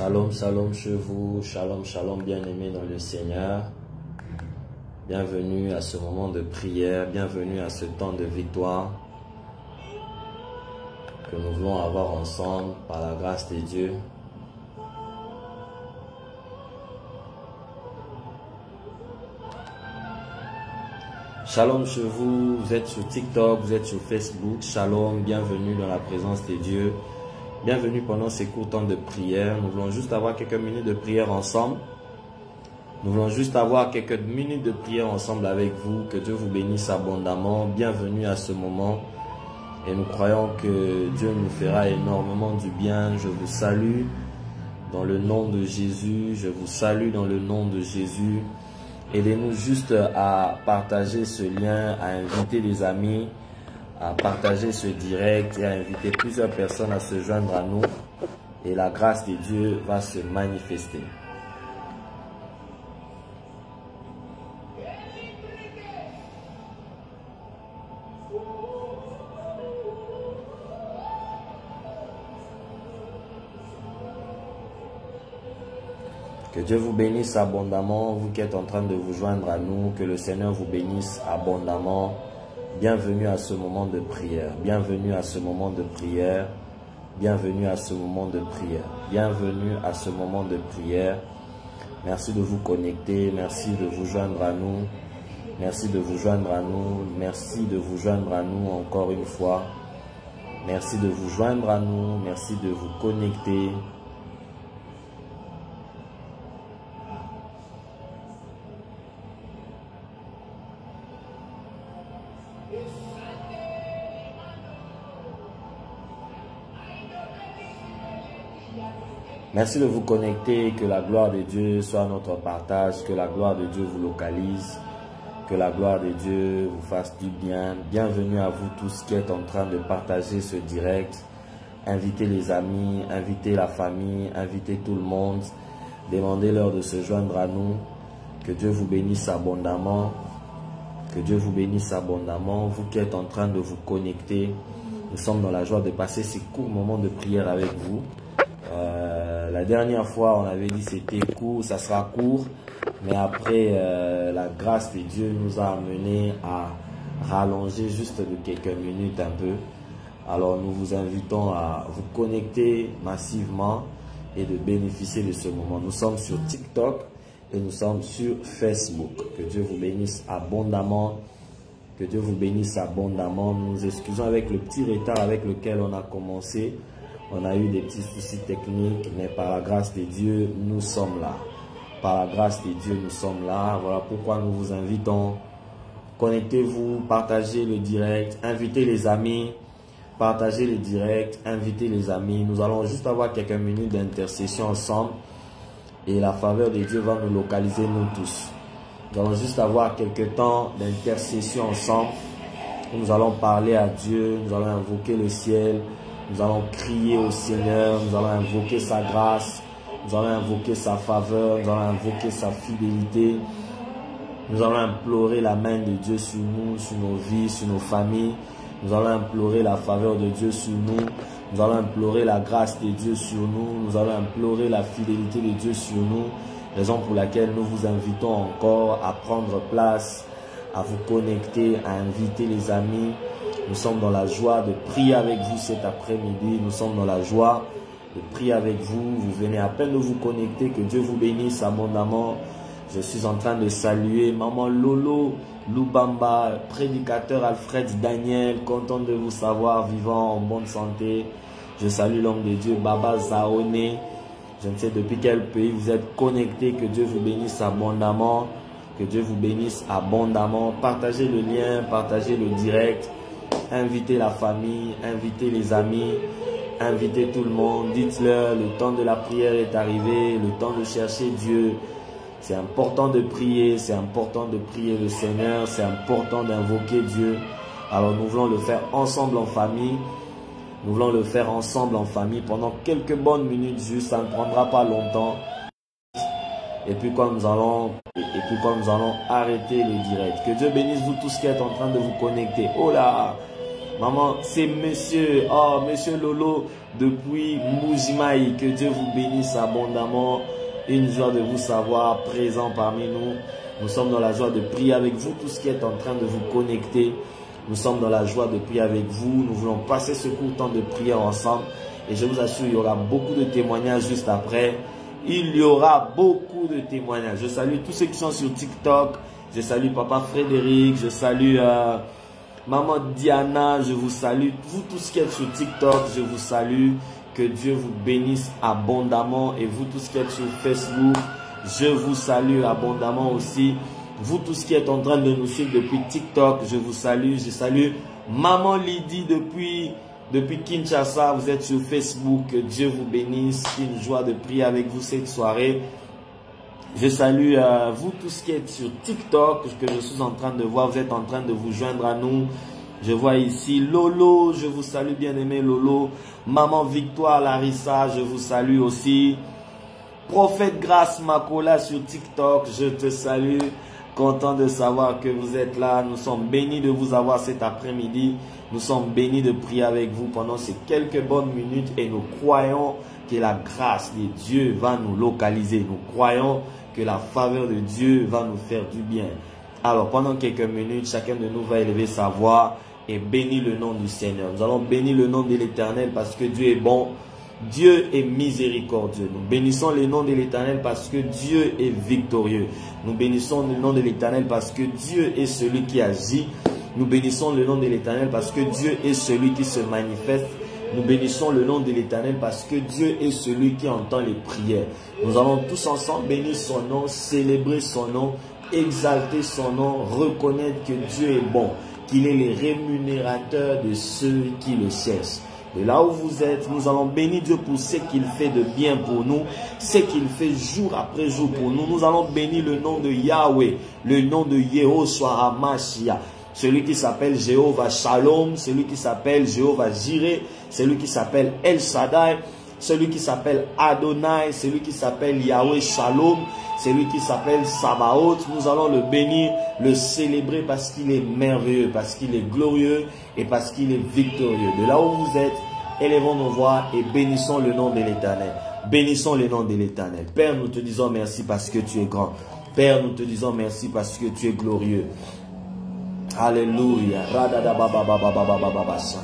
Shalom, shalom chez vous, shalom, shalom bien-aimés dans le Seigneur. Bienvenue à ce moment de prière, bienvenue à ce temps de victoire que nous voulons avoir ensemble par la grâce de Dieu. Shalom chez vous, vous êtes sur TikTok, vous êtes sur Facebook, shalom, bienvenue dans la présence de Dieu. Bienvenue pendant ces courts temps de prière. Nous voulons juste avoir quelques minutes de prière ensemble. Nous voulons juste avoir quelques minutes de prière ensemble avec vous. Que Dieu vous bénisse abondamment. Bienvenue à ce moment. Et nous croyons que Dieu nous fera énormément du bien. Je vous salue dans le nom de Jésus. Je vous salue dans le nom de Jésus. Aidez-nous juste à partager ce lien, à inviter les amis, à partager ce direct et à inviter plusieurs personnes à se joindre à nous. Et la grâce de Dieu va se manifester. Que Dieu vous bénisse abondamment, vous qui êtes en train de vous joindre à nous. Que le Seigneur vous bénisse abondamment. Bienvenue à ce moment de prière. Bienvenue à ce moment de prière. Bienvenue à ce moment de prière. Bienvenue à ce moment de prière. Merci de vous connecter. Merci de vous joindre à nous. Merci de vous joindre à nous. Merci de vous joindre à nous encore une fois. Merci de vous joindre à nous. Merci de vous connecter. Merci de vous connecter, que la gloire de Dieu soit notre partage, que la gloire de Dieu vous localise, que la gloire de Dieu vous fasse du bien. Bienvenue à vous tous qui êtes en train de partager ce direct. Invitez les amis, invitez la famille, invitez tout le monde. Demandez-leur de se joindre à nous. Que Dieu vous bénisse abondamment. Que Dieu vous bénisse abondamment. Vous qui êtes en train de vous connecter, nous sommes dans la joie de passer ces courts moments de prière avec vous. La dernière fois, on avait dit c'était court, ça sera court, mais après, la grâce de Dieu nous a amené à rallonger juste de quelques minutes un peu. Alors, nous vous invitons à vous connecter massivement et de bénéficier de ce moment. Nous sommes sur TikTok et nous sommes sur Facebook. Que Dieu vous bénisse abondamment. Que Dieu vous bénisse abondamment. Nous nous excusons avec le petit retard avec lequel on a commencé. On a eu des petits soucis techniques, mais par la grâce de Dieu, nous sommes là. Par la grâce de Dieu, nous sommes là. Voilà pourquoi nous vous invitons. Connectez-vous, partagez le direct, invitez les amis, partagez le direct, invitez les amis. Nous allons juste avoir quelques minutes d'intercession ensemble et la faveur de Dieu va nous localiser nous tous. Nous allons juste avoir quelques temps d'intercession ensemble. Nous allons parler à Dieu, nous allons invoquer le ciel. Nous allons crier au Seigneur, nous allons invoquer sa grâce, nous allons invoquer sa faveur, nous allons invoquer sa fidélité. Nous allons implorer la main de Dieu sur nous, sur nos vies, sur nos familles. Nous allons implorer la faveur de Dieu sur nous. Nous allons implorer la grâce de Dieu sur nous. Nous allons implorer la fidélité de Dieu sur nous. Raison pour laquelle nous vous invitons encore à prendre place, à vous connecter, à inviter les amis. Nous sommes dans la joie de prier avec vous cet après-midi. Nous sommes dans la joie de prier avec vous. Vous venez à peine de vous connecter. Que Dieu vous bénisse abondamment. Je suis en train de saluer Maman Lolo Lubamba, prédicateur Alfred Daniel. Content de vous savoir vivant en bonne santé. Je salue l'homme de Dieu Baba Zaone. Je ne sais depuis quel pays vous êtes connectés. Que Dieu vous bénisse abondamment. Que Dieu vous bénisse abondamment. Partagez le lien, partagez le direct. Invitez la famille, invitez les amis, invitez tout le monde. Dites-leur, le temps de la prière est arrivé, le temps de chercher Dieu. C'est important de prier, c'est important de prier le Seigneur, c'est important d'invoquer Dieu. Alors nous voulons le faire ensemble en famille. Nous voulons le faire ensemble en famille pendant quelques bonnes minutes juste, ça ne prendra pas longtemps. Et puis quand nous allons arrêter le direct. Que Dieu bénisse vous tous qui êtes en train de vous connecter. Oh là! Maman, c'est monsieur, oh, monsieur Lolo depuis Moujimaï. Que Dieu vous bénisse abondamment. Une joie de vous savoir présent parmi nous. Nous sommes dans la joie de prier avec vous, tout ce qui est en train de vous connecter. Nous sommes dans la joie de prier avec vous. Nous voulons passer ce court temps de prière ensemble. Et je vous assure, il y aura beaucoup de témoignages juste après. Il y aura beaucoup de témoignages. Je salue tous ceux qui sont sur TikTok. Je salue Papa Frédéric. Je salue Maman Diana. Je vous salue. Vous tous qui êtes sur TikTok, je vous salue. Que Dieu vous bénisse abondamment. Et vous tous qui êtes sur Facebook, je vous salue abondamment aussi. Vous tous qui êtes en train de nous suivre depuis TikTok, je vous salue. Je salue Maman Lydie depuis Kinshasa. Vous êtes sur Facebook. Que Dieu vous bénisse. Une joie de prier avec vous cette soirée. Je salue vous tous qui êtes sur TikTok, que je suis en train de voir. Vous êtes en train de vous joindre à nous. Je vois ici Lolo. Je vous salue, bien-aimé Lolo. Maman Victoire Larissa, je vous salue aussi. Prophète Grâce Makola sur TikTok, je te salue. Content de savoir que vous êtes là. Nous sommes bénis de vous avoir cet après-midi. Nous sommes bénis de prier avec vous pendant ces quelques bonnes minutes. Et nous croyons que la grâce de Dieu va nous localiser. Nous croyons que la faveur de Dieu va nous faire du bien. Alors pendant quelques minutes, chacun de nous va élever sa voix et bénir le nom du Seigneur. Nous allons bénir le nom de l'Éternel parce que Dieu est bon. Dieu est miséricordieux. Nous bénissons le nom de l'Éternel parce que Dieu est victorieux. Nous bénissons le nom de l'Éternel parce que Dieu est celui qui agit. Nous bénissons le nom de l'Éternel parce que Dieu est celui qui se manifeste. Nous bénissons le nom de l'Éternel parce que Dieu est celui qui entend les prières. Nous allons tous ensemble bénir son nom, célébrer son nom, exalter son nom, reconnaître que Dieu est bon, qu'il est le rémunérateur de ceux qui le cherchent. Et là où vous êtes, nous allons bénir Dieu pour ce qu'il fait de bien pour nous, ce qu'il fait jour après jour pour nous. Nous allons bénir le nom de Yahweh, le nom de Yehoshua HaMashiach, celui qui s'appelle Jéhovah Shalom, celui qui s'appelle Jéhovah Jireh, celui qui s'appelle El Shaddai, celui qui s'appelle Adonai, celui qui s'appelle Yahweh Shalom, celui qui s'appelle Sabaoth. Nous allons le bénir, le célébrer parce qu'il est merveilleux, parce qu'il est glorieux et parce qu'il est victorieux. De là où vous êtes, élevons nos voix et bénissons le nom de l'Éternel. Bénissons le nom de l'Éternel. Père, nous te disons merci parce que tu es grand. Père, nous te disons merci parce que tu es glorieux. Alléluia.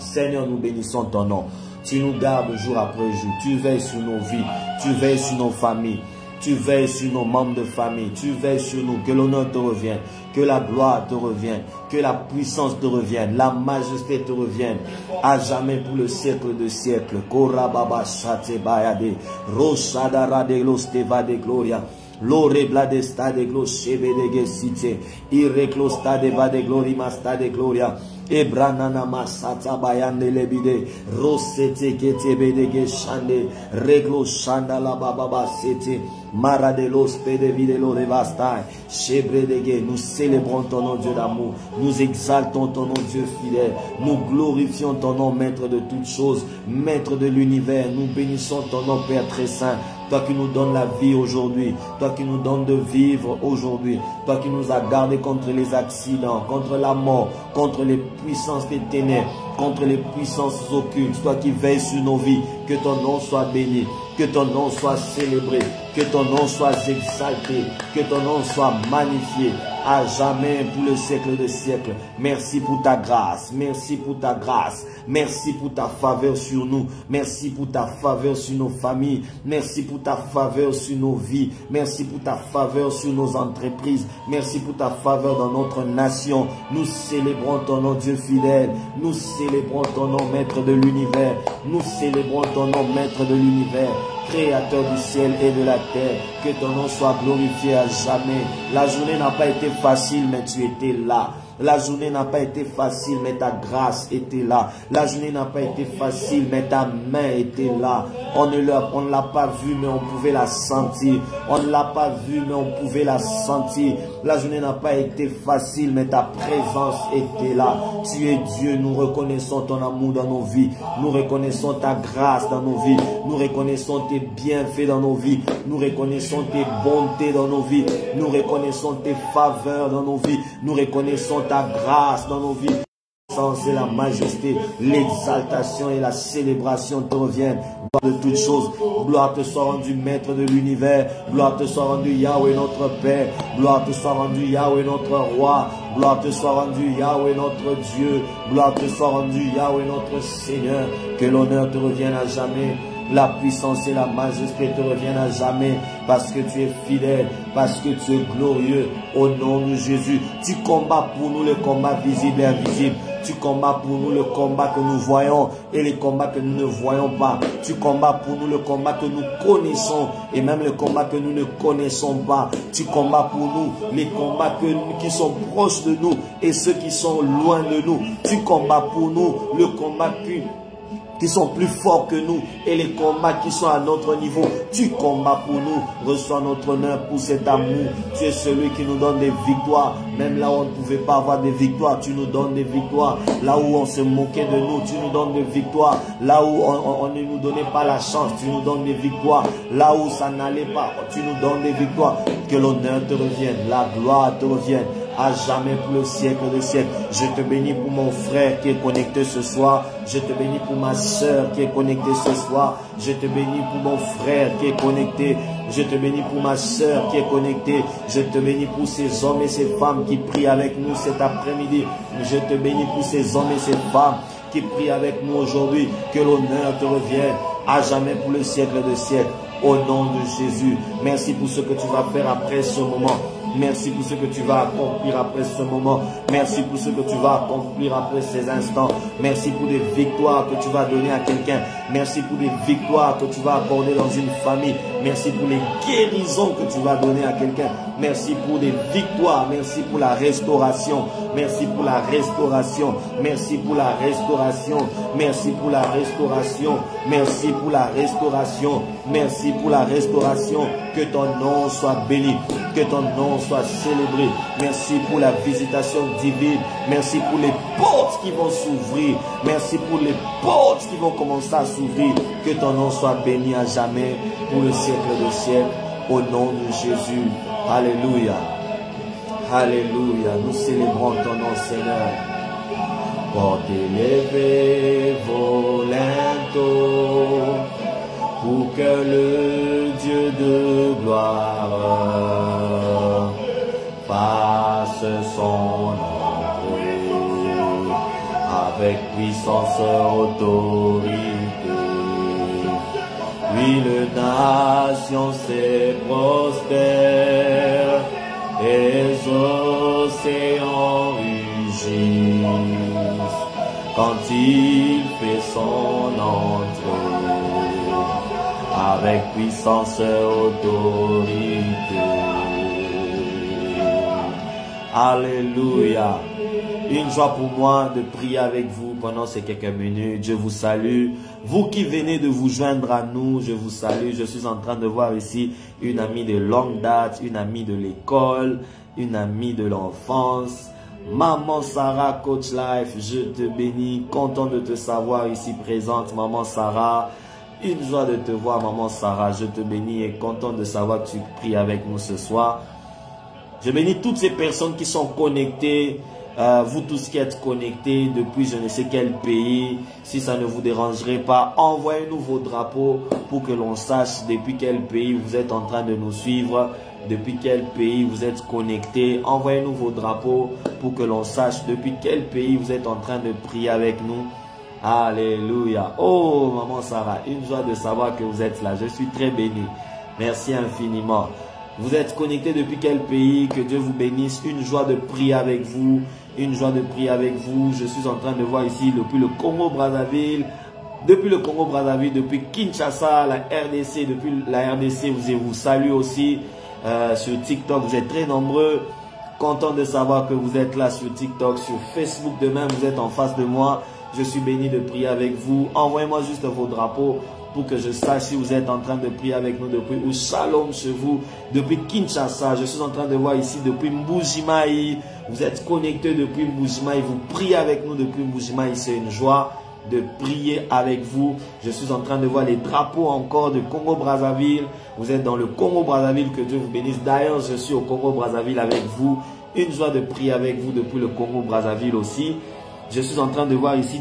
Seigneur, nous bénissons ton nom. Tu nous gardes jour après jour. Tu veilles sur nos vies. Tu veilles sur nos familles. Tu veilles sur nos membres de famille. Tu veilles sur nous. Que l'honneur te revienne. Que la gloire te revienne. Que la puissance te revienne. La majesté te revienne. À jamais pour le siècle de siècles. Korababa shate bayade. Roshadara de losteva de gloria. Lore blade sta de glo shebe de gesite. Ireklo sta de va de glorima sta de gloria. Ebranana masata bayande lebide. Rosete ketebe de geshande. Reglo shanda la bababa sete. Mara de los pede vide lo devastai. Chebre de gue. Nous célébrons ton nom, Dieu d'amour. Nous exaltons ton nom, Dieu fidèle. Nous glorifions ton nom, maître de toutes choses, maître de l'univers. Nous bénissons ton nom, Père très saint. Toi qui nous donnes la vie aujourd'hui, toi qui nous donnes de vivre aujourd'hui, toi qui nous as gardés contre les accidents, contre la mort, contre les puissances des ténèbres, contre les puissances occultes, toi qui veilles sur nos vies, que ton nom soit béni, que ton nom soit célébré, que ton nom soit exalté, que ton nom soit magnifié à jamais pour le siècle des siècles. Merci pour ta grâce, merci pour ta grâce, merci pour ta faveur sur nous, merci pour ta faveur sur nos familles, merci pour ta faveur sur nos vies, merci pour ta faveur sur nos entreprises, merci pour ta faveur dans notre nation. Nous célébrons ton nom, Dieu fidèle, nous célébrons ton nom, maître de l'univers, nous célébrons ton nom, maître de l'univers, créateur du ciel et de la terre. Que ton nom soit glorifié à jamais. La journée n'a pas été facile, mais tu étais là. La journée n'a pas été facile, mais ta grâce était là. La journée n'a pas été facile, mais ta main était là. On ne l'a pas vu, mais on pouvait la sentir. On ne l'a pas vu, mais on pouvait la sentir. La journée n'a pas été facile, mais ta présence était là. Tu es Dieu. Nous reconnaissons ton amour dans nos vies. Nous reconnaissons ta grâce dans nos vies. Nous reconnaissons tes bienfaits dans nos vies. Nous reconnaissons tes bontés dans nos vies. Nous reconnaissons tes faveurs dans nos vies. Nous reconnaissons ta grâce dans nos vies. puissance et la majesté, l'exaltation et la célébration te reviennent. Gloire de toutes choses, gloire te soit rendue maître de l'univers, gloire te soit rendue Yahweh notre Père, gloire te soit rendue Yahweh notre Roi, gloire te soit rendue Yahweh notre Dieu, gloire te soit rendue Yahweh notre Seigneur, que l'honneur te revienne à jamais. La puissance et la majesté te reviennent à jamais parce que tu es fidèle, parce que tu es glorieux. Au nom de Jésus, tu combats pour nous les combats visibles et invisibles. Tu combats pour nous le combat que nous voyons et les combats que nous ne voyons pas. Tu combats pour nous le combat que nous connaissons et même le combat que nous ne connaissons pas. Tu combats pour nous les combats qui sont proches de nous et ceux qui sont loin de nous. Tu combats pour nous le combat qui sont plus forts que nous et les combats qui sont à notre niveau. Tu combats pour nous. Reçois notre honneur pour cet amour. Tu es celui qui nous donne des victoires. Même là où on ne pouvait pas avoir des victoires, tu nous donnes des victoires. Là où on se moquait de nous, tu nous donnes des victoires. Là où on ne nous donnait pas la chance, tu nous donnes des victoires. Là où ça n'allait pas, tu nous donnes des victoires. Que l'honneur te revienne, la gloire te revienne. À jamais pour le siècle des siècles. Je te bénis pour mon frère qui est connecté ce soir. Je te bénis pour ma soeur qui est connectée ce soir. Je te bénis pour mon frère qui est connecté. Je te bénis pour ma soeur qui est connectée. Je te bénis pour ces hommes et ces femmes qui prient avec nous cet après-midi. Je te bénis pour ces hommes et ces femmes qui prient avec nous aujourd'hui. Que l'honneur te revienne à jamais pour le siècle des siècles. Au nom de Jésus. Merci pour ce que tu vas faire après ce moment. Merci pour ce que tu vas accomplir après ce moment. Merci pour ce que tu vas accomplir après ces instants. Merci pour des victoires que tu vas donner à quelqu'un. Merci pour des victoires que tu vas accorder dans une famille. Merci pour les guérisons que tu vas donner à quelqu'un. Merci pour des victoires. Merci pour la restauration. Merci pour la restauration. Merci pour la restauration. Merci pour la restauration. Merci pour la restauration. Merci pour la restauration. Que ton nom soit béni. Que ton nom soit célébré. Merci pour la visitation divine. Merci pour les portes qui vont s'ouvrir. Merci pour les portes qui vont commencer à s'ouvrir. Que ton nom soit béni à jamais pour le siècle des siècles. Au nom de Jésus. Alléluia. Alléluia. Nous célébrons ton nom, Seigneur. Porte élevée, volento, pour que le Dieu de gloire fasse son entrée avec puissance, autorité. Puis le nation se prostère, les océans rugissent quand il fait son entrée avec puissance, autorité. Alléluia. Une joie pour moi de prier avec vous pendant ces quelques minutes. Je vous salue. Vous qui venez de vous joindre à nous, je vous salue. Je suis en train de voir ici une amie de longue date, une amie de l'école, une amie de l'enfance. Maman Sarah, Coach Life, je te bénis. Content de te savoir ici présente, Maman Sarah. Une joie de te voir, Maman Sarah. Je te bénis et content de savoir que tu pries avec nous ce soir. Je bénis toutes ces personnes qui sont connectées. Vous tous qui êtes connectés depuis je ne sais quel pays, si ça ne vous dérangerait pas, envoyez-nous vos drapeaux pour que l'on sache depuis quel pays vous êtes en train de nous suivre, depuis quel pays vous êtes connectés. Envoyez-nous vos drapeaux pour que l'on sache depuis quel pays vous êtes en train de prier avec nous. Alléluia. Oh, Maman Sarah, une joie de savoir que vous êtes là. Je suis très béni. Merci infiniment. Vous êtes connectés depuis quel pays? Que Dieu vous bénisse. Une joie de prier avec vous. Une joie de prier avec vous. Je suis en train de voir ici depuis le Congo-Brazzaville. Depuis le Congo-Brazzaville, depuis Kinshasa, la RDC. Depuis la RDC, vous salue aussi. Sur TikTok, vous êtes très nombreux. Content de savoir que vous êtes là sur TikTok. Sur Facebook, demain, vous êtes en face de moi. Je suis béni de prier avec vous. Envoyez-moi juste vos drapeaux pour que je sache si vous êtes en train de prier avec nous depuis ou Shalom chez vous, depuis Kinshasa. Je suis en train de voir ici depuis Mbujimaï. Vous êtes connectés depuis Mbujimaï. Vous priez avec nous depuis Mbujimaï. C'est une joie de prier avec vous. Je suis en train de voir les drapeaux encore de Congo-Brazzaville. Vous êtes dans le Congo-Brazzaville. Que Dieu vous bénisse. D'ailleurs, je suis au Congo-Brazzaville avec vous. Une joie de prier avec vous depuis le Congo-Brazzaville aussi. Je suis en train de voir ici.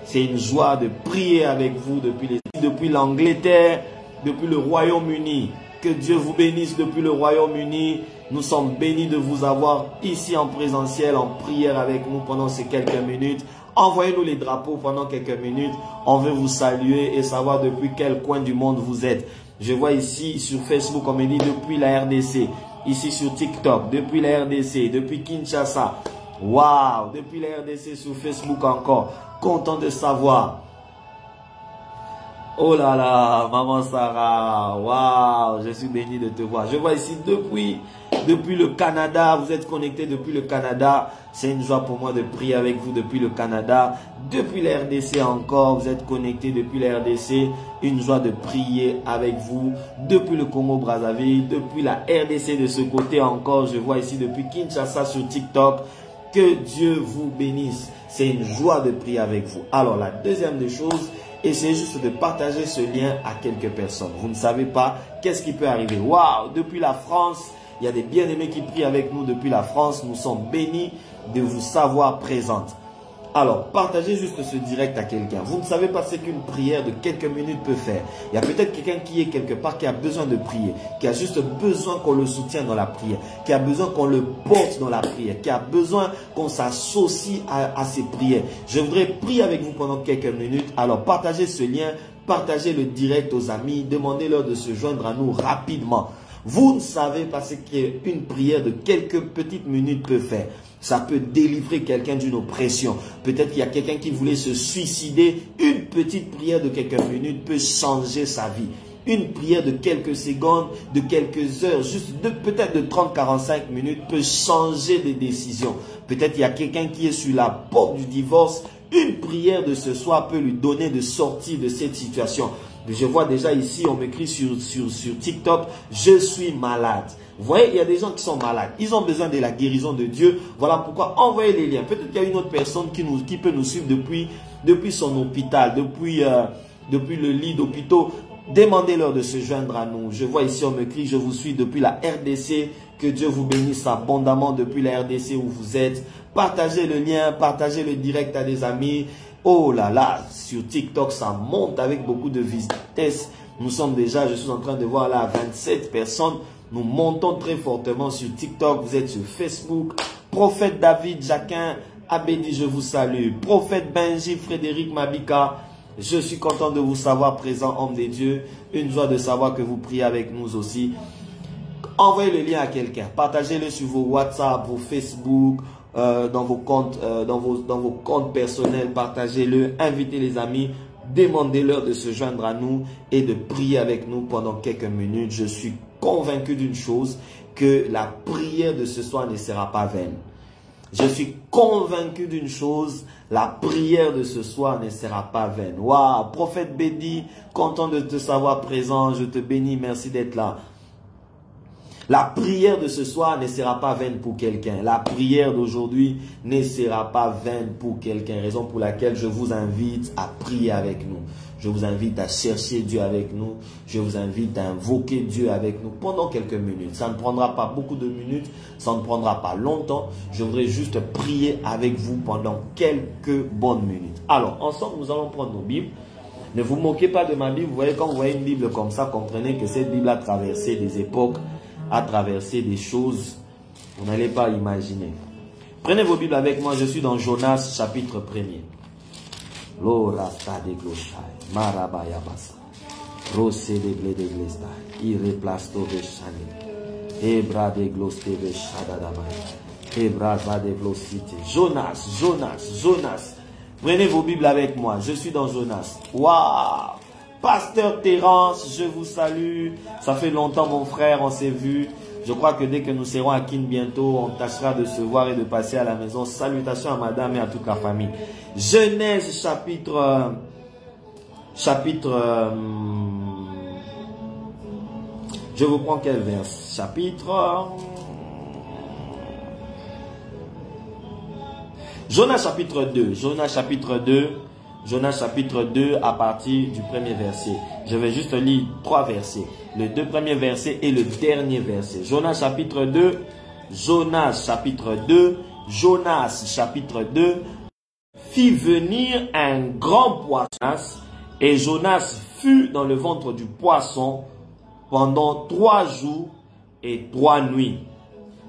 C'est une joie de prier avec vous depuis l'Angleterre, depuis le Royaume-Uni. Que Dieu vous bénisse depuis le Royaume-Uni. Nous sommes bénis de vous avoir ici en présentiel, en prière avec nous pendant ces quelques minutes. Envoyez-nous les drapeaux pendant quelques minutes. On veut vous saluer et savoir depuis quel coin du monde vous êtes. Je vois ici sur Facebook, on me dit depuis la RDC. Ici sur TikTok, depuis la RDC, depuis Kinshasa. Waouh, depuis la RDC sur Facebook encore. Content de savoir. Oh là là, maman Sarah, waouh, je suis béni de te voir. Je vois ici depuis le Canada, vous êtes connectés depuis le Canada. C'est une joie pour moi de prier avec vous depuis le Canada. Depuis la RDC encore, vous êtes connectés depuis la RDC. Une joie de prier avec vous. Depuis le Congo-Brazzaville, depuis la RDC de ce côté encore. Je vois ici depuis Kinshasa sur TikTok. Que Dieu vous bénisse. C'est une joie de prier avec vous. Alors la deuxième des choses, essayez juste de partager ce lien à quelques personnes. Vous ne savez pas qu'est-ce qui peut arriver. Waouh, depuis la France, il y a des bien-aimés qui prient avec nous depuis la France. Nous sommes bénis de vous savoir présente. Alors, partagez juste ce direct à quelqu'un. Vous ne savez pas ce qu'une prière de quelques minutes peut faire. Il y a peut-être quelqu'un qui est quelque part, qui a besoin de prier, qui a juste besoin qu'on le soutienne dans la prière, qui a besoin qu'on le porte dans la prière, qui a besoin qu'on s'associe à ses prières. Je voudrais prier avec vous pendant quelques minutes. Alors, partagez ce lien, partagez le direct aux amis, demandez-leur de se joindre à nous rapidement. Vous ne savez pas ce qu'une prière de quelques petites minutes peut faire. Ça peut délivrer quelqu'un d'une oppression. Peut-être qu'il y a quelqu'un qui voulait se suicider. Une petite prière de quelques minutes peut changer sa vie. Une prière de quelques secondes, de quelques heures, juste peut-être de 30-45 minutes peut changer des décisions. Peut-être qu'il y a quelqu'un qui est sur la porte du divorce. Une prière de ce soir peut lui donner de sortir de cette situation. Je vois déjà ici, on m'écrit sur TikTok, je suis malade. Vous voyez, il y a des gens qui sont malades. Ils ont besoin de la guérison de Dieu. Voilà pourquoi envoyez les liens. Peut-être qu'il y a une autre personne qui peut nous suivre depuis son hôpital, depuis le lit d'hôpital. Demandez-leur de se joindre à nous. Je vois ici, on m'écrit, je vous suis depuis la RDC. Que Dieu vous bénisse abondamment depuis la RDC où vous êtes. Partagez le lien, partagez le direct à des amis. Oh là là, sur TikTok, ça monte avec beaucoup de vitesse. Nous sommes déjà, je suis en train de voir là 27 personnes. Nous montons très fortement sur TikTok. Vous êtes sur Facebook. Prophète David Jacquin Abedi, je vous salue. Prophète Benji Frédéric Mabika, je suis content de vous savoir présent, homme de Dieu. Une joie de savoir que vous priez avec nous aussi. Envoyez le lien à quelqu'un. Partagez-le sur vos WhatsApp, vos Facebook, dans vos comptes personnels. Partagez-le. Invitez les amis. Demandez-leur de se joindre à nous et de prier avec nous pendant quelques minutes. Je suis convaincu d'une chose, que la prière de ce soir ne sera pas vaine. Je suis convaincu d'une chose, la prière de ce soir ne sera pas vaine. Waouh, prophète Bédi, content de te savoir présent, je te bénis, merci d'être là. La prière de ce soir ne sera pas vaine pour quelqu'un. La prière d'aujourd'hui ne sera pas vaine pour quelqu'un. Raison pour laquelle je vous invite à prier avec nous. Je vous invite à chercher Dieu avec nous. Je vous invite à invoquer Dieu avec nous pendant quelques minutes. Ça ne prendra pas beaucoup de minutes. Ça ne prendra pas longtemps. Je voudrais juste prier avec vous pendant quelques bonnes minutes. Alors, ensemble, nous allons prendre nos Bibles. Ne vous moquez pas de ma Bible. Vous voyez, quand vous voyez une Bible comme ça, comprenez que cette Bible a traversé des époques, a traversé des choses. Vous n'allez pas imaginer. Prenez vos Bibles avec moi. Je suis dans Jonas, chapitre 1er. L'orasta de glochai, marabaya basa, rose de gle de glesta, irreplasto veshani, ebra de gloste veshadadamaya, ebra va de glosite. Jonas, Jonas, Jonas. Prenez vos Bibles avec moi. Je suis dans Jonas. Waouh! Pasteur Terence, je vous salue. Ça fait longtemps, mon frère, on s'est vu. Je crois que dès que nous serons à Kin bientôt, on tâchera de se voir et de passer à la maison. Salutations à madame et à toute la famille. Genèse chapitre je vous prends quel vers? Jonas chapitre 2. Jonas chapitre 2. Jonas chapitre 2 à partir du premier verset. Je vais juste lire 3 versets. Les 2 premiers versets et le dernier verset. Jonas chapitre 2. Jonas chapitre 2. Jonas chapitre 2. fit venir un grand poisson, et Jonas fut dans le ventre du poisson pendant 3 jours et 3 nuits.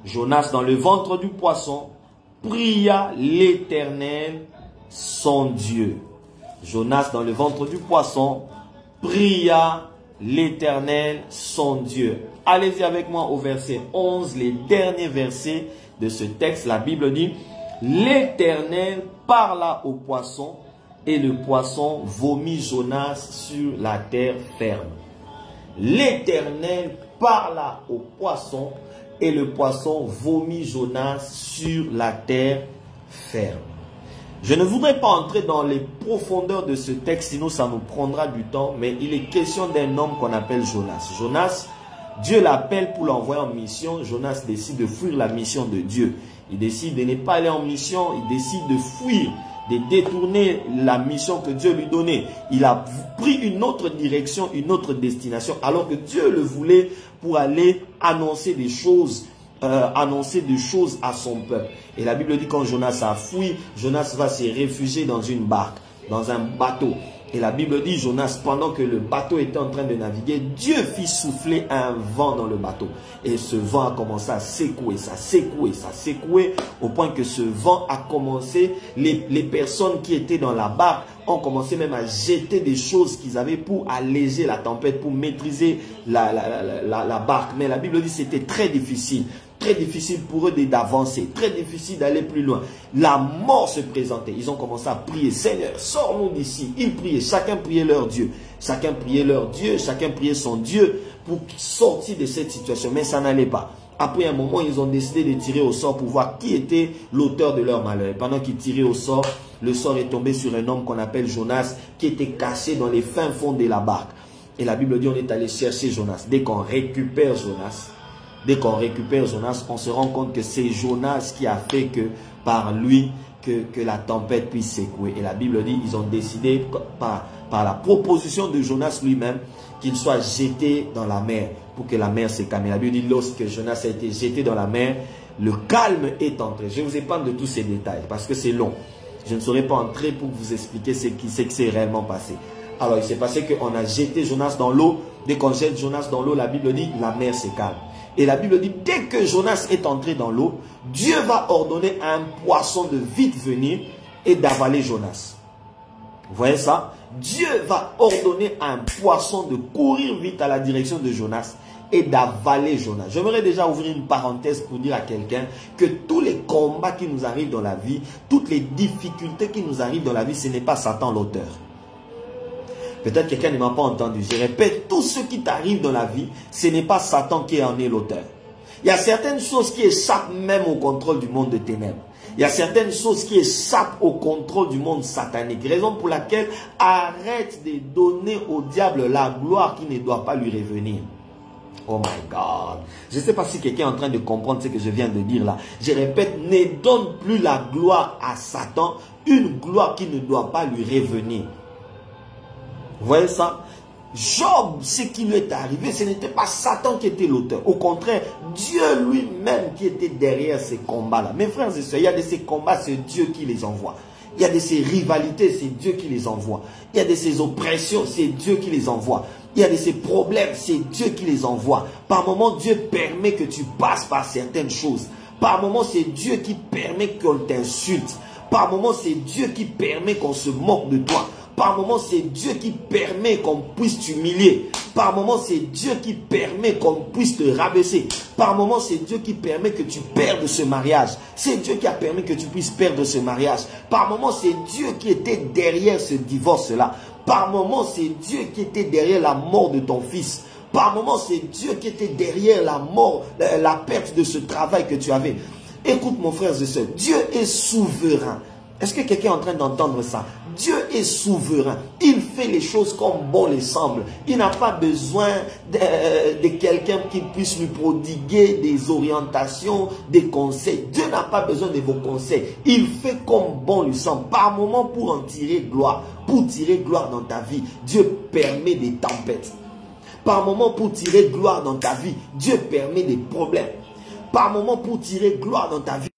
Jonas dans le ventre du poisson pria l'Éternel son Dieu. Jonas dans le ventre du poisson pria l'Éternel son Dieu. Allez-y avec moi au verset 11, les derniers versets de ce texte. La Bible dit: l'Éternel parla au poisson et le poisson vomit Jonas sur la terre ferme. L'Éternel parla au poisson et le poisson vomit Jonas sur la terre ferme. Je ne voudrais pas entrer dans les profondeurs de ce texte, sinon ça nous prendra du temps, mais il est question d'un homme qu'on appelle Jonas. Jonas, Dieu l'appelle pour l'envoyer en mission. Jonas décide de fuir la mission de Dieu. Il décide de ne pas aller en mission, il décide de fuir, de détourner la mission que Dieu lui donnait. Il a pris une autre direction, une autre destination, alors que Dieu le voulait pour aller annoncer des choses à son peuple. Et la Bible dit quand Jonas a fui, Jonas va se réfugier dans une barque, dans un bateau. Et la Bible dit, Jonas, pendant que le bateau était en train de naviguer, Dieu fit souffler un vent dans le bateau. Et ce vent a commencé à secouer, ça secouait, ça secouait, au point que ce vent a commencé, les personnes qui étaient dans la barque ont commencé même à jeter des choses qu'ils avaient pour alléger la tempête, pour maîtriser la barque. Mais la Bible dit que c'était très difficile. Très difficile pour eux d'avancer, très difficile d'aller plus loin. La mort se présentait. Ils ont commencé à prier: Seigneur, sors-nous d'ici. Ils priaient, chacun priait leur Dieu. Chacun priait leur Dieu, chacun priait son Dieu pour sortir de cette situation. Mais ça n'allait pas. Après un moment, ils ont décidé de tirer au sort pour voir qui était l'auteur de leur malheur. Pendant qu'ils tiraient au sort, le sort est tombé sur un homme qu'on appelle Jonas, qui était caché dans les fins fonds de la barque. Et la Bible dit, on est allé chercher Jonas. Dès qu'on récupère Jonas, on se rend compte que c'est Jonas qui a fait que par lui que la tempête puisse secouer. Et la Bible dit, ils ont décidé par la proposition de Jonas lui-même qu'il soit jeté dans la mer pour que la mer se calme. Et la Bible dit, lorsque Jonas a été jeté dans la mer, le calme est entré. Je vous épargne de tous ces détails parce que c'est long. Je ne saurais pas entrer pour vous expliquer ce qui s'est réellement passé. Alors il s'est passé qu'on a jeté Jonas dans l'eau. Dès qu'on jette Jonas dans l'eau, la Bible dit, la mer se calme. Et la Bible dit, dès que Jonas est entré dans l'eau, Dieu va ordonner à un poisson de vite venir et d'avaler Jonas. Vous voyez ça? Dieu va ordonner à un poisson de courir vite à la direction de Jonas et d'avaler Jonas. J'aimerais déjà ouvrir une parenthèse pour dire à quelqu'un que tous les combats qui nous arrivent dans la vie, toutes les difficultés qui nous arrivent dans la vie, ce n'est pas Satan l'auteur. Peut-être quelqu'un ne m'a pas entendu. Je répète, tout ce qui t'arrive dans la vie, ce n'est pas Satan qui en est l'auteur. Il y a certaines choses qui échappent même au contrôle du monde de ténèbres. Il y a certaines choses qui échappent au contrôle du monde satanique. Raison pour laquelle arrête de donner au diable la gloire qui ne doit pas lui revenir. Oh my God. Je ne sais pas si quelqu'un est en train de comprendre ce que je viens de dire là. Je répète, ne donne plus la gloire à Satan, une gloire qui ne doit pas lui revenir. Vous voyez ça? Job, ce qui lui est arrivé, ce n'était pas Satan qui était l'auteur. Au contraire, Dieu lui-même qui était derrière ces combats-là. Mes frères et sœurs, il y a de ces combats, c'est Dieu qui les envoie. Il y a de ces rivalités, c'est Dieu qui les envoie. Il y a de ces oppressions, c'est Dieu qui les envoie. Il y a de ces problèmes, c'est Dieu qui les envoie. Par moments, Dieu permet que tu passes par certaines choses. Par moments, c'est Dieu qui permet qu'on t'insulte. Par moments, c'est Dieu qui permet qu'on se moque de toi. Par moments, c'est Dieu qui permet qu'on puisse t'humilier. Par moments, c'est Dieu qui permet qu'on puisse te rabaisser. Par moments, c'est Dieu qui permet que tu perdes ce mariage. C'est Dieu qui a permis que tu puisses perdre ce mariage. Par moments, c'est Dieu qui était derrière ce divorce-là. Par moments, c'est Dieu qui était derrière la mort de ton fils. Par moments, c'est Dieu qui était derrière la mort, la perte de ce travail que tu avais. Écoute, mon frère et soeur, Dieu est souverain. Est-ce que quelqu'un est en train d'entendre ça? Dieu est souverain. Il fait les choses comme bon lui semble. Il n'a pas besoin de quelqu'un qui puisse lui prodiguer des orientations, des conseils. Dieu n'a pas besoin de vos conseils. Il fait comme bon lui semble. Par moment, pour en tirer gloire, pour tirer gloire dans ta vie, Dieu permet des tempêtes. Par moment, pour tirer gloire dans ta vie, Dieu permet des problèmes. Par moment, pour tirer gloire dans ta vie,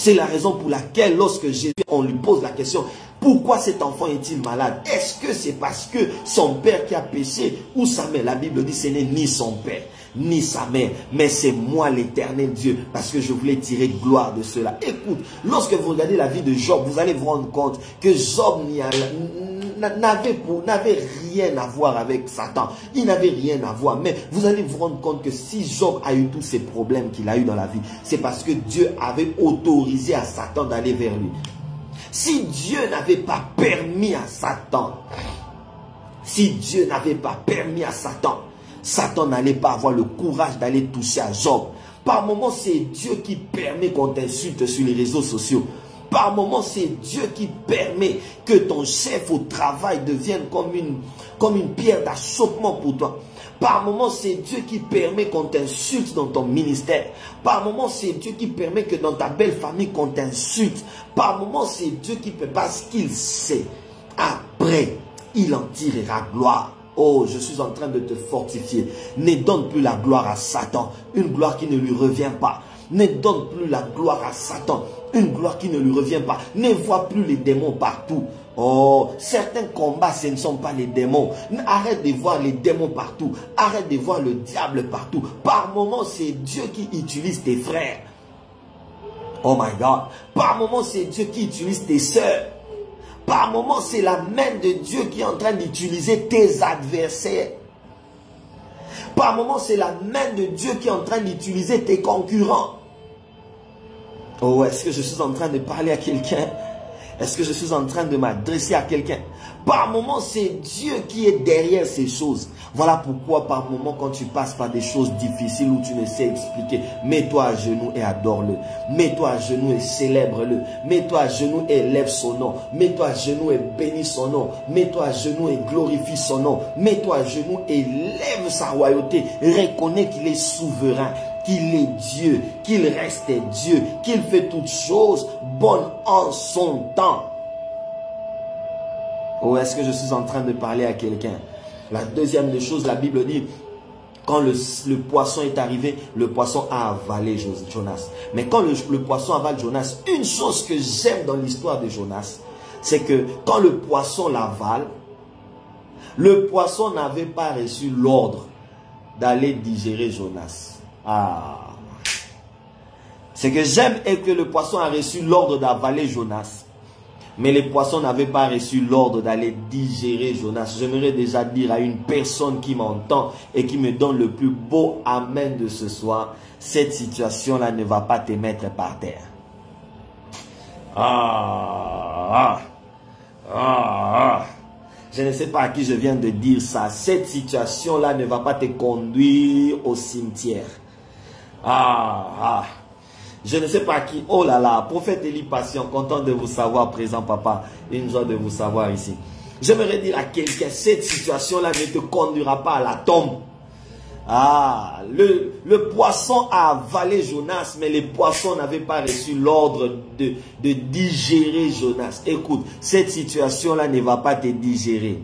C'est la raison pour laquelle lorsque Jésus, on lui pose la question, pourquoi cet enfant est-il malade? Est-ce que c'est parce que son père qui a péché ou sa mère? La Bible dit ce n'est ni son père, ni sa mère, mais c'est moi l'éternel Dieu, parce que je voulais tirer gloire de cela. Écoute, lorsque vous regardez la vie de Job, vous allez vous rendre compte que Job n'avait rien à voir avec Satan. Il n'avait rien à voir. Mais vous allez vous rendre compte que si Job a eu tous ces problèmes qu'il a eu dans la vie, c'est parce que Dieu avait autorisé à Satan d'aller vers lui. Si Dieu n'avait pas permis à Satan, Satan n'allait pas avoir le courage d'aller toucher à Job. Par moments, c'est Dieu qui permet qu'on t'insulte sur les réseaux sociaux. Par moments, c'est Dieu qui permet que ton chef au travail devienne comme une pierre d'achoppement pour toi. Par moments, c'est Dieu qui permet qu'on t'insulte dans ton ministère. Par moments, c'est Dieu qui permet que dans ta belle famille qu'on t'insulte. Par moments, c'est Dieu qui peut, parce qu'il sait. Après, il en tirera gloire. Oh, je suis en train de te fortifier. Ne donne plus la gloire à Satan, une gloire qui ne lui revient pas. Ne donne plus la gloire à Satan, une gloire qui ne lui revient pas. Ne vois plus les démons partout. Oh, certains combats, ce ne sont pas les démons. Arrête de voir les démons partout. Arrête de voir le diable partout. Par moments, c'est Dieu qui utilise tes frères. Oh my God. Par moments, c'est Dieu qui utilise tes sœurs. Par moments, c'est la main de Dieu qui est en train d'utiliser tes adversaires. Par moments, c'est la main de Dieu qui est en train d'utiliser tes concurrents. Oh, est-ce que je suis en train de parler à quelqu'un? Est-ce que je suis en train de m'adresser à quelqu'un? Par moments, c'est Dieu qui est derrière ces choses. Voilà pourquoi par moments, quand tu passes par des choses difficiles où tu ne sais expliquer, mets-toi à genoux et adore-le. Mets-toi à genoux et célèbre-le. Mets-toi à genoux et élève son nom. Mets-toi à genoux et bénis son nom. Mets-toi à genoux et glorifie son nom. Mets-toi à genoux et lève sa royauté. Reconnais qu'il est souverain, qu'il est Dieu, qu'il reste Dieu, qu'il fait toutes choses bonnes en son temps. Oh, est-ce que je suis en train de parler à quelqu'un? La deuxième des choses, la Bible dit, quand le poisson est arrivé, le poisson a avalé Jonas. Mais quand le poisson avale Jonas, une chose que j'aime dans l'histoire de Jonas, c'est que quand le poisson l'avale, le poisson n'avait pas reçu l'ordre d'aller digérer Jonas. Ah. Ce que j'aime est que le poisson a reçu l'ordre d'avaler Jonas. Mais les poissons n'avaient pas reçu l'ordre d'aller digérer Jonas. J'aimerais déjà dire à une personne qui m'entend et qui me donne le plus beau amen de ce soir, cette situation-là ne va pas te mettre par terre. Je ne sais pas à qui je viens de dire ça. Cette situation-là ne va pas te conduire au cimetière. Je ne sais pas qui. Oh là là, prophète Élie Passion, content de vous savoir présent, papa. Une joie de vous savoir ici. J'aimerais dire à quelqu'un, cette situation-là ne te conduira pas à la tombe. Le poisson a avalé Jonas, mais les poissons n'avaient pas reçu l'ordre de digérer Jonas. Écoute, cette situation-là ne va pas te digérer.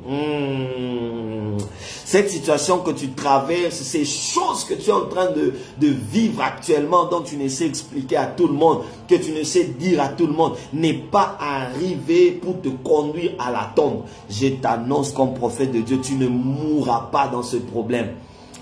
Cette situation que tu traverses, ces choses que tu es en train de vivre actuellement, dont tu ne sais expliquer à tout le monde, que tu ne sais dire à tout le monde, n'est pas arrivé pour te conduire à la tombe. Je t'annonce comme prophète de Dieu, tu ne mourras pas dans ce problème.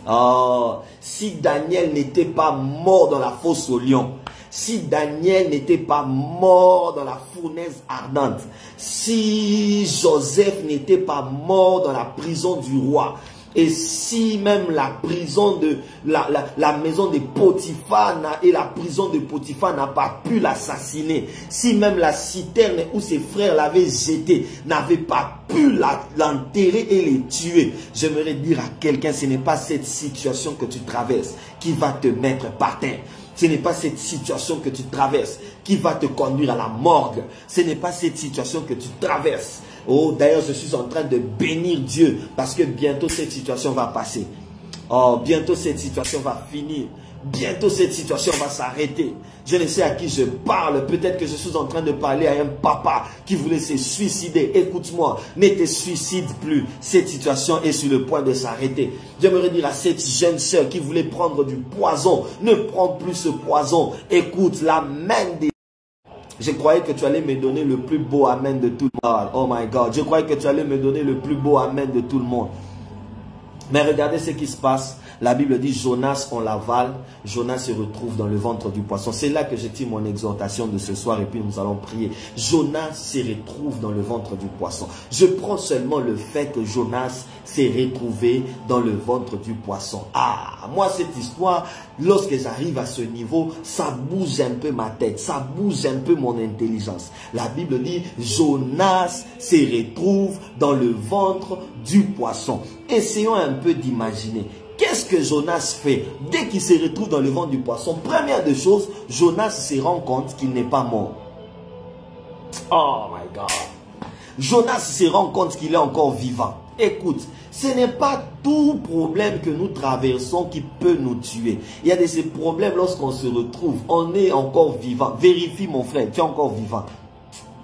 Oh, si Daniel n'était pas mort dans la fosse au lion, si Daniel n'était pas mort dans la fournaise ardente, si Joseph n'était pas mort dans la prison du roi, et si même la prison de la maison de Potiphar et la prison de Potiphar n'a pas pu l'assassiner, si même la citerne où ses frères l'avaient jeté n'avait pas pu l'enterrer et les tuer, j'aimerais dire à quelqu'un, ce n'est pas cette situation que tu traverses qui va te mettre par terre. Ce n'est pas cette situation que tu traverses qui va te conduire à la morgue. Ce n'est pas cette situation que tu traverses. Oh, d'ailleurs, je suis en train de bénir Dieu parce que bientôt cette situation va passer. Oh, bientôt cette situation va finir. Bientôt cette situation va s'arrêter. Je ne sais à qui je parle. Peut-être que je suis en train de parler à un papa qui voulait se suicider. Écoute-moi, ne te suicide plus. Cette situation est sur le point de s'arrêter. J'aimerais dire à cette jeune sœur qui voulait prendre du poison, ne prends plus ce poison. Écoute, la main des... Je croyais que tu allais me donner le plus beau amen de tout le monde. Oh my God. Je croyais que tu allais me donner le plus beau amen de tout le monde. Mais regardez ce qui se passe. La Bible dit Jonas, on l'avale. Jonas se retrouve dans le ventre du poisson. C'est là que je tire mon exhortation de ce soir et puis nous allons prier. Jonas se retrouve dans le ventre du poisson. Je prends seulement le fait que Jonas s'est retrouvé dans le ventre du poisson. Ah, moi cette histoire, lorsque j'arrive à ce niveau, ça bouge un peu ma tête, ça bouge un peu mon intelligence. La Bible dit Jonas se retrouve dans le ventre du poisson. Essayons un peu d'imaginer. Qu'est-ce que Jonas fait? Dès qu'il se retrouve dans le ventre du poisson, première des choses, Jonas se rend compte qu'il n'est pas mort. Oh my God. Jonas se rend compte qu'il est encore vivant. Écoute, ce n'est pas tout problème que nous traversons qui peut nous tuer. Il y a de ces problèmes lorsqu'on se retrouve, on est encore vivant. Vérifie mon frère, tu es encore vivant.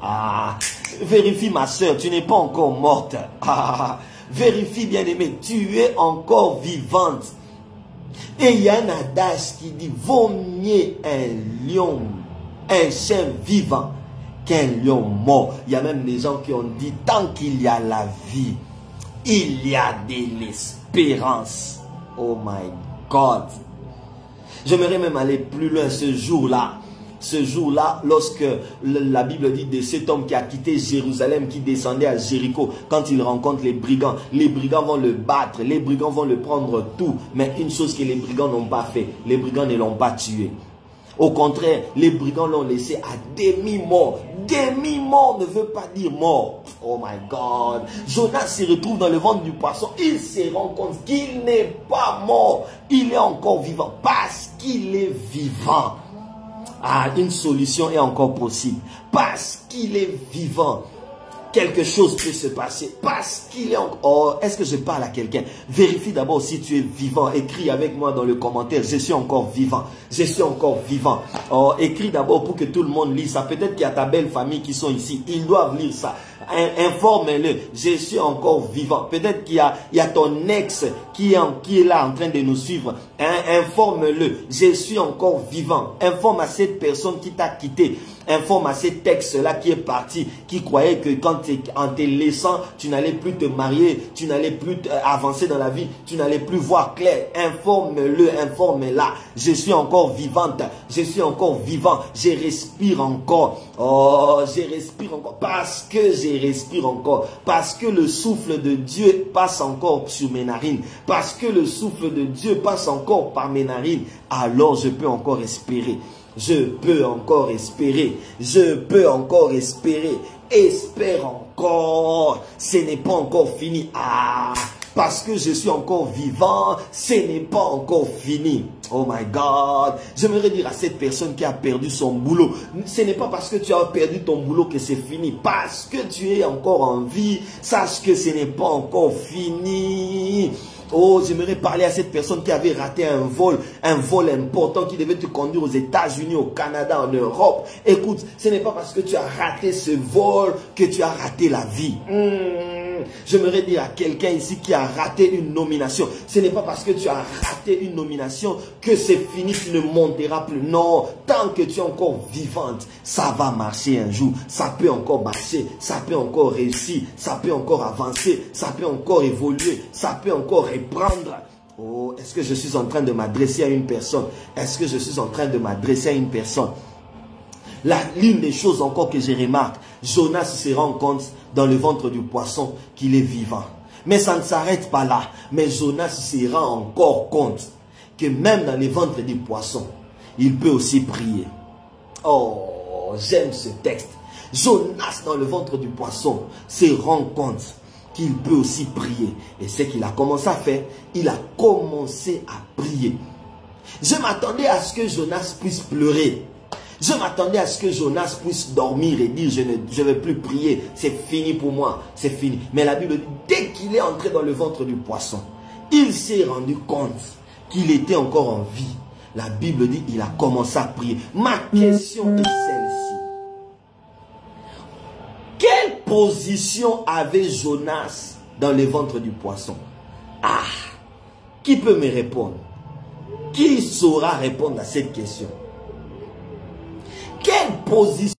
Ah, vérifie ma soeur, tu n'es pas encore morte. Ah, vérifie bien aimé, tu es encore vivante. Et il y a un adage qui dit, vaut mieux un lion, un chien vivant qu'un lion mort. Il y a même des gens qui ont dit, tant qu'il y a la vie, il y a de l'espérance. Oh my God. J'aimerais même aller plus loin ce jour-là. Ce jour-là, lorsque la Bible dit de cet homme qui a quitté Jérusalem, qui descendait à Jéricho, quand il rencontre les brigands vont le battre, les brigands vont le prendre tout. Mais une chose que les brigands n'ont pas fait, les brigands ne l'ont pas tué. Au contraire, les brigands l'ont laissé à demi-mort. Demi-mort ne veut pas dire mort. Oh my God. Jonas se retrouve dans le ventre du poisson. Il se rend compte qu'il n'est pas mort. Il est encore vivant parce qu'il est vivant. Ah, une solution est encore possible. Parce qu'il est vivant, quelque chose peut se passer. Parce qu'il est encore... Oh, est-ce que je parle à quelqu'un? Vérifie d'abord si tu es vivant. Écris avec moi dans le commentaire. Je suis encore vivant. Je suis encore vivant. Oh, écris d'abord pour que tout le monde lise ça. Peut-être qu'il y a ta belle famille qui sont ici. Ils doivent lire ça. Informe-le. Je suis encore vivant. Peut-être qu'il y a ton ex qui est là en train de nous suivre. Informe-le. Je suis encore vivant. Informe à cette personne qui t'a quitté. Informe à cet ex-là qui est parti, qui croyait que en te laissant, tu n'allais plus te marier, tu n'allais plus avancer dans la vie, tu n'allais plus voir clair. Informe-le, informe-la. Je suis encore vivante, je suis encore vivant, je respire encore. Oh, je respire encore parce que je respire encore, parce que le souffle de Dieu passe encore sur mes narines, parce que le souffle de Dieu passe encore par mes narines, alors je peux encore espérer. Je peux encore espérer. Je peux encore espérer. Espère encore. Ce n'est pas encore fini. Ah, parce que je suis encore vivant, ce n'est pas encore fini. Oh my God. J'aimerais dire à cette personne qui a perdu son boulot, ce n'est pas parce que tu as perdu ton boulot que c'est fini. Parce que tu es encore en vie, sache que ce n'est pas encore fini. Oh, j'aimerais parler à cette personne qui avait raté un vol important qui devait te conduire aux États-Unis, au Canada, en Europe. Écoute, ce n'est pas parce que tu as raté ce vol que tu as raté la vie. J'aimerais dire à quelqu'un ici qui a raté une nomination, ce n'est pas parce que tu as raté une nomination que c'est fini, tu ne monteras plus. Non, tant que tu es encore vivante, ça va marcher un jour. Ça peut encore marcher, ça peut encore réussir, ça peut encore avancer, ça peut encore évoluer, ça peut encore reprendre. Oh, est-ce que je suis en train de m'adresser à une personne? Est-ce que je suis en train de m'adresser à une personne? L'une des choses encore que je remarque, Jonas se rend compte dans le ventre du poisson qu'il est vivant. Mais ça ne s'arrête pas là. Mais Jonas se rend encore compte que même dans le ventre du poisson, il peut aussi prier. Oh, j'aime ce texte. Jonas dans le ventre du poisson se rend compte qu'il peut aussi prier. Et ce qu'il a commencé à faire, il a commencé à prier. Je m'attendais à ce que Jonas puisse pleurer. Je m'attendais à ce que Jonas puisse dormir et dire je ne vais plus prier, c'est fini pour moi, c'est fini. Mais la Bible dit, dès qu'il est entré dans le ventre du poisson, il s'est rendu compte qu'il était encore en vie. La Bible dit, il a commencé à prier. Ma question est celle-ci. Quelle position avait Jonas dans le ventre du poisson? Ah, qui peut me répondre? Qui saura répondre à cette question? Quelle position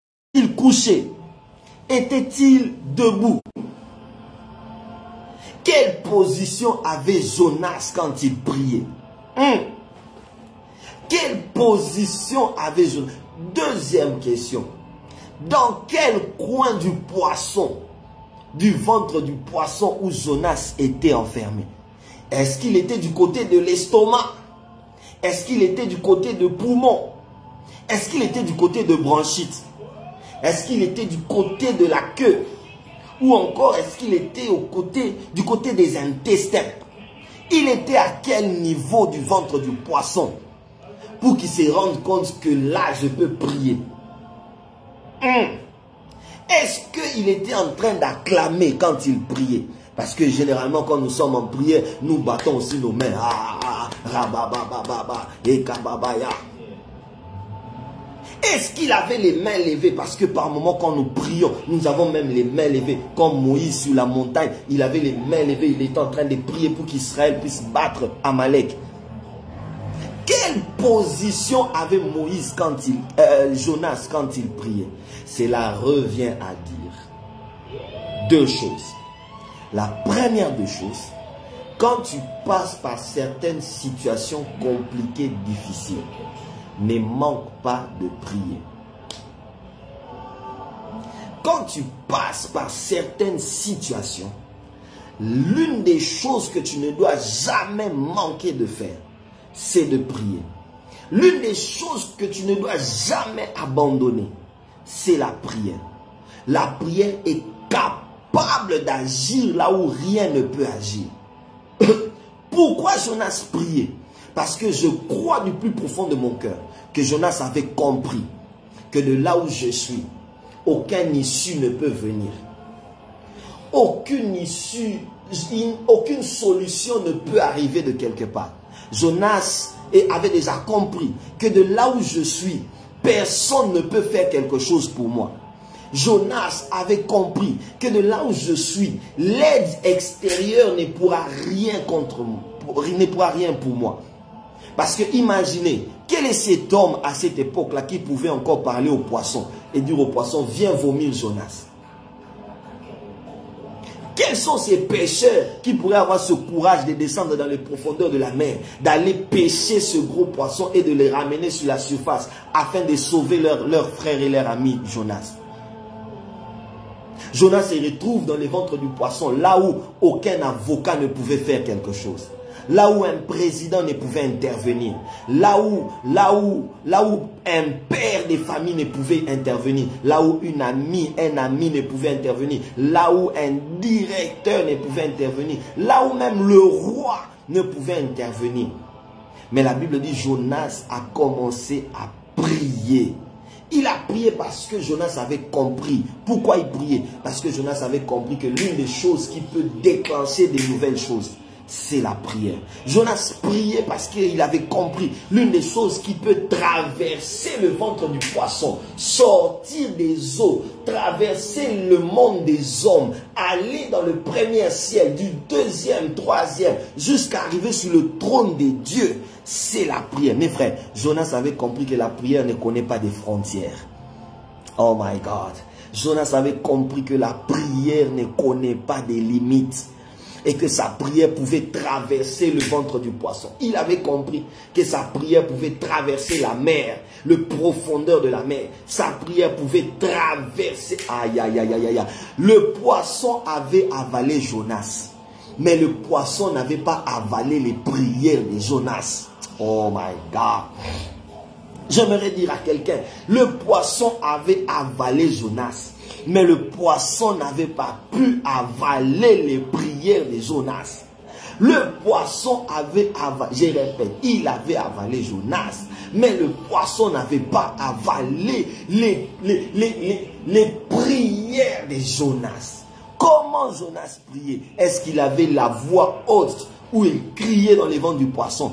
couché? Était-il debout? Quelle position avait Jonas quand il priait? Quelle position avait Jonas? Deuxième question. Dans quel coin du poisson, du ventre du poisson où Jonas était enfermé? Est-ce qu'il était du côté de l'estomac? Est-ce qu'il était du côté de poumon? Est-ce qu'il était du côté de bronchite? Est-ce qu'il était du côté de la queue? Ou encore est-ce qu'il était du côté des intestins? Il était à quel niveau du ventre du poisson pour qu'il se rende compte que là je peux prier? Est-ce qu'il était en train d'acclamer quand il priait? Parce que généralement quand nous sommes en prière, nous battons aussi nos mains. Est-ce qu'il avait les mains levées? Parce que par moments quand nous prions, nous avons même les mains levées. Comme Moïse sur la montagne, il avait les mains levées. Il était en train de prier pour qu'Israël puisse battre Amalek. Quelle position avait Jonas quand il priait? Cela revient à dire deux choses. La première des choses, quand tu passes par certaines situations compliquées, difficiles, ne manque pas de prier. Quand tu passes par certaines situations, l'une des choses que tu ne dois jamais manquer de faire, c'est de prier. L'une des choses que tu ne dois jamais abandonner, c'est la prière. La prière est capable d'agir là où rien ne peut agir. Pourquoi Jonas priait? Parce que je crois du plus profond de mon cœur que Jonas avait compris que de là où je suis, aucune issue ne peut venir. Aucune issue, aucune solution ne peut arriver de quelque part. Jonas avait déjà compris que de là où je suis, personne ne peut faire quelque chose pour moi. Jonas avait compris que de là où je suis, l'aide extérieure ne pourra rien contre moi, ne pourra rien pour moi. Parce que imaginez, quel est cet homme à cette époque-là qui pouvait encore parler au poisson et dire au poisson, viens vomir Jonas? Quels sont ces pêcheurs qui pourraient avoir ce courage de descendre dans les profondeurs de la mer, d'aller pêcher ce gros poisson et de les ramener sur la surface afin de sauver leur frère et leur ami Jonas? Jonas se retrouve dans le ventre du poisson, là où aucun avocat ne pouvait faire quelque chose. Là où un président ne pouvait intervenir. Là où un père de famille ne pouvait intervenir. Là où un ami ne pouvait intervenir. Là où un directeur ne pouvait intervenir. Là où même le roi ne pouvait intervenir. Mais la Bible dit Jonas a commencé à prier. Il a prié parce que Jonas avait compris. Pourquoi il priait? Parce que Jonas avait compris que l'une des choses qui peut déclencher des nouvelles choses, c'est la prière. Jonas priait parce qu'il avait compris l'une des choses qui peut traverser le ventre du poisson, sortir des eaux, traverser le monde des hommes, aller dans le premier ciel, du deuxième, troisième, jusqu'à arriver sur le trône de Dieu. C'est la prière. Mes frères, Jonas avait compris que la prière ne connaît pas de frontières. Oh my God. Jonas avait compris que la prière ne connaît pas de limites. Et que sa prière pouvait traverser le ventre du poisson. Il avait compris que sa prière pouvait traverser la mer, le profondeur de la mer. Sa prière pouvait traverser... Aïe, aïe, aïe, aïe, aïe. Le poisson avait avalé Jonas. Mais le poisson n'avait pas avalé les prières de Jonas. Oh my God. J'aimerais dire à quelqu'un, le poisson avait avalé Jonas. Mais le poisson n'avait pas pu avaler les prières de Jonas. Le poisson avait avalé, je répète, il avait avalé Jonas. Mais le poisson n'avait pas avalé les prières de Jonas. Comment Jonas priait? Est-ce qu'il avait la voix haute où il criait dans les vents du poisson?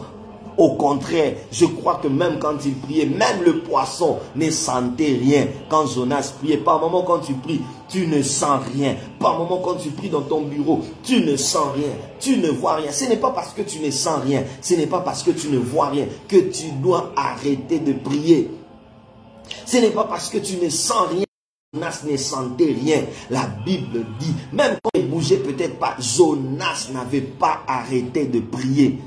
Au contraire, je crois que même quand il priait, même le poisson ne sentait rien. Quand Jonas priait, par moment quand tu pries, tu ne sens rien. Par moment quand tu pries dans ton bureau, tu ne sens rien. Tu ne vois rien. Ce n'est pas parce que tu ne sens rien, ce n'est pas parce que tu ne vois rien que tu dois arrêter de prier. Ce n'est pas parce que tu ne sens rien Jonas ne sentait rien. La Bible dit, même quand il bougeait peut-être pas, Jonas n'avait pas arrêté de prier.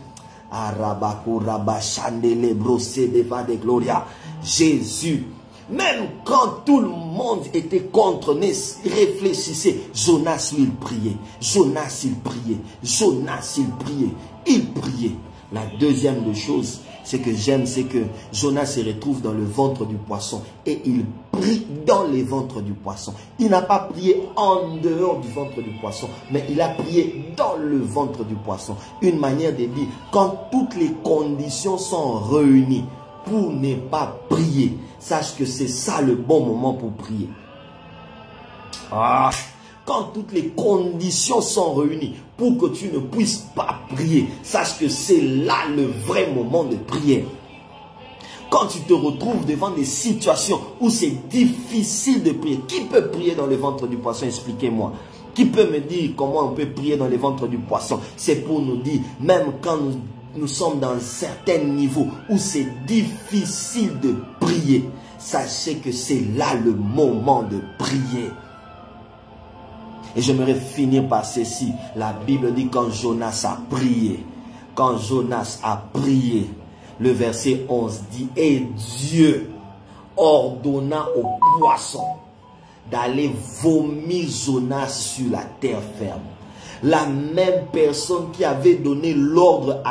Jésus, même quand tout le monde était contre, réfléchissait, Jonas lui il priait. Jonas il priait. Jonas il priait. Il priait. La deuxième des choses, c'est que j'aime, c'est que Jonas se retrouve dans le ventre du poisson et il prie dans le ventre du poisson. Il n'a pas prié en dehors du ventre du poisson, mais il a prié dans le ventre du poisson. Une manière de dire, quand toutes les conditions sont réunies pour ne pas prier, sache que c'est ça le bon moment pour prier. Quand toutes les conditions sont réunies pour que tu ne puisses pas prier, sache que c'est là le vrai moment de prière. Quand tu te retrouves devant des situations où c'est difficile de prier, qui peut prier dans le ventre du poisson? Expliquez-moi. Qui peut me dire comment on peut prier dans le ventre du poisson? C'est pour nous dire, même quand nous sommes dans un certain niveau où c'est difficile de prier, sachez que c'est là le moment de prier. Et j'aimerais finir par ceci. La Bible dit quand Jonas a prié. Quand Jonas a prié. Le verset 11 dit, et Dieu ordonna au poisson d'aller vomir Jonas sur la terre ferme. La même personne qui avait donné l'ordre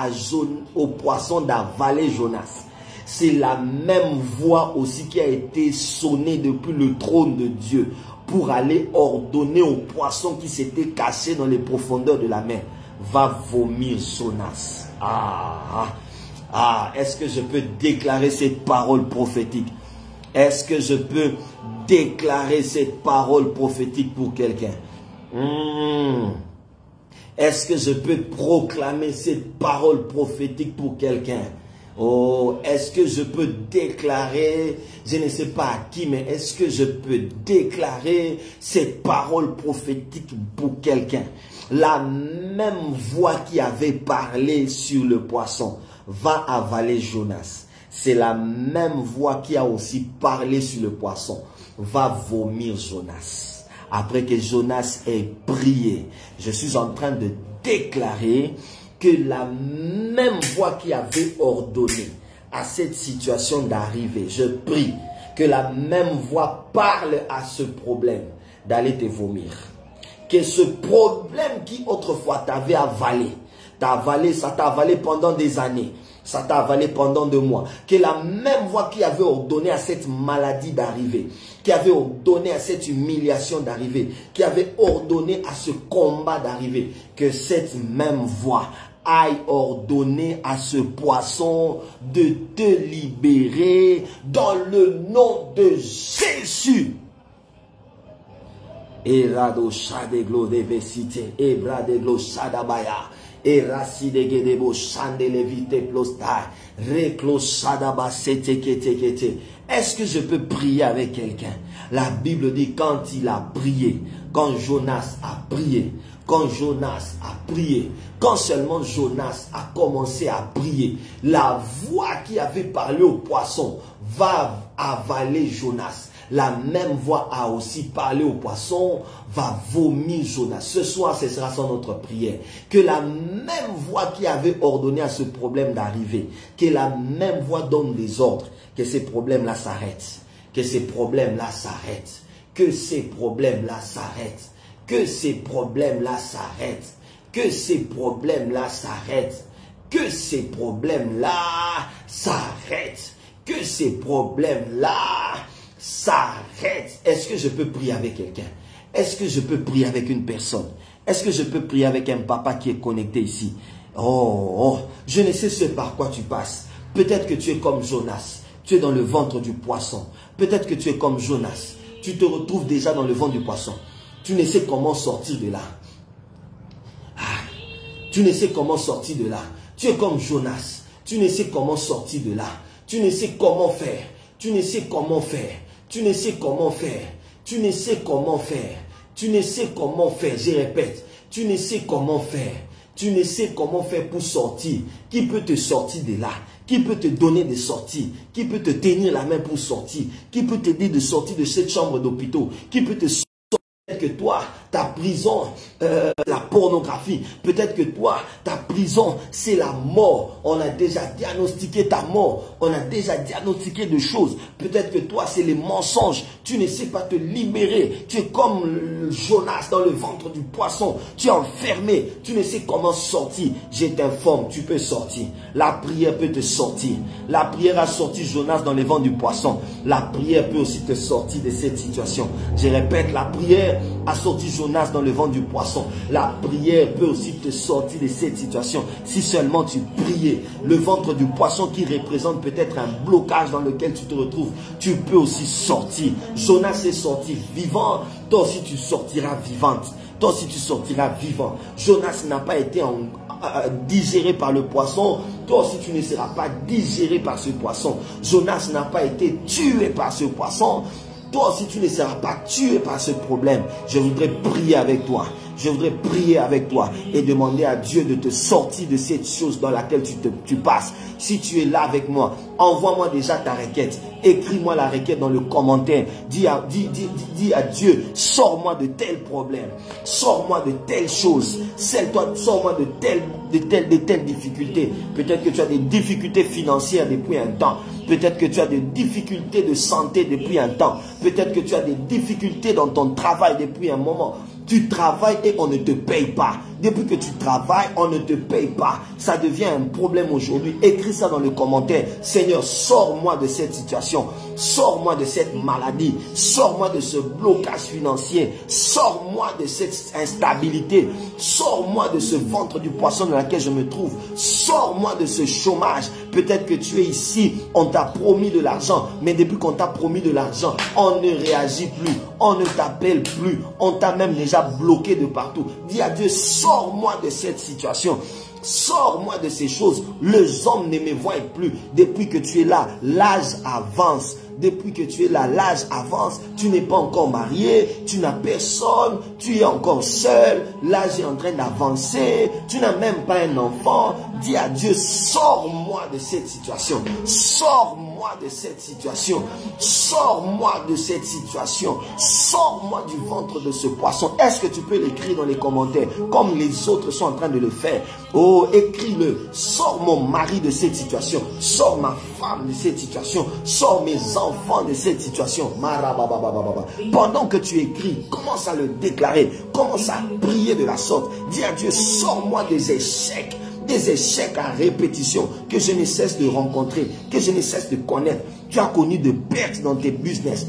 au poisson d'avaler Jonas. C'est la même voix aussi qui a été sonnée depuis le trône de Dieu pour aller ordonner au poisson qui s'était caché dans les profondeurs de la mer, va vomir Jonas. Est-ce que je peux déclarer cette parole prophétique? Est-ce que je peux déclarer cette parole prophétique pour quelqu'un? Est-ce que je peux proclamer cette parole prophétique pour quelqu'un? Oh, est-ce que je peux déclarer, je ne sais pas à qui, mais est-ce que je peux déclarer cette parole prophétique pour quelqu'un? La même voix qui avait parlé sur le poisson va avaler Jonas. C'est la même voix qui a aussi parlé sur le poisson va vomir Jonas. Après que Jonas ait prié, je suis en train de déclarer que la même voix qui avait ordonné à cette situation d'arriver, je prie que la même voix parle à ce problème d'aller te vomir. Que ce problème qui autrefois t'avait avalé, ça t'a avalé pendant des années, ça t'a avalé pendant 2 mois. Que la même voix qui avait ordonné à cette maladie d'arriver, qui avait ordonné à cette humiliation d'arriver, qui avait ordonné à ce combat d'arriver, que cette même voix aille ordonner à ce poisson de te libérer dans le nom de Jésus. Et rado shadeglo de vesite, et bradeglo shadabaya, et racide gedebo chandelevite plosta, reclo shadaba sete kete kete. Est-ce que je peux prier avec quelqu'un? La Bible dit quand il a prié, quand Jonas a prié, quand Jonas a prié, quand seulement Jonas a commencé à prier, la voix qui avait parlé au poisson va avaler Jonas. La même voix a aussi parlé au poisson, va vomir Jonas. Ce soir, ce sera ça notre prière. Que la même voix qui avait ordonné à ce problème d'arriver, que la même voix donne des ordres, que ces problèmes-là s'arrêtent, que ces problèmes-là s'arrêtent, que ces problèmes-là s'arrêtent, que ces problèmes-là s'arrêtent, que ces problèmes-là s'arrêtent, que ces problèmes-là s'arrêtent, que ces problèmes-là s'arrêtent. Est-ce que je peux prier avec quelqu'un? Est-ce que je peux prier avec une personne? Est-ce que je peux prier avec un papa qui est connecté ici? Je ne sais ce par quoi tu passes. Peut-être que tu es comme Jonas. Tu es dans le ventre du poisson. Peut-être que tu es comme Jonas. Tu te retrouves déjà dans le ventre du poisson. Tu ne sais comment sortir de là. Tu ne sais comment sortir de là. Tu es comme Jonas. Tu ne sais comment sortir de là. Tu ne sais comment faire. Tu ne sais comment faire. Tu ne sais comment faire. Tu ne sais comment faire. Tu ne sais comment faire. Je répète. Tu ne sais comment faire. Tu ne sais comment faire pour sortir. Qui peut te sortir de là? Qui peut te donner des sorties? Qui peut te tenir la main pour sortir? Qui peut t'aider de sortir de cette chambre d'hôpital? Qui peut te sortir? Peut-être que toi, ta prison, la pornographie. Peut-être que toi, ta prison, c'est la mort. On a déjà diagnostiqué ta mort. On a déjà diagnostiqué des choses. Peut-être que toi, c'est les mensonges. Tu ne sais pas te libérer. Tu es comme Jonas dans le ventre du poisson. Tu es enfermé. Tu ne sais comment sortir. Je t'informe, tu peux sortir. La prière peut te sortir. La prière a sorti Jonas dans le ventre du poisson. La prière peut aussi te sortir de cette situation. Je répète, la prière a sorti Jonas dans le ventre du poisson. La prière peut aussi te sortir de cette situation. Si seulement tu priais, le ventre du poisson qui représente peut-être un blocage dans lequel tu te retrouves, tu peux aussi sortir. Jonas est sorti vivant, toi aussi tu sortiras vivante. Toi aussi tu sortiras vivant. Jonas n'a pas été digéré par le poisson, toi aussi tu ne seras pas digéré par ce poisson. Jonas n'a pas été tué par ce poisson, toi aussi tu ne seras pas tué par ce problème. Je voudrais prier avec toi. Je voudrais prier avec toi et demander à Dieu de te sortir de cette chose dans laquelle tu passes. Si tu es là avec moi, envoie-moi déjà ta requête. Écris-moi la requête dans le commentaire. Dis à Dieu, sors-moi de tel problème. Sors-moi de telle chose. Sors-moi de telles difficultés. Peut-être que tu as des difficultés financières depuis un temps. Peut-être que tu as des difficultés de santé depuis un temps. Peut-être que tu as des difficultés dans ton travail depuis un moment. Tu travailles et on ne te paye pas. Depuis que tu travailles, on ne te paye pas. Ça devient un problème aujourd'hui. Écris ça dans le commentaire. Seigneur, sors-moi de cette situation. Sors-moi de cette maladie. Sors-moi de ce blocage financier. Sors-moi de cette instabilité. Sors-moi de ce ventre du poisson dans lequel je me trouve. Sors-moi de ce chômage. Peut-être que tu es ici, on t'a promis de l'argent. Mais depuis qu'on t'a promis de l'argent, on ne réagit plus. On ne t'appelle plus. On t'a même déjà bloqué de partout. Dis à Dieu, sors-moi de cette situation. Sors-moi de ces choses. Les hommes ne me voient plus. Depuis que tu es là, l'âge avance. Depuis que tu es là, l'âge avance. Tu n'es pas encore marié. Tu n'as personne. Tu es encore seul. L'âge est en train d'avancer. Tu n'as même pas un enfant. Dis à Dieu, sors-moi de cette situation. Sors-moi de cette situation. Sors-moi de cette situation. Sors-moi du ventre de ce poisson. Est-ce que tu peux l'écrire dans les commentaires comme les autres sont en train de le faire? Oh, écris-le. Sors mon mari de cette situation. Sors ma femme de cette situation. Sors mes enfants de cette situation. Pendant que tu écris, commence à le déclarer. Commence à prier de la sorte. Dis à Dieu, sors-moi des échecs. Des échecs à répétition que je ne cesse de rencontrer, que je ne cesse de connaître. Tu as connu des pertes dans tes business.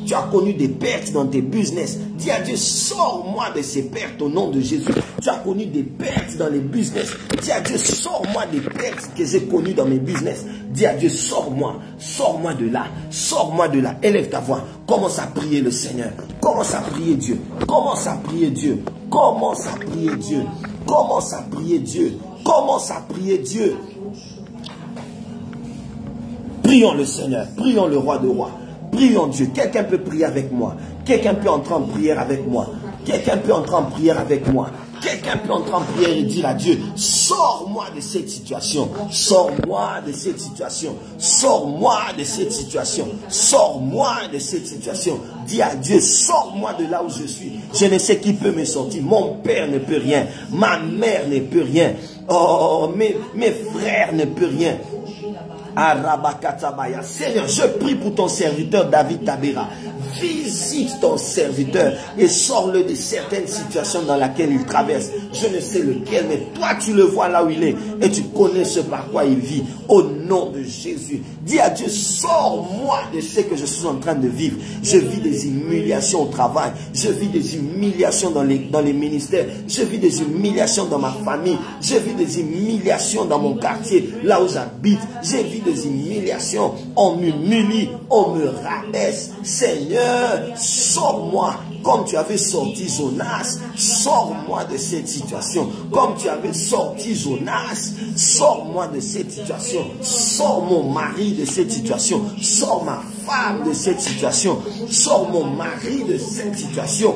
Tu as connu des pertes dans tes business. Dis à Dieu, sors-moi de ces pertes au nom de Jésus. Tu as connu des pertes dans les business. Dis à Dieu, sors-moi des pertes que j'ai connues dans mes business. Dis à Dieu, sors-moi. Sors-moi de là. Sors-moi de là. Élève ta voix. Commence à prier le Seigneur. Commence à prier Dieu. Commence à prier Dieu. Commence à prier Dieu. Commence à prier Dieu. Commence à prier Dieu. Prions le Seigneur. Prions le roi de rois. Prions Dieu. Quelqu'un peut prier avec moi. Quelqu'un peut entrer en prière avec moi. Quelqu'un peut entrer en prière avec moi. Quelqu'un peut entrer en prière et dire à Dieu, sors-moi de cette situation. Sors-moi de cette situation. Sors-moi de cette situation. Sors-moi de cette situation. Dis à Dieu, sors-moi de là où je suis. Je ne sais qui peut me sortir. Mon père ne peut rien. Ma mère ne peut rien. Oh, mes frères ne peuvent rien. Seigneur, je prie pour ton serviteur David Tabera. Visite ton serviteur et sors-le de certaines situations dans lesquelles il traverse. Je ne sais lequel, mais toi tu le vois là où il est et tu connais ce par quoi il vit. Au nom de Jésus, dis à Dieu, sors-moi de ce que je suis en train de vivre. Je vis des humiliations au travail. Je vis des humiliations dans les ministères. Je vis des humiliations dans ma famille. Je vis des humiliations dans mon quartier, là où j'habite. Je vis des humiliations. On m'humilie, on me rabaisse. Seigneur, sors-moi. Comme tu avais sorti Jonas, sors-moi de cette situation. Comme tu avais sorti Jonas, sors-moi de cette situation. Sors mon mari de cette situation. Sors ma femme de cette situation. Sors mon mari de cette situation.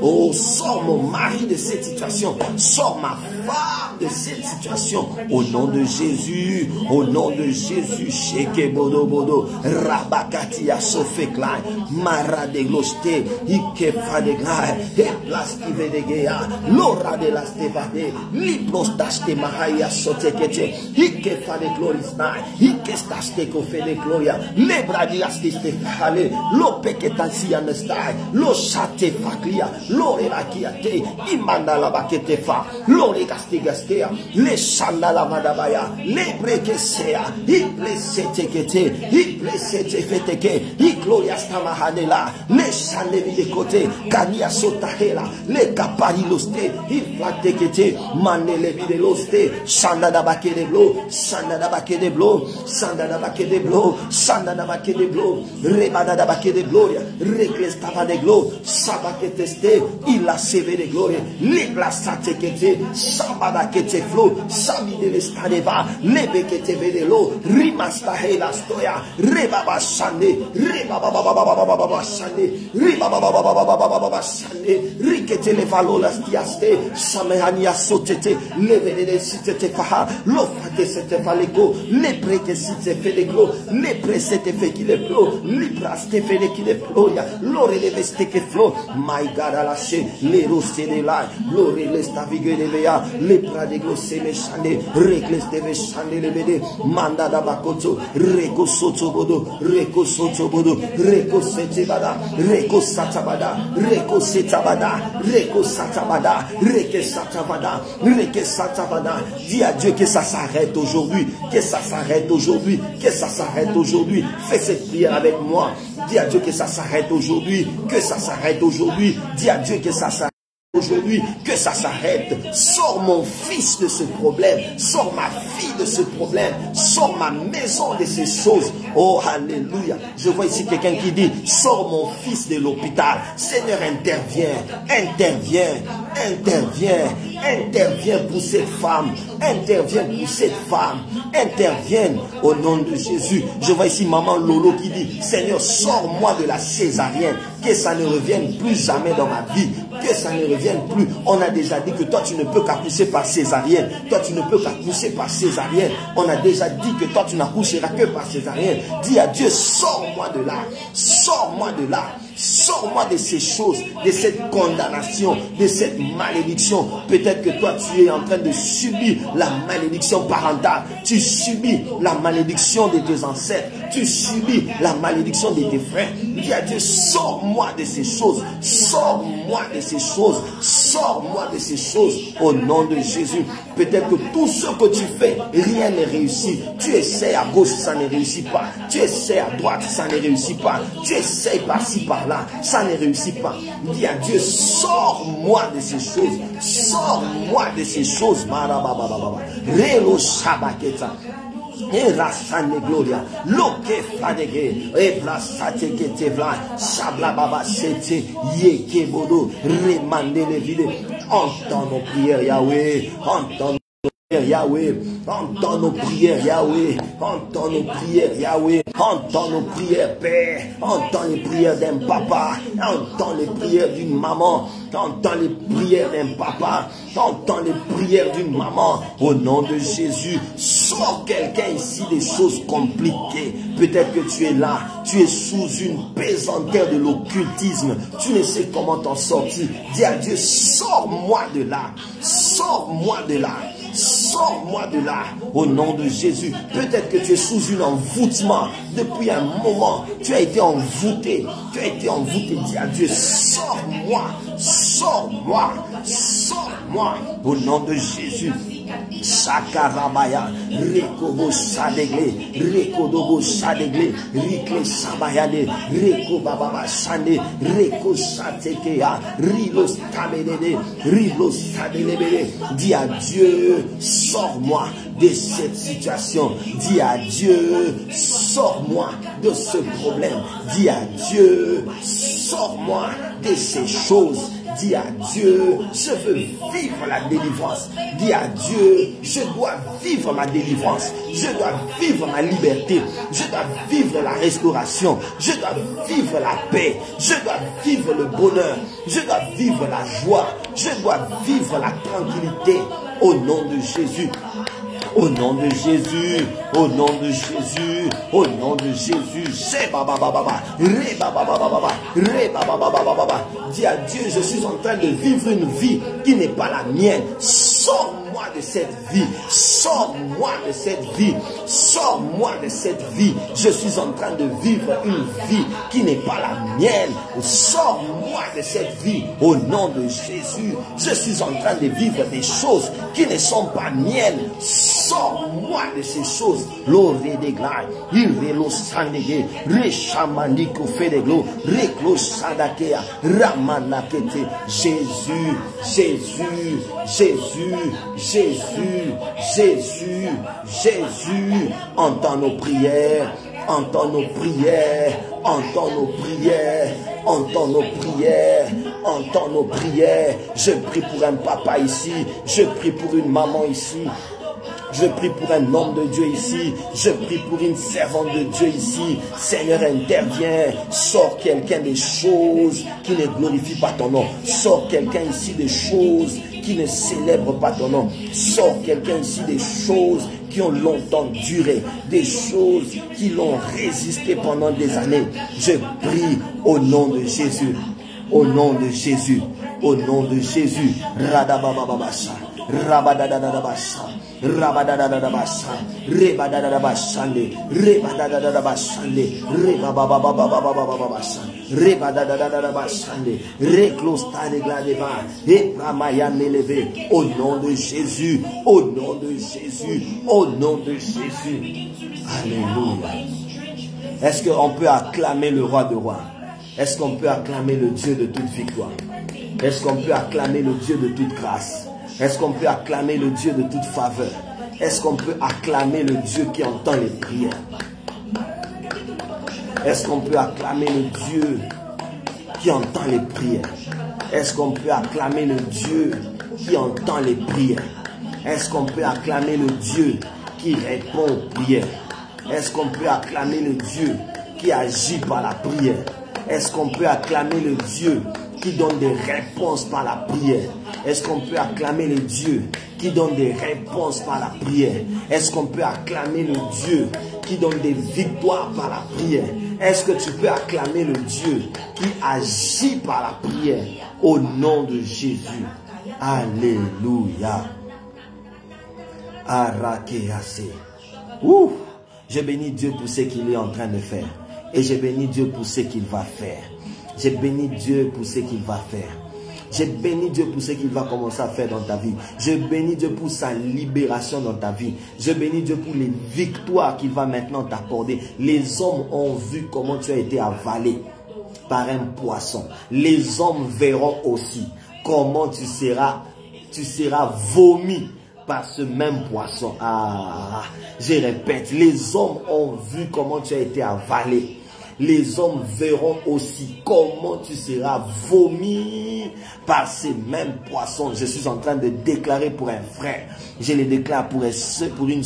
Oh, sors mon mari de cette situation. Sors ma femme de cette situation. Au nom de Jésus. Au nom de Jésus. Sheke bodo bodo. Rabakati asofeklai. Mara de gloste. Ike fadeglai. E plasti vedegea. Lora de la stevade. Liplos daste mahaya sotekete. Ike fade glorisnai. Ike staste kofede gloria. Lebra di astiste fale. Lo peketasi anestai. Lo shate faklia. Lo elakiate. Imanda la bakete fa. Lo regastegastea. Le shanda la madabaya. Le brekesea. Iple setekete. Iple sete feteke. Igloria stamahadela. Le shande vide kote. Kania sotahela. Le kapariloste. Iflatekete. Manele vide loste. Shanda da bakede blo. Shanda da bakede blo. Shanda da bakede blo. Shanda da bakede blo. Rebada da bakede gloria. Reclestava de glo. Sabakete ste. Il a seve de gloria. Libla satekete. Sabada kete flo. Samide le stadeva. Lebe kete vede lo. Rimasta hela stoya. Rebaba shande. Rebaba baba shande. Rebaba baba shande. Rikete le valo la stiaste. Samehania sotete. Leve de sitete faha. Lo fate sete faleko. Le preke site fede glo. Le presete fe ki le flo. Libraste fede ki le floya. Lore le veste ke flo. My God alache. Le rose de la. Lore le stavige de vea. Le prade glo se me shande. Rekles de ve shande le vede. Manda da bakoto. Reko soto bodo. Reko soto bodo. Reko sete bada. Reko satabada. Reko setabada. Reko satabada. Reke satabada. Reke satabada. Dis à Dieu que ça s'arrête aujourd'hui. Que ça s'arrête aujourd'hui. Que ça s'arrête aujourd'hui. Fais cette prière avec moi. Dis à Dieu que ça s'arrête aujourd'hui. Que ça s'arrête aujourd'hui. Dis à Dieu que ça s'arrête aujourd'hui, que ça s'arrête. Sors mon fils de ce problème. Sors ma fille de ce problème. Sors ma maison de ces choses. Oh, alléluia. Je vois ici quelqu'un qui dit, sors mon fils de l'hôpital. Seigneur, interviens. Interviens. Interviens. Interviens pour cette femme. Interviens pour cette femme. Interviens au nom de Jésus. Je vois ici maman Lolo qui dit, Seigneur, sors-moi de la césarienne. Que ça ne revienne plus jamais dans ma vie. Que ça ne revienne plus. On a déjà dit que toi tu ne peux qu'accoucher par césarienne. Toi tu ne peux qu'accoucher par césarienne. On a déjà dit que toi tu n'accoucheras que par césarienne. Dis à Dieu, sors-moi de là. Sors-moi de là. Sors-moi de ces choses, de cette condamnation, de cette malédiction. Peut-être que toi tu es en train de subir la malédiction parentale. Tu subis la malédiction de tes ancêtres. Tu subis la malédiction de tes frères. Dis à Dieu, sors-moi de ces choses. Sors-moi de ces choses. Sors-moi de ces choses au nom de Jésus. Peut-être que tout ce que tu fais, rien ne réussit. Tu essaies à gauche, ça ne réussit pas. Tu essaies à droite, ça ne réussit pas. Tu essaies par-ci, par-là, ça ne réussit pas. Dis à Dieu, sors-moi de ces choses. Sors-moi de ces choses. Relo Shabaketa. Et rasane gloria, loke fadege, et blasate que te vla, sabla baba sete, yeke bodo, remande les vides. Entends nos prières, Yahweh, entends Yahweh, entends nos prières, Yahweh, entends nos prières, Yahweh, entends nos prières, Père, entends les prières d'un papa, entends les prières d'une maman, entends les prières d'un papa, entends les prières d'une maman, au nom de Jésus. Sors quelqu'un ici des choses compliquées. Peut-être que tu es là, tu es sous une pesanteur de l'occultisme, tu ne sais comment t'en sortir. Dis à Dieu, sors-moi de là, sors-moi de là. Sors-moi de là, au nom de Jésus. Peut-être que tu es sous un envoûtement. Depuis un moment, tu as été envoûté. Tu as été envoûté. Dis à Dieu, sors-moi, sors-moi, sors-moi, au nom de Jésus. Sakarabaya, Rekobo Sadegle, Rekodobo Sadegle, Rikle Sabayade, Reko Baba Sande, Reko Satekea, Rilos Kamedede, Rilos Sadelebede. Dis à Dieu, sors-moi de cette situation. Dis à Dieu, sors-moi de ce problème. Dis à Dieu, sors-moi de ces choses. Dis à Dieu, je veux vivre la délivrance. Dis à Dieu, je dois vivre ma délivrance. Je dois vivre ma liberté. Je dois vivre la restauration. Je dois vivre la paix. Je dois vivre le bonheur. Je dois vivre la joie. Je dois vivre la tranquillité. Au nom de Jésus. Au nom de Jésus, au nom de Jésus, au nom de Jésus, dis à Dieu, je suis en train de vivre une vie qui n'est pas la mienne. Sors-moi de cette vie, sors-moi de cette vie, sors-moi de cette vie. Je suis en train de vivre une vie qui n'est pas la mienne. Sors-moi de cette vie au nom de Jésus. Je suis en train de vivre des choses qui ne sont pas miennes. Sors-moi de ces choses. L'oré des glaces, il vélo sanégé, réchamandico fédéglo, réclo sadakea, ramanakete. Jésus, Jésus, Jésus, Jésus, Jésus, Jésus, entends nos prières. Entends nos prières, entends nos prières, entends nos prières, entends nos prières. Je prie pour un papa ici, je prie pour une maman ici. Je prie pour un homme de Dieu ici. Je prie pour une servante de Dieu ici. Seigneur, interviens. Sors quelqu'un des choses qui ne glorifient pas ton nom. Sors quelqu'un ici des choses qui ne célèbrent pas ton nom. Sors quelqu'un ici des choses qui ont longtemps duré. Des choses qui l'ont résisté pendant des années. Je prie au nom de Jésus. Au nom de Jésus. Au nom de Jésus. Radababababasha. Rabadadadabasha. Rabadadadabasha, rebadadadabashande, rebadadadabashande, rebababababababababasha, rebadadadabashande, reclostadegladeva, epramayameleve, au nom de Jésus, au nom de Jésus, au nom de Jésus. Alléluia. Est-ce qu'on peut acclamer le roi de rois? Est-ce qu'on peut acclamer le Dieu de toute victoire? Est-ce qu'on peut acclamer le Dieu de toute grâce? Est-ce qu'on peut acclamer le Dieu de toute faveur? Est-ce qu'on peut acclamer le Dieu qui entend les prières? Est-ce qu'on peut acclamer le Dieu qui entend les prières? Est-ce qu'on peut acclamer le Dieu qui entend les prières? Est-ce qu'on peut acclamer le Dieu qui répond aux prières? Est-ce qu'on peut acclamer le Dieu qui agit par la prière? Est-ce qu'on peut acclamer le Dieu qui donne des réponses par la prière? Est-ce qu'on peut acclamer le Dieu qui donne des réponses par la prière? Est-ce qu'on peut acclamer le Dieu qui donne des victoires par la prière? Est-ce que tu peux acclamer le Dieu qui agit par la prière au nom de Jésus? Alléluia. Arakease. Ouh, je bénis Dieu pour ce qu'il est en train de faire. Et je bénis Dieu pour ce qu'il va faire. Je bénis Dieu pour ce qu'il va faire. Je bénis Dieu pour ce qu'il va commencer à faire dans ta vie. Je bénis Dieu pour sa libération dans ta vie. Je bénis Dieu pour les victoires qu'il va maintenant t'accorder. Les hommes ont vu comment tu as été avalé par un poisson. Les hommes verront aussi comment tu seras vomi par ce même poisson. Ah, je répète, les hommes ont vu comment tu as été avalé. Les hommes verront aussi comment tu seras vomi par ces mêmes poissons. Je suis en train de déclarer pour un frère. Je le déclare pour une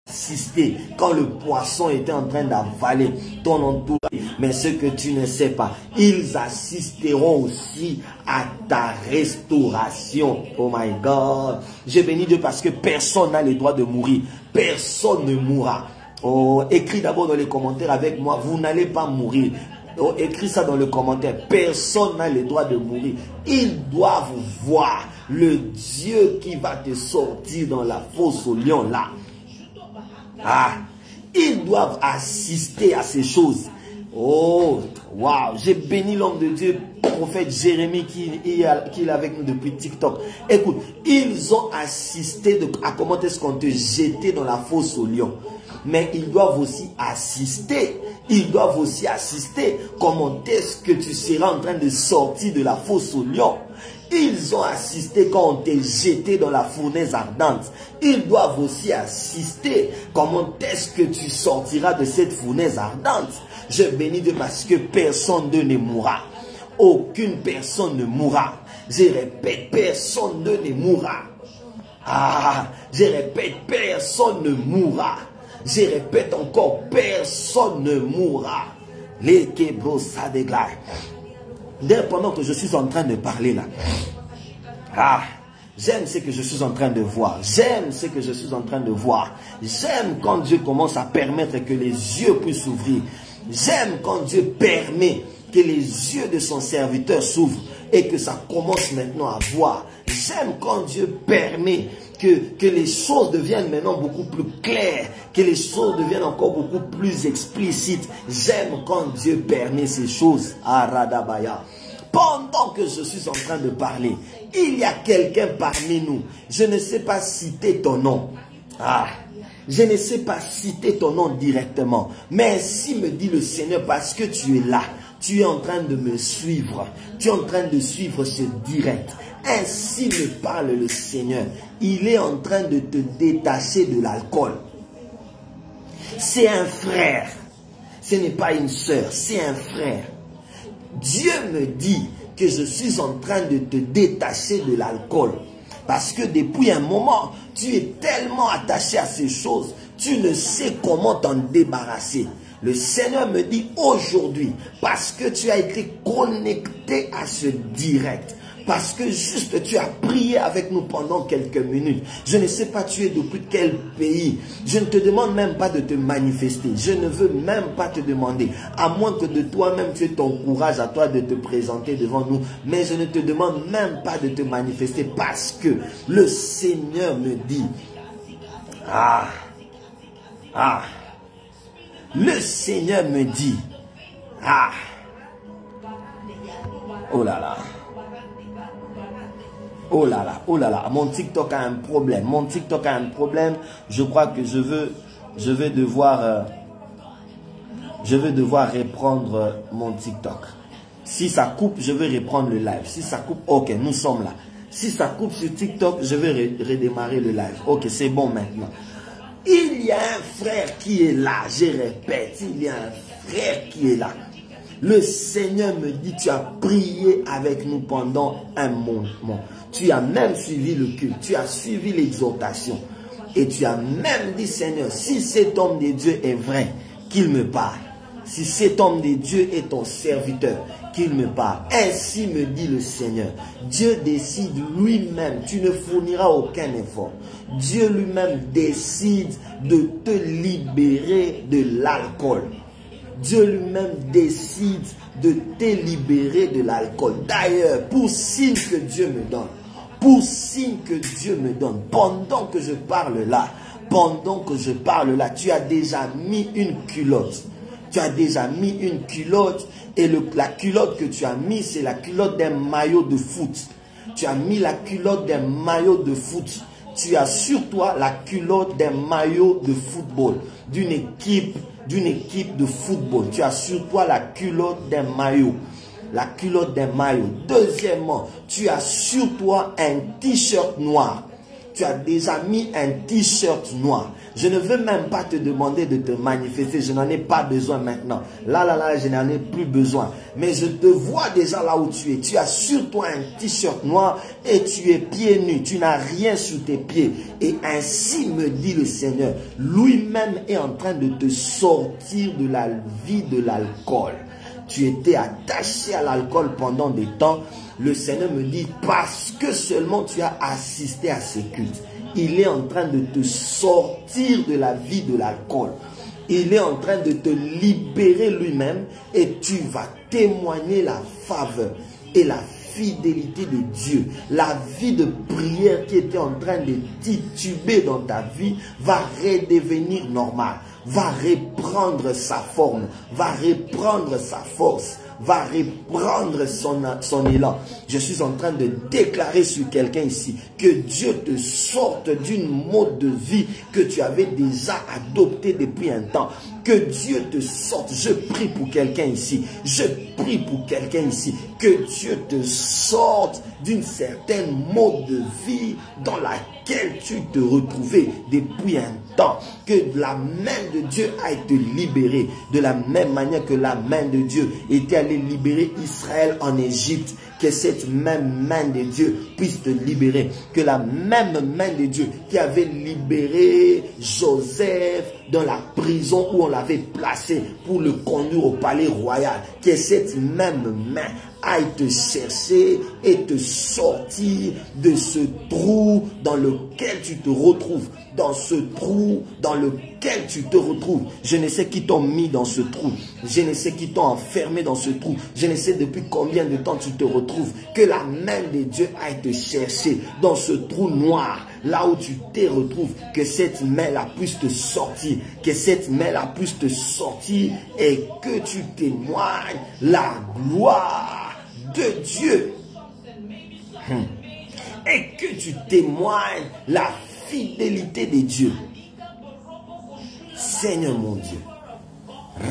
assister quand le poisson était en train d'avaler ton entourage. Mais ce que tu ne sais pas, ils assisteront aussi à ta restauration. Oh my God. Je bénis Dieu parce que personne n'a le droit de mourir. Personne ne mourra. Oh, écris d'abord dans les commentaires avec moi, vous n'allez pas mourir. Oh, écris ça dans le commentaire. Personne n'a le droit de mourir. Ils doivent voir le Dieu qui va te sortir dans la fosse au lion là. Ah, ils doivent assister à ces choses. Oh, waouh, j'ai béni l'homme de Dieu, prophète Jérémie qui est avec nous depuis TikTok. Écoute, ils ont assisté à comment est-ce qu'on te jetait dans la fosse au lion. Mais ils doivent aussi assister. Ils doivent aussi assister. Comment est-ce que tu seras en train de sortir de la fosse au lion? Ils ont assisté quand on t'est jeté dans la fournaise ardente. Ils doivent aussi assister. Comment est-ce que tu sortiras de cette fournaise ardente? Je bénis Dieu parce que personne d'eux ne mourra. Aucune personne ne mourra. Je répète, personne ne mourra. Ah, je répète, personne ne mourra. Je répète encore, personne ne mourra. Les kebros ça déglace. Pendant que je suis en train de parler là. Ah, j'aime ce que je suis en train de voir. J'aime ce que je suis en train de voir. J'aime quand Dieu commence à permettre que les yeux puissent s'ouvrir. J'aime quand Dieu permet que les yeux de son serviteur s'ouvrent et que ça commence maintenant à voir. J'aime quand Dieu permet que les choses deviennent maintenant beaucoup plus claires, que les choses deviennent encore beaucoup plus explicites. J'aime quand Dieu permet ces choses. Aradabaya. Pendant que je suis en train de parler, il y a quelqu'un parmi nous. Je ne sais pas citer ton nom. Ah, je ne sais pas citer ton nom directement. Mais ainsi me dit le Seigneur, parce que tu es là. Tu es en train de me suivre. Tu es en train de suivre ce direct. Ainsi me parle le Seigneur. Il est en train de te détacher de l'alcool. C'est un frère. Ce n'est pas une sœur, c'est un frère. Dieu me dit que je suis en train de te détacher de l'alcool. Parce que depuis un moment, tu es tellement attaché à ces choses, tu ne sais comment t'en débarrasser. Le Seigneur me dit aujourd'hui, parce que tu as été connecté à ce direct, parce que juste tu as prié avec nous pendant quelques minutes. Je ne sais pas tu es depuis quel pays. Je ne te demande même pas de te manifester. Je ne veux même pas te demander. À moins que de toi-même tu aies ton courage à toi de te présenter devant nous. Mais je ne te demande même pas de te manifester parce que le Seigneur me dit. Le Seigneur me dit. Oh là là. Oh là là, oh là là, mon TikTok a un problème. Mon TikTok a un problème. Je crois que je vais devoir reprendre mon TikTok. Si ça coupe, je vais reprendre le live. Si ça coupe, ok, nous sommes là. Si ça coupe sur TikTok, je vais redémarrer le live. Ok, c'est bon maintenant. Il y a un frère qui est là. Je répète, il y a un frère qui est là. Le Seigneur me dit, tu as prié avec nous pendant un moment. Tu as même suivi le culte, tu as suivi l'exhortation. Et tu as même dit, Seigneur, si cet homme de Dieu est vrai, qu'il me parle. Si cet homme de Dieu est ton serviteur, qu'il me parle. Ainsi me dit le Seigneur. Dieu décide lui-même, tu ne fourniras aucun effort. Dieu lui-même décide de te libérer de l'alcool. Dieu lui-même décide de te libérer de l'alcool. D'ailleurs, pour signe que Dieu me donne, pendant que je parle là, tu as déjà mis une culotte. Tu as déjà mis une culotte et la culotte que tu as mis, c'est la culotte d'un maillot de foot. Tu as mis la culotte d'un maillot de foot. Tu as sur toi la culotte d'un maillot de football, d'une équipe de football. Tu as sur toi la culotte d'un maillot. La culotte d'un maillot. Deuxièmement, tu as sur toi un t-shirt noir. Tu as déjà mis un t-shirt noir. Je ne veux même pas te demander de te manifester. Je n'en ai pas besoin maintenant. Là, je n'en ai plus besoin. Mais je te vois déjà là où tu es. Tu as sur toi un t-shirt noir et tu es pieds nus. Tu n'as rien sur tes pieds. Et ainsi me dit le Seigneur. Lui-même est en train de te sortir de la vie de l'alcool. Tu étais attaché à l'alcool pendant des temps. Le Seigneur me dit, parce que seulement tu as assisté à ces cultes, il est en train de te sortir de la vie de l'alcool. Il est en train de te libérer lui-même et tu vas témoigner la faveur et la fidélité de Dieu. La vie de prière qui était en train de tituber dans ta vie va redevenir normale, va reprendre sa forme, va reprendre sa force, va reprendre son élan. Je suis en train de déclarer sur quelqu'un ici que Dieu te sorte d'une mode de vie que tu avais déjà adoptée depuis un temps. Que Dieu te sorte. Je prie pour quelqu'un ici. Je prie pour quelqu'un ici. Que Dieu te sorte d'une certaine mode de vie dans laquelle tu te retrouvais depuis un temps que la main de Dieu aille te libérer. De la même manière que la main de Dieu était allée libérer Israël en Égypte. Que cette même main de Dieu puisse te libérer. Que la même main de Dieu qui avait libéré Joseph dans la prison où on l'avait placé pour le conduire au palais royal. Que cette même main aille te chercher et te sortir de ce trou dans lequel tu te retrouves. Dans ce trou dans lequel tu te retrouves. Je ne sais qui t'ont mis dans ce trou. Je ne sais qui t'ont enfermé dans ce trou. Je ne sais depuis combien de temps tu te retrouves. Que la main de Dieu aille te chercher dans ce trou noir. Là où tu te retrouves. Que cette main-là puisse te sortir. Que cette main-là puisse te sortir. Et que tu témoignes la gloire de Dieu. Et que tu témoignes la fidélité de Dieu. Seigneur mon Dieu.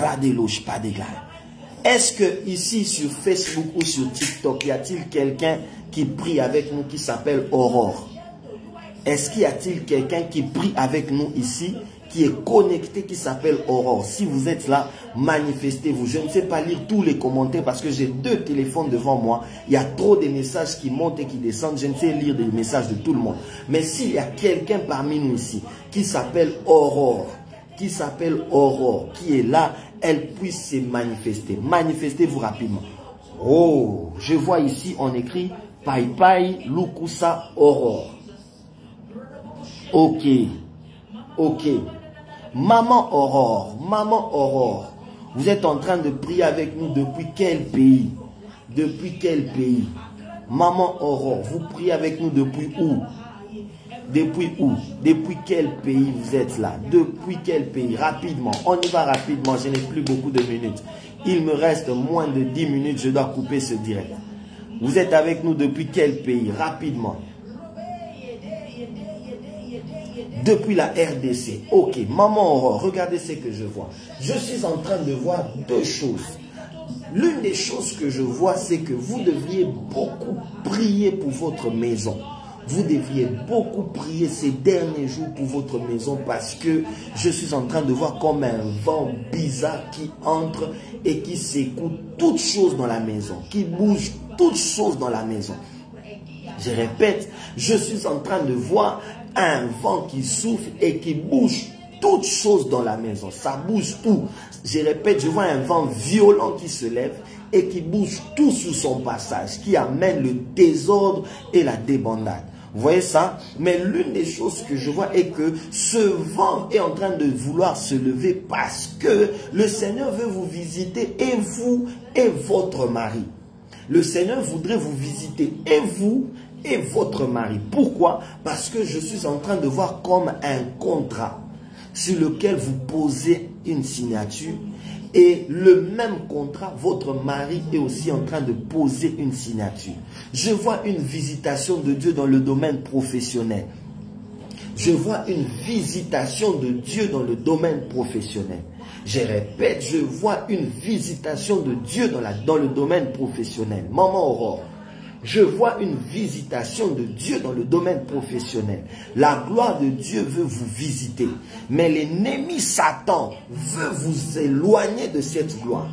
Radeloche pas d'égal. Est-ce que ici sur Facebook ou sur TikTok, y a-t-il quelqu'un qui prie avec nous qui s'appelle Aurore? Est-ce qu'il y a-t-il quelqu'un qui prie avec nous ici qui est connecté, qui s'appelle Aurore? Si vous êtes là, manifestez-vous. Je ne sais pas lire tous les commentaires parce que j'ai 2 téléphones devant moi. Il y a trop de messages qui montent et qui descendent. Je ne sais lire les messages de tout le monde. Mais s'il y a quelqu'un parmi nous ici qui s'appelle Aurore, qui est là, elle puisse se manifester. Manifestez-vous rapidement. Oh, je vois ici, on écrit Pai Pai Lukusa Aurore. Ok. Ok. Maman Aurore, vous êtes en train de prier avec nous depuis quel pays? Depuis quel pays? Maman Aurore, vous priez avec nous depuis où? Depuis où? Depuis quel pays vous êtes là? Depuis quel pays? Rapidement, on y va rapidement, je n'ai plus beaucoup de minutes. Il me reste moins de 10 minutes, je dois couper ce direct. Vous êtes avec nous depuis quel pays? Rapidement. Depuis la RDC. Ok, Maman Aurore, regardez ce que je vois. Je suis en train de voir 2 choses. L'une des choses que je vois, c'est que vous devriez beaucoup prier pour votre maison. Vous devriez beaucoup prier ces derniers jours pour votre maison parce que je suis en train de voir comme un vent bizarre qui entre et qui secoue toutes choses dans la maison, qui bouge toutes choses dans la maison. Je répète, je suis en train de voir un vent qui souffle et qui bouge toutes choses dans la maison. Ça bouge tout. Je répète, je vois un vent violent qui se lève et qui bouge tout sous son passage, qui amène le désordre et la débandade. Vous voyez ça? Mais l'une des choses que je vois est que ce vent est en train de vouloir se lever parce que le Seigneur veut vous visiter et vous et votre mari. Le Seigneur voudrait vous visiter et vous et votre mari. Pourquoi? Parce que je suis en train de voir comme un contrat sur lequel vous posez une signature et le même contrat, votre mari est aussi en train de poser une signature. Je vois une visitation de Dieu dans le domaine professionnel. Je vois une visitation de Dieu dans le domaine professionnel. Je répète, je vois une visitation de Dieu dans le domaine professionnel. Maman Aurore, je vois une visitation de Dieu dans le domaine professionnel. La gloire de Dieu veut vous visiter. Mais l'ennemi Satan veut vous éloigner de cette gloire.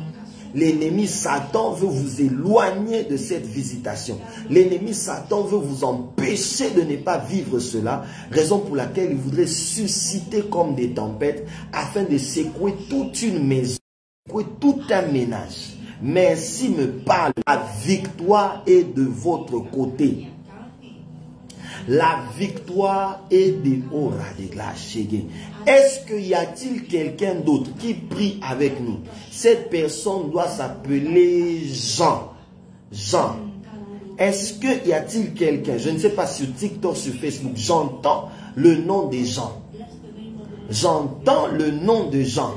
L'ennemi Satan veut vous éloigner de cette visitation. L'ennemi Satan veut vous empêcher de ne pas vivre cela. Raison pour laquelle il voudrait susciter comme des tempêtes afin de secouer toute une maison, secouer tout un ménage. Mais s'il me parle, la victoire est de votre côté. La victoire est de Ora de glace. Est-ce qu'il y a-t-il quelqu'un d'autre qui prie avec nous? Cette personne doit s'appeler Jean. Jean. Est-ce qu'il y a-t-il quelqu'un? Je ne sais pas sur TikTok, sur Facebook. J'entends le nom de Jean. J'entends le nom de Jean.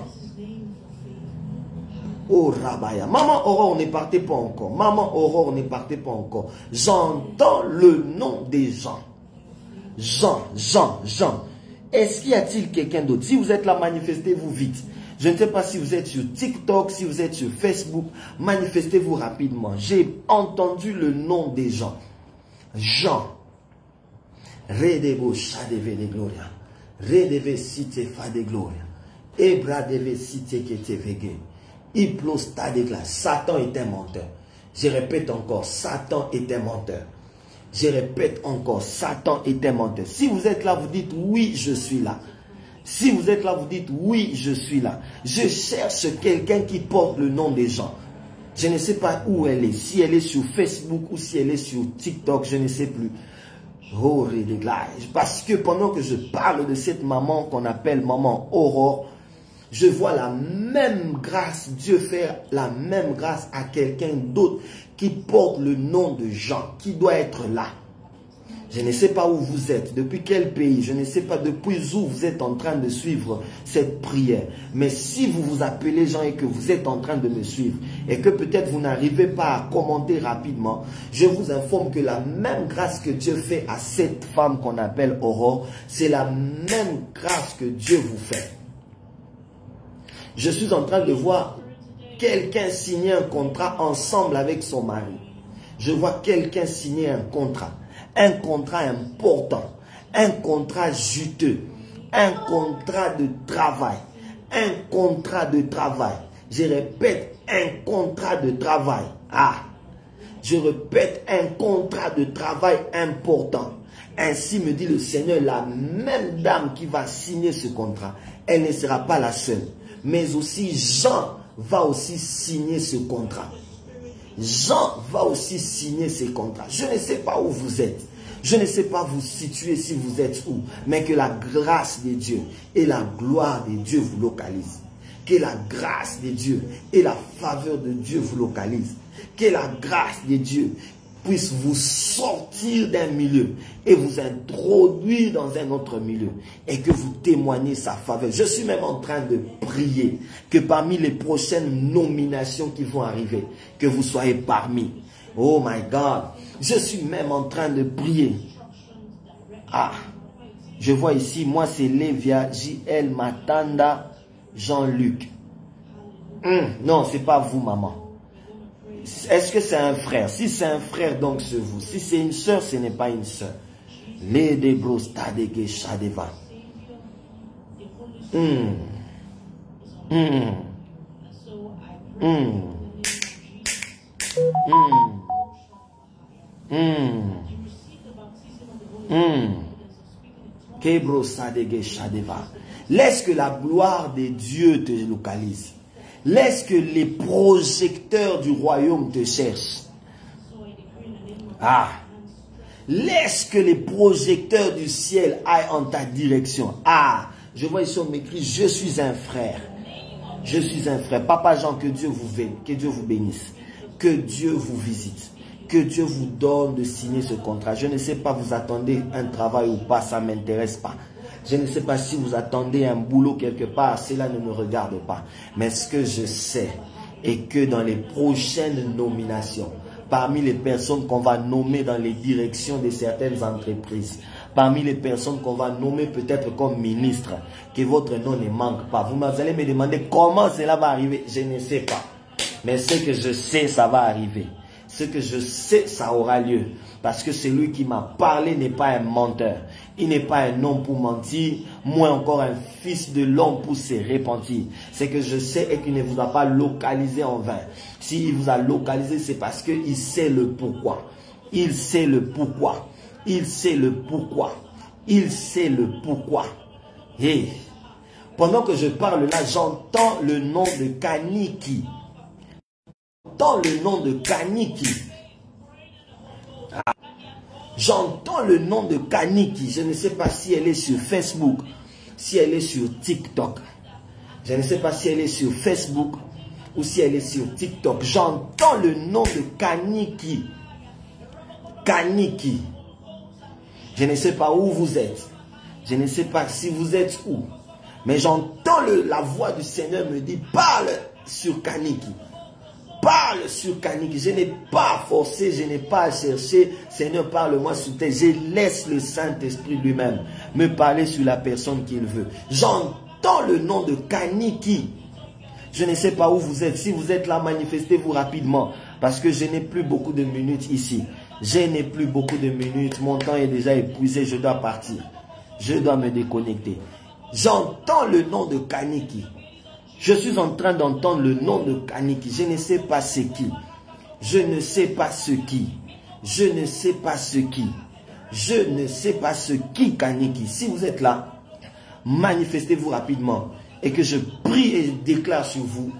Oh Rabaya. Maman Aurore, ne partez pas encore. Maman Aurore, ne partez pas encore. J'entends le nom des gens. Jean. Est-ce qu'il y a-t-il quelqu'un d'autre? Si vous êtes là, manifestez-vous vite. Je ne sais pas si vous êtes sur TikTok, si vous êtes sur Facebook. Manifestez-vous rapidement. J'ai entendu le nom des gens. Jean. Redebo Shadeve de Gloria. Redeve site fa de gloria. Ebra deve site que te vege. Iplosta de glace. Satan est un menteur. Je répète encore, Satan est un menteur. Je répète encore, Satan est un menteur. Si vous êtes là, vous dites oui, je suis là. Si vous êtes là, vous dites oui, je suis là. Je cherche quelqu'un qui porte le nom des gens. Je ne sais pas où elle est. Si elle est sur Facebook ou si elle est sur TikTok, je ne sais plus. Oh, réglage. Parce que pendant que je parle de cette maman qu'on appelle maman Aurore, je vois la même grâce, Dieu faire la même grâce à quelqu'un d'autre qui porte le nom de Jean, qui doit être là. Je ne sais pas où vous êtes, depuis quel pays, je ne sais pas depuis où vous êtes en train de suivre cette prière. Mais si vous vous appelez Jean et que vous êtes en train de me suivre et que peut-être vous n'arrivez pas à commenter rapidement, je vous informe que la même grâce que Dieu fait à cette femme qu'on appelle Aurore, c'est la même grâce que Dieu vous fait. Je suis en train de voir quelqu'un signer un contrat ensemble avec son mari. Je vois quelqu'un signer un contrat important, un contrat juteux, un contrat de travail, un contrat de travail. Je répète, un contrat de travail. Ah, je répète, un contrat de travail important. Ainsi me dit le Seigneur, la même dame qui va signer ce contrat, elle ne sera pas la seule. Mais aussi Jean va aussi signer ce contrat. Jean va aussi signer ce contrat. Je ne sais pas où vous êtes. Je ne sais pas vous situer si vous êtes où. Mais que la grâce de Dieu et la gloire de Dieu vous localisent. Que la grâce de Dieu et la faveur de Dieu vous localisent. Que la grâce de Dieu puisse vous sortir d'un milieu et vous introduire dans un autre milieu et que vous témoignez sa faveur. Je suis même en train de prier que parmi les prochaines nominations qui vont arriver, que vous soyez parmi. Oh my God, je suis même en train de prier. Ah, je vois ici, moi c'est Lévia, JL Matanda, Jean-Luc. Non, c'est pas vous, maman. Est-ce que c'est un frère? Si c'est un frère, donc c'est vous. Si c'est une soeur, ce n'est pas une soeur. Les débros tadege shadeva. Kebro sadege shadeva. Laisse que la gloire de Dieu te localise. Laisse que les projecteurs du royaume te cherchent. Ah. Laisse que les projecteurs du ciel aillent en ta direction. Ah. Je vois ici on m'écrit, je suis un frère. Je suis un frère. Papa Jean, que Dieu vous bénisse. Que Dieu vous visite. Que Dieu vous donne de signer ce contrat. Je ne sais pas, vous attendez un travail ou pas, ça ne m'intéresse pas. Je ne sais pas si vous attendez un boulot quelque part, cela ne me regarde pas. Mais ce que je sais est que dans les prochaines nominations, parmi les personnes qu'on va nommer dans les directions de certaines entreprises, parmi les personnes qu'on va nommer peut-être comme ministre, que votre nom ne manque pas. Vous allez me demander comment cela va arriver. Je ne sais pas. Mais ce que je sais, ça va arriver. Ce que je sais, ça aura lieu. Parce que celui qui m'a parlé n'est pas un menteur. Il n'est pas un homme pour mentir, moins encore un fils de l'homme pour se repentir. Ce que je sais est qu'il ne vous a pas localisé en vain. S'il vous a localisé, c'est parce qu'il sait le pourquoi. Il sait le pourquoi. Il sait le pourquoi. Il sait le pourquoi. Et pendant que je parle là, j'entends le nom de Kaniki. J'entends le nom de Kaniki. J'entends le nom de Kaniki. Je ne sais pas si elle est sur Facebook, si elle est sur TikTok. Je ne sais pas si elle est sur Facebook ou si elle est sur TikTok. J'entends le nom de Kaniki. Kaniki. Je ne sais pas où vous êtes. Je ne sais pas si vous êtes où. Mais j'entends la voix du Seigneur me dire, parle sur Kaniki. Parle sur Kaniki. Je n'ai pas forcé, je n'ai pas cherché. Seigneur, parle-moi sur terre. Je laisse le Saint-Esprit lui-même me parler sur la personne qu'il veut. J'entends le nom de Kaniki. Je ne sais pas où vous êtes. Si vous êtes là, manifestez-vous rapidement. Parce que je n'ai plus beaucoup de minutes ici. Je n'ai plus beaucoup de minutes. Mon temps est déjà épuisé. Je dois partir. Je dois me déconnecter. J'entends le nom de Kaniki. Je suis en train d'entendre le nom de Kaniki. Je ne sais pas ce qui. Je ne sais pas ce qui. Je ne sais pas ce qui. Je ne sais pas ce qui, Kaniki. Si vous êtes là, manifestez-vous rapidement. Et que je prie et déclare sur vous.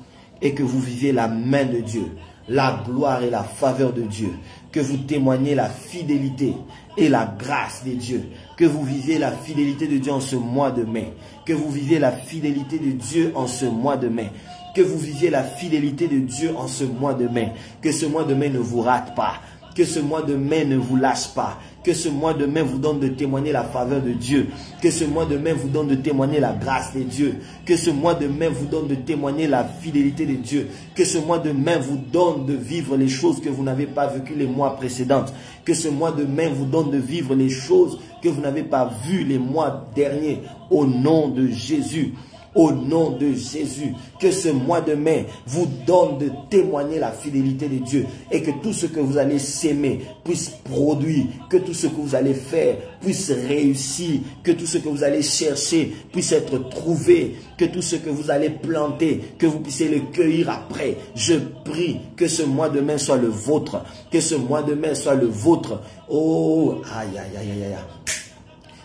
Et que vous viviez la main de Dieu. La gloire et la faveur de Dieu. Que vous témoignez la fidélité et la grâce de Dieu. Que vous viviez la fidélité de Dieu en ce mois de mai. Que vous viviez la fidélité de Dieu en ce mois de mai. Que vous viviez la fidélité de Dieu en ce mois de mai. Que ce mois de mai ne vous rate pas. Que ce mois de mai ne vous lâche pas. Que ce mois de mai vous donne de témoigner la faveur de Dieu. Que ce mois de mai vous donne de témoigner la grâce de Dieu. Que ce mois de mai vous donne de témoigner la fidélité de Dieu. Que ce mois de mai vous donne de vivre les choses que vous n'avez pas vécues les mois précédents. Que ce mois de mai vous donne de vivre les choses que vous n'avez pas vues les mois derniers. Au nom de Jésus. Au nom de Jésus, que ce mois de mai vous donne de témoigner la fidélité de Dieu et que tout ce que vous allez s'aimer puisse produire, que tout ce que vous allez faire puisse réussir, que tout ce que vous allez chercher puisse être trouvé, que tout ce que vous allez planter, que vous puissiez le cueillir après. Je prie que ce mois de mai soit le vôtre, que ce mois de mai soit le vôtre. Oh, aïe, aïe, aïe, aïe, aïe.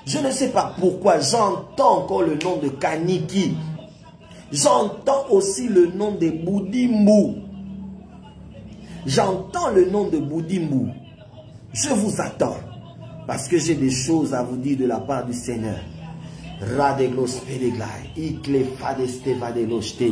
Je ne sais pas pourquoi j'entends encore le nom de Kaniki. J'entends aussi le nom de Boudimbu. J'entends le nom de Boudimbu. Je vous attends. Parce que j'ai des choses à vous dire de la part du Seigneur. Radeglos Pedeglai. Ikle Fadesteva de Lochte.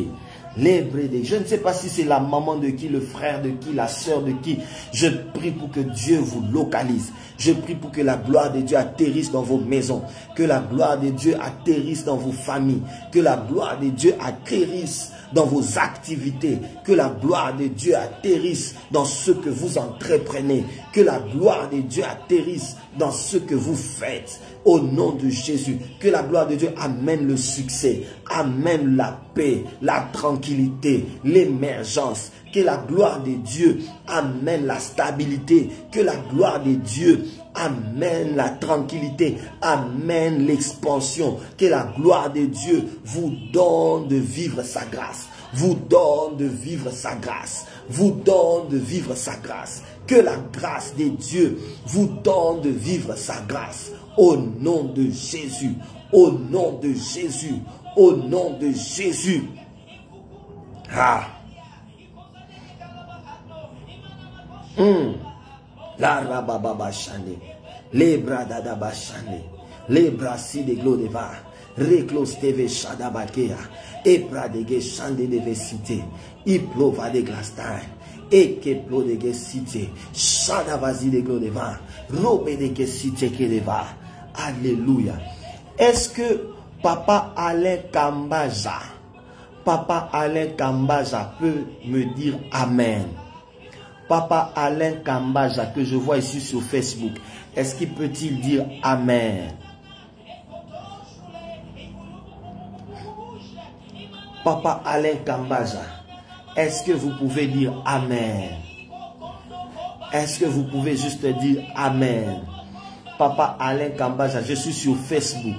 Je ne sais pas si c'est la maman de qui, le frère de qui, la soeur de qui. Je prie pour que Dieu vous localise. Je prie pour que la gloire de Dieu atterrisse dans vos maisons. Que la gloire de Dieu atterrisse dans vos familles. Que la gloire de Dieu atterrisse dans vos activités. Que la gloire de Dieu atterrisse dans ce que vous entreprenez. Que la gloire de Dieu atterrisse dans ce que vous faites. Au nom de Jésus, que la gloire de Dieu amène le succès, amène la paix, la tranquillité, l'émergence. Que la gloire de Dieu amène la stabilité. Que la gloire de Dieu amène la tranquillité, amène l'expansion. Que la gloire de Dieu vous donne de vivre sa grâce. Vous donne de vivre sa grâce. Vous donne de vivre sa grâce. Que la grâce de Dieu vous donne de vivre sa grâce. Au nom de Jésus. Au nom de Jésus. Au nom de Jésus. Ah. La rababa chane. Les bras d'adaba chane. Les bras si de glodeva. Reclos teve shadabakea. Et bras de ge chande de vesite. Iplova de glastain. Et que plo de ge cité. Shadavazi de glodeva. Robe de ge cité que deva. Alléluia. Est-ce que Papa Alain Kambaja, peut me dire Amen? Papa Alain Kambaja, que je vois ici sur Facebook, est-ce qu'il peut-il dire Amen? Papa Alain Kambaja, est-ce que vous pouvez dire Amen? Est-ce que vous pouvez juste dire Amen? Papa Alain Kambaja, je suis sur Facebook.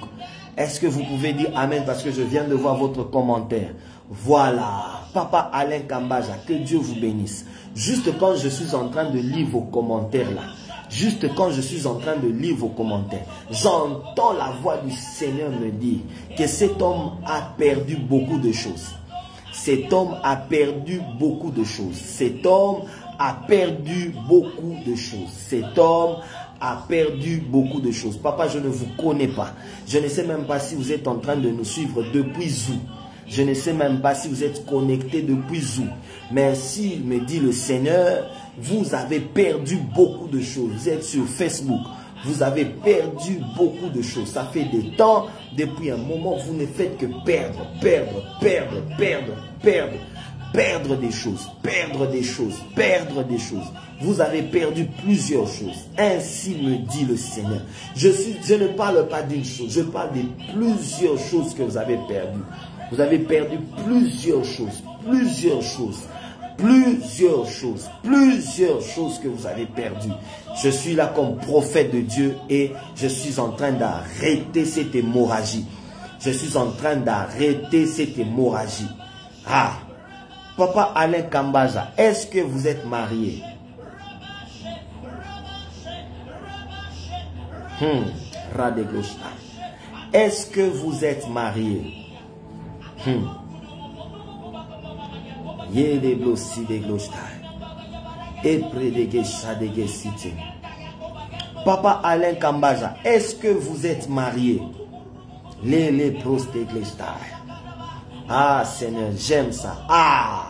Est-ce que vous pouvez dire Amen parce que je viens de voir votre commentaire? Voilà. Papa Alain Kambaja, que Dieu vous bénisse. Juste quand je suis en train de lire vos commentaires là, juste quand je suis en train de lire vos commentaires, j'entends la voix du Seigneur me dire que cet homme a perdu beaucoup de choses. Cet homme a perdu beaucoup de choses. Cet homme a perdu beaucoup de choses. Cet homme a perdu beaucoup de choses. Papa, je ne vous connais pas. Je ne sais même pas si vous êtes en train de nous suivre depuis où. Je ne sais même pas si vous êtes connecté depuis où. Mais si, me dit le Seigneur, vous avez perdu beaucoup de choses. Vous êtes sur Facebook. Vous avez perdu beaucoup de choses. Ça fait des temps, depuis un moment, vous ne faites que perdre des choses, perdre des choses. Vous avez perdu plusieurs choses. Ainsi me dit le Seigneur. Je ne parle pas d'une chose, je parle de plusieurs choses que vous avez perdues. Vous avez perdu plusieurs choses. plusieurs choses que vous avez perdues. Je suis là comme prophète de Dieu et je suis en train d'arrêter cette hémorragie. Je suis en train d'arrêter cette hémorragie. Ah, Papa Alain Kambaja, est-ce que vous êtes marié? Est-ce que vous êtes marié? Papa Alain Kambaja, est-ce que vous êtes marié? Ah Seigneur, j'aime ça. Ah,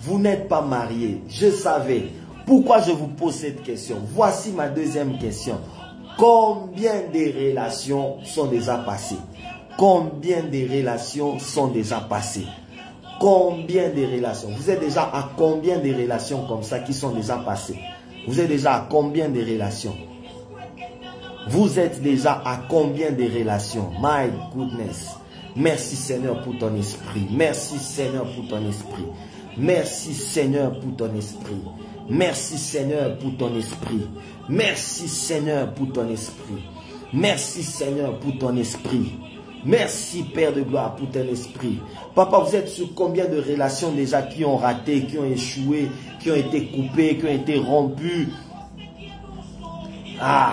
vous n'êtes pas marié. Je savais. Pourquoi je vous pose cette question? Voici ma deuxième question. Combien de relations sont déjà passées? Combien de relations sont déjà passées? Combien de relations? Vous êtes déjà à combien de relations comme ça qui sont déjà passées? Vous êtes déjà à combien de relations? Vous êtes déjà à combien de relations? My goodness. Merci Seigneur pour ton esprit. Merci Seigneur pour ton esprit. Merci Seigneur pour ton esprit. Merci Seigneur pour ton esprit. Merci Seigneur pour ton esprit. Merci Seigneur pour ton esprit. Merci Père de gloire pour ton esprit. Papa, vous êtes sur combien de relations déjà qui ont raté, qui ont échoué, qui ont été coupées, qui ont été rompues? Ah!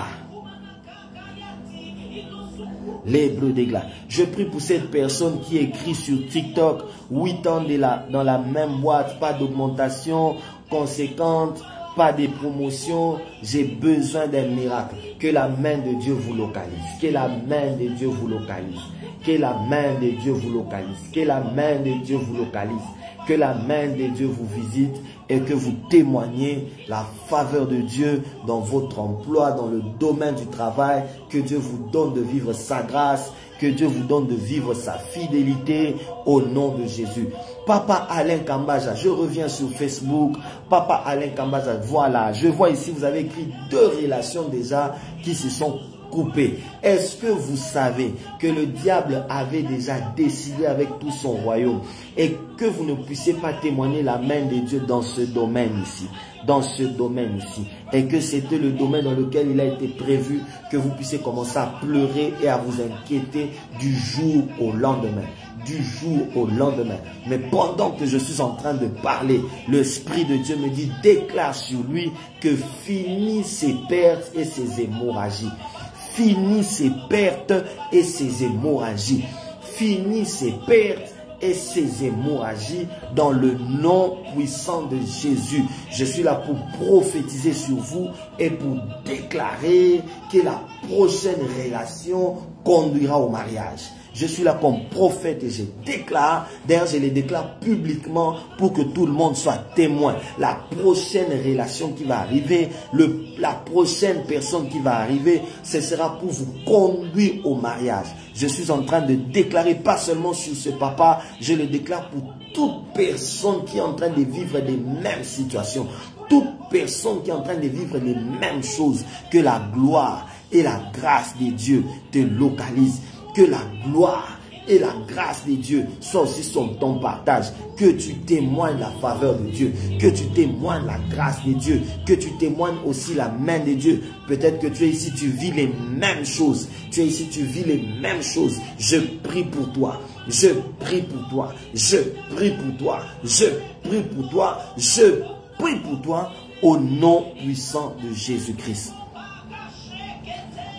Les bleus d'éclat. Je prie pour cette personne qui écrit sur TikTok 8 ans dans la même boîte, pas d'augmentation conséquente, pas de promotion. J'ai besoin d'un miracle. Que la main de Dieu vous localise. Que la main de Dieu vous localise. Que la main de Dieu vous localise. Que la main de Dieu vous localise. Que la main de Dieu vous visite et que vous témoignez la faveur de Dieu dans votre emploi, dans le domaine du travail. Que Dieu vous donne de vivre sa grâce. Que Dieu vous donne de vivre sa fidélité au nom de Jésus. Papa Alain Kambaja, je reviens sur Facebook. Papa Alain Kambaja, voilà, je vois ici, vous avez écrit 2 relations déjà qui se sont coupées. Est-ce que vous savez que le diable avait déjà décidé avec tout son royaume et que vous ne puissiez pas témoigner la main de Dieu dans ce domaine ici? Dans ce domaine ici, et que c'était le domaine dans lequel il a été prévu que vous puissiez commencer à pleurer et à vous inquiéter du jour au lendemain. Du jour au lendemain. Mais pendant que je suis en train de parler, l'Esprit de Dieu me dit, déclare sur lui que finit ses pertes et ses hémorragies. Finit ses pertes et ses hémorragies. Finit ses pertes et ses hémorragies dans le nom puissant de Jésus. Je suis là pour prophétiser sur vous et pour déclarer que la prochaine relation conduira au mariage. Je suis là comme prophète et je déclare, d'ailleurs je le déclare publiquement pour que tout le monde soit témoin. La prochaine relation qui va arriver, la prochaine personne qui va arriver, ce sera pour vous conduire au mariage. Je suis en train de déclarer, pas seulement sur ce papa, je le déclare pour toute personne qui est en train de vivre les mêmes situations. Toute personne qui est en train de vivre les mêmes choses, que la gloire et la grâce de Dieu te localisent. Que la gloire et la grâce de Dieu soient aussi sur ton partage. Que tu témoignes la faveur de Dieu. Que tu témoignes la grâce de Dieu. Que tu témoignes aussi la main de Dieu. Peut-être que tu es ici, tu vis les mêmes choses. Tu es ici, tu vis les mêmes choses. Je prie pour toi. Je prie pour toi. Je prie pour toi. Je prie pour toi. Je prie pour toi au nom puissant de Jésus-Christ.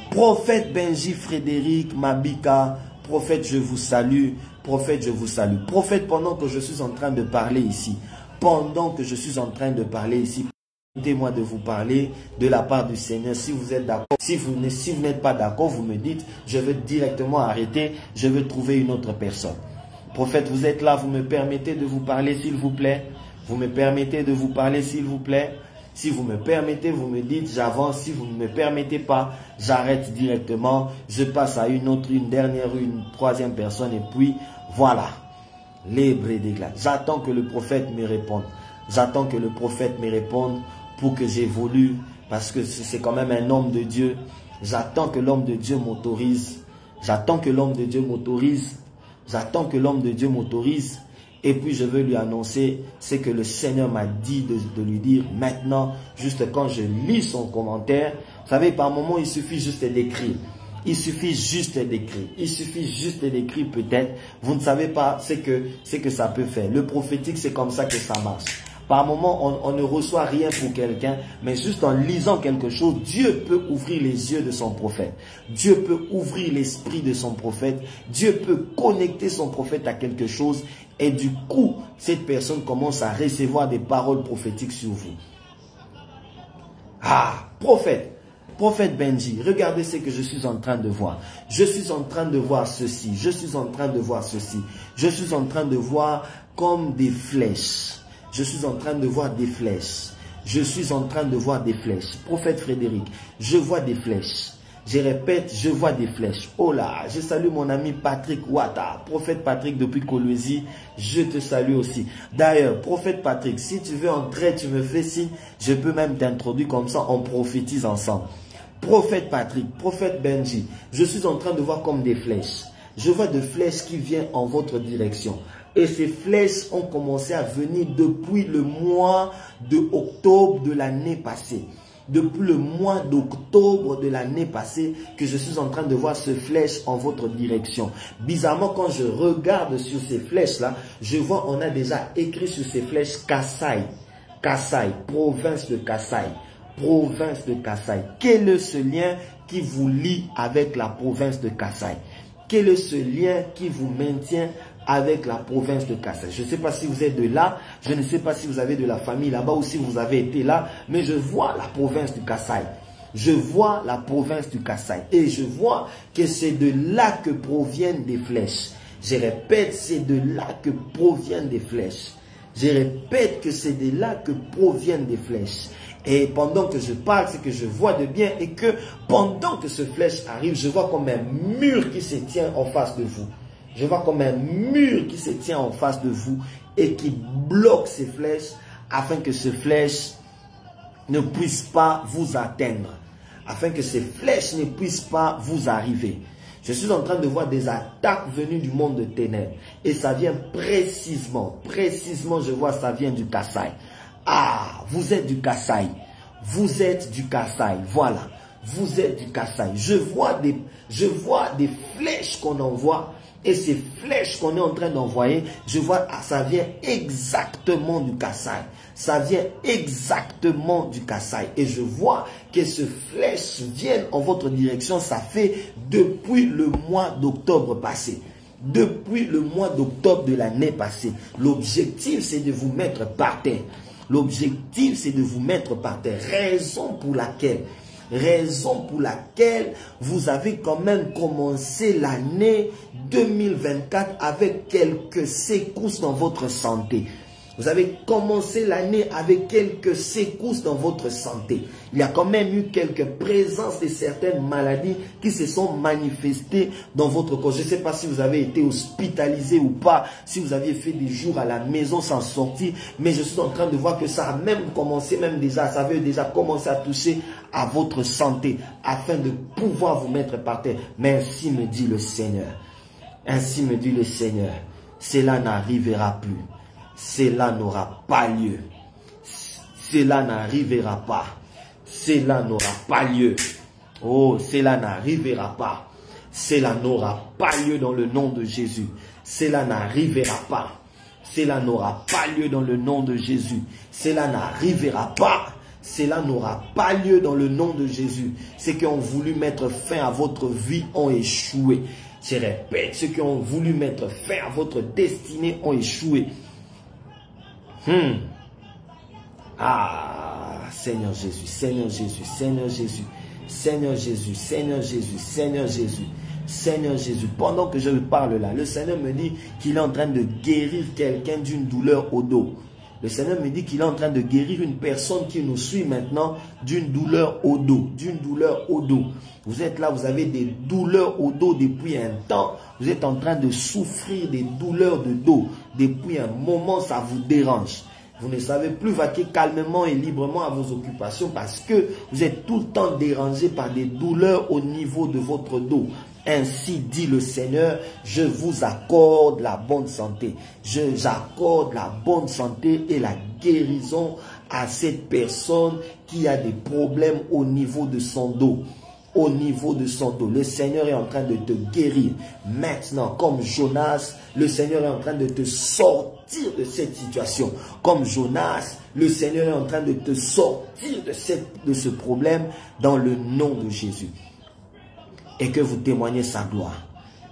Prophète Benji Frédéric Mabika, prophète, je vous salue. Prophète, je vous salue. Prophète, pendant que je suis en train de parler ici, permettez-moi de vous parler de la part du Seigneur. Si vous êtes d'accord, si vous n'êtes pas d'accord, vous me dites, je veux directement arrêter, je veux trouver une autre personne. Prophète, vous êtes là, vous me permettez de vous parler, s'il vous plaît? Vous me permettez de vous parler, s'il vous plaît? Si vous me permettez, vous me dites, j'avance. Si vous ne me permettez pas, j'arrête directement. Je passe à une autre, une dernière, une troisième personne. Et puis, voilà. Les brés d'éclat. J'attends que le prophète me réponde. J'attends que le prophète me réponde pour que j'évolue. Parce que c'est quand même un homme de Dieu. J'attends que l'homme de Dieu m'autorise. J'attends que l'homme de Dieu m'autorise. J'attends que l'homme de Dieu m'autorise. Et puis je veux lui annoncer ce que le Seigneur m'a dit de lui dire maintenant, juste quand je lis son commentaire. Vous savez, par moment, il suffit juste d'écrire. Il suffit juste d'écrire. Il suffit juste d'écrire peut-être. Vous ne savez pas ce que ça peut faire. Le prophétique, c'est comme ça que ça marche. Par moment, on ne reçoit rien pour quelqu'un, mais juste en lisant quelque chose, Dieu peut ouvrir les yeux de son prophète. Dieu peut ouvrir l'esprit de son prophète. Dieu peut connecter son prophète à quelque chose. Et du coup, cette personne commence à recevoir des paroles prophétiques sur vous. Ah, prophète Benji, regardez ce que je suis en train de voir. Je suis en train de voir ceci. Je suis en train de voir ceci. Je suis en train de voir comme des flèches. Je suis en train de voir des flèches. Je suis en train de voir des flèches. Prophète Frédéric, je vois des flèches. Je répète, je vois des flèches. Oh là, je salue mon ami Patrick Ouattara. Prophète Patrick depuis Kolwezi, je te salue aussi. D'ailleurs, prophète Patrick, si tu veux entrer, tu me fais signe. Je peux même t'introduire comme ça, on prophétise ensemble. Prophète Patrick, prophète Benji, je suis en train de voir comme des flèches. Je vois des flèches qui viennent en votre direction. Et ces flèches ont commencé à venir depuis le mois d'octobre de l'année passée. Depuis le mois d'octobre de l'année passée que je suis en train de voir ces flèches en votre direction. Bizarrement, quand je regarde sur ces flèches-là, je vois on a déjà écrit sur ces flèches Kasaï. Kasaï, province de Kasaï. Province de Kasaï. Quel est ce lien qui vous lie avec la province de Kasaï? Quel est ce lien qui vous maintient avec la province de Kasaï? Je ne sais pas si vous êtes de là, je ne sais pas si vous avez de la famille là-bas ou si vous avez été là, mais je vois la province du Kasaï. Je vois la province du Kasaï et je vois que c'est de là que proviennent des flèches. Je répète, c'est de là que proviennent des flèches. Je répète que c'est de là que proviennent des flèches. Et pendant que je parle, c'est que je vois de bien et que pendant que ce flèche arrive, je vois comme un mur qui se tient en face de vous. Je vois comme un mur qui se tient en face de vous et qui bloque ces flèches afin que ces flèches ne puissent pas vous atteindre. Afin que ces flèches ne puissent pas vous arriver. Je suis en train de voir des attaques venues du monde de ténèbres. Et ça vient précisément, je vois ça vient du Kasaï. Ah, vous êtes du Kasaï. Vous êtes du Kasaï. Voilà. Vous êtes du Kasaï. Je vois des flèches qu'on envoie. Et ces flèches qu'on est en train d'envoyer, je vois, ça vient exactement du Kasaï. Ça vient exactement du Kasaï. Et je vois que ces flèches viennent en votre direction. Ça fait depuis le mois d'octobre passé. Depuis le mois d'octobre de l'année passée. L'objectif, c'est de vous mettre par terre. L'objectif, c'est de vous mettre par terre. Raison pour laquelle vous avez quand même commencé l'année 2024 avec quelques secousses dans votre santé. Vous avez commencé l'année avec quelques secousses dans votre santé. Il y a quand même eu quelques présences de certaines maladies qui se sont manifestées dans votre corps. Je ne sais pas si vous avez été hospitalisé ou pas, si vous aviez fait des jours à la maison sans sortir, mais je suis en train de voir que ça a même commencé, ça avait déjà commencé à toucher à votre santé afin de pouvoir vous mettre par terre. Mais ainsi me dit le Seigneur. Ainsi me dit le Seigneur. Cela n'arrivera plus. Cela n'aura pas lieu. Cela n'arrivera pas. Cela n'aura pas lieu. Oh, cela n'arrivera pas. Cela n'aura pas lieu dans le nom de Jésus. Cela n'arrivera pas. Cela n'aura pas lieu dans le nom de Jésus. Cela n'arrivera pas. Cela n'aura pas lieu dans le nom de Jésus. Ceux qui ont voulu mettre fin à votre vie ont échoué. Je répète, ceux qui ont voulu mettre fin à votre destinée ont échoué. Ah, Seigneur Jésus, Seigneur Jésus, Seigneur Jésus, Seigneur Jésus, Seigneur Jésus, Seigneur Jésus, Seigneur Jésus. Pendant que je parle là, le Seigneur me dit qu'il est en train de guérir quelqu'un d'une douleur au dos. Le Seigneur me dit qu'il est en train de guérir une personne qui nous suit maintenant d'une douleur au dos. D'une douleur au dos. Vous êtes là, vous avez des douleurs au dos depuis un temps. Vous êtes en train de souffrir des douleurs de dos. Depuis un moment, ça vous dérange. Vous ne savez plus vaquer calmement et librement à vos occupations parce que vous êtes tout le temps dérangé par des douleurs au niveau de votre dos. Ainsi dit le Seigneur, je vous accorde la bonne santé. J'accorde la bonne santé et la guérison à cette personne qui a des problèmes au niveau de son dos. Au niveau de son dos. Le Seigneur est en train de te guérir. Maintenant, comme Jonas, le Seigneur est en train de te sortir de cette situation. Comme Jonas, le Seigneur est en train de te sortir de ce problème dans le nom de Jésus. Et que vous témoignez sa gloire.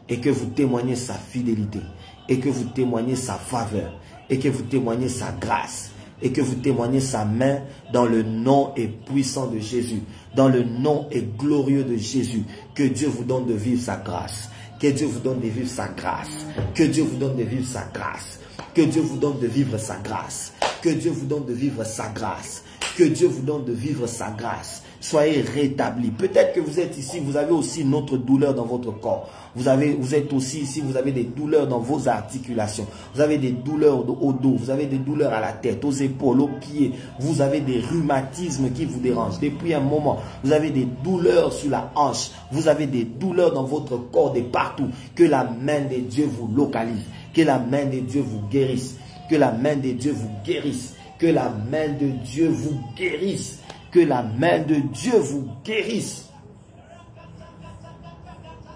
Et que vous témoignez sa fidélité. Et que vous témoignez sa faveur. Et que vous témoignez sa grâce. Et que vous témoignez sa main dans le nom et puissant de Jésus. Dans le nom et glorieux de Jésus. Que Dieu vous donne de vivre sa grâce. Que Dieu vous donne de vivre sa grâce. Que Dieu vous donne de vivre sa grâce. Que Dieu vous donne de vivre sa grâce. Que Dieu vous donne de vivre sa grâce. Que Dieu vous donne de vivre sa grâce. Soyez rétablis. Peut-être que vous êtes ici, vous avez aussi une autre douleur dans votre corps. Vous êtes aussi ici, vous avez des douleurs dans vos articulations. Vous avez des douleurs au dos, vous avez des douleurs à la tête, aux épaules, aux pieds. Vous avez des rhumatismes qui vous dérangent. Depuis un moment, vous avez des douleurs sur la hanche. Vous avez des douleurs dans votre corps de partout. Que la main de Dieu vous localise. Que la main de Dieu vous guérisse. Que la main de Dieu vous guérisse. Que la main de Dieu vous guérisse. Que la main de Dieu vous guérisse.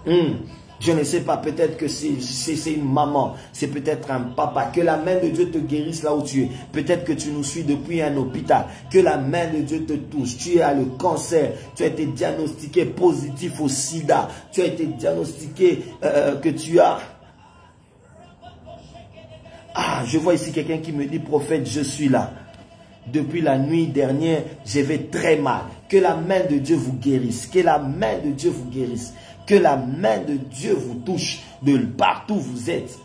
Je ne sais pas, peut-être que c'est une maman, c'est peut-être un papa. Que la main de Dieu te guérisse là où tu es. Peut-être que tu nous suis depuis un hôpital. Que la main de Dieu te touche. Tu as le cancer. Tu as été diagnostiqué positif au sida. Tu as été diagnostiqué que tu as... Ah, je vois ici quelqu'un qui me dit, prophète, je suis là. Depuis la nuit dernière, je vais très mal. Que la main de Dieu vous guérisse. Que la main de Dieu vous guérisse. Que la main de Dieu vous touche de partout où vous êtes.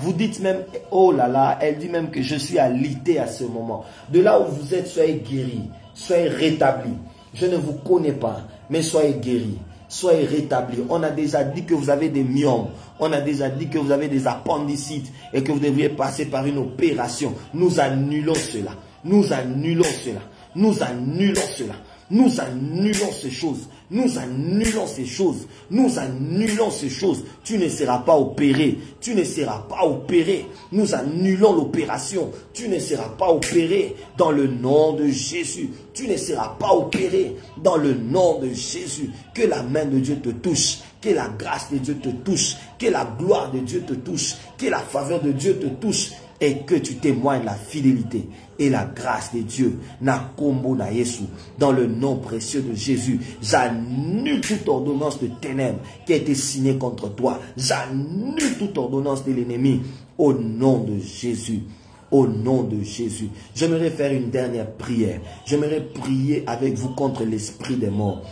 Vous dites même, oh là là, elle dit même que je suis alité à ce moment. De là où vous êtes, soyez guéris. Soyez rétablis. Je ne vous connais pas, mais soyez guéris. Soyez rétablis. On a déjà dit que vous avez des myomes. On a déjà dit que vous avez des appendicites et que vous devriez passer par une opération. Nous annulons cela. Nous annulons cela. Nous annulons cela. Nous annulons ces choses. Nous annulons ces choses. Nous annulons ces choses. Tu ne seras pas opéré. Tu ne seras pas opéré. Nous annulons l'opération. Tu ne seras pas opéré dans le nom de Jésus. Tu ne seras pas opéré dans le nom de Jésus. Que la main de Dieu te touche. Que la grâce de Dieu te touche. Que la gloire de Dieu te touche. Que la faveur de Dieu te touche. Et que tu témoignes la fidélité et la grâce de Dieu. Nakombo na Yesu. Dans le nom précieux de Jésus, j'annule toute ordonnance de ténèbres qui a été signée contre toi. J'annule toute ordonnance de l'ennemi au nom de Jésus. Au nom de Jésus. J'aimerais faire une dernière prière. J'aimerais prier avec vous contre l'esprit des morts.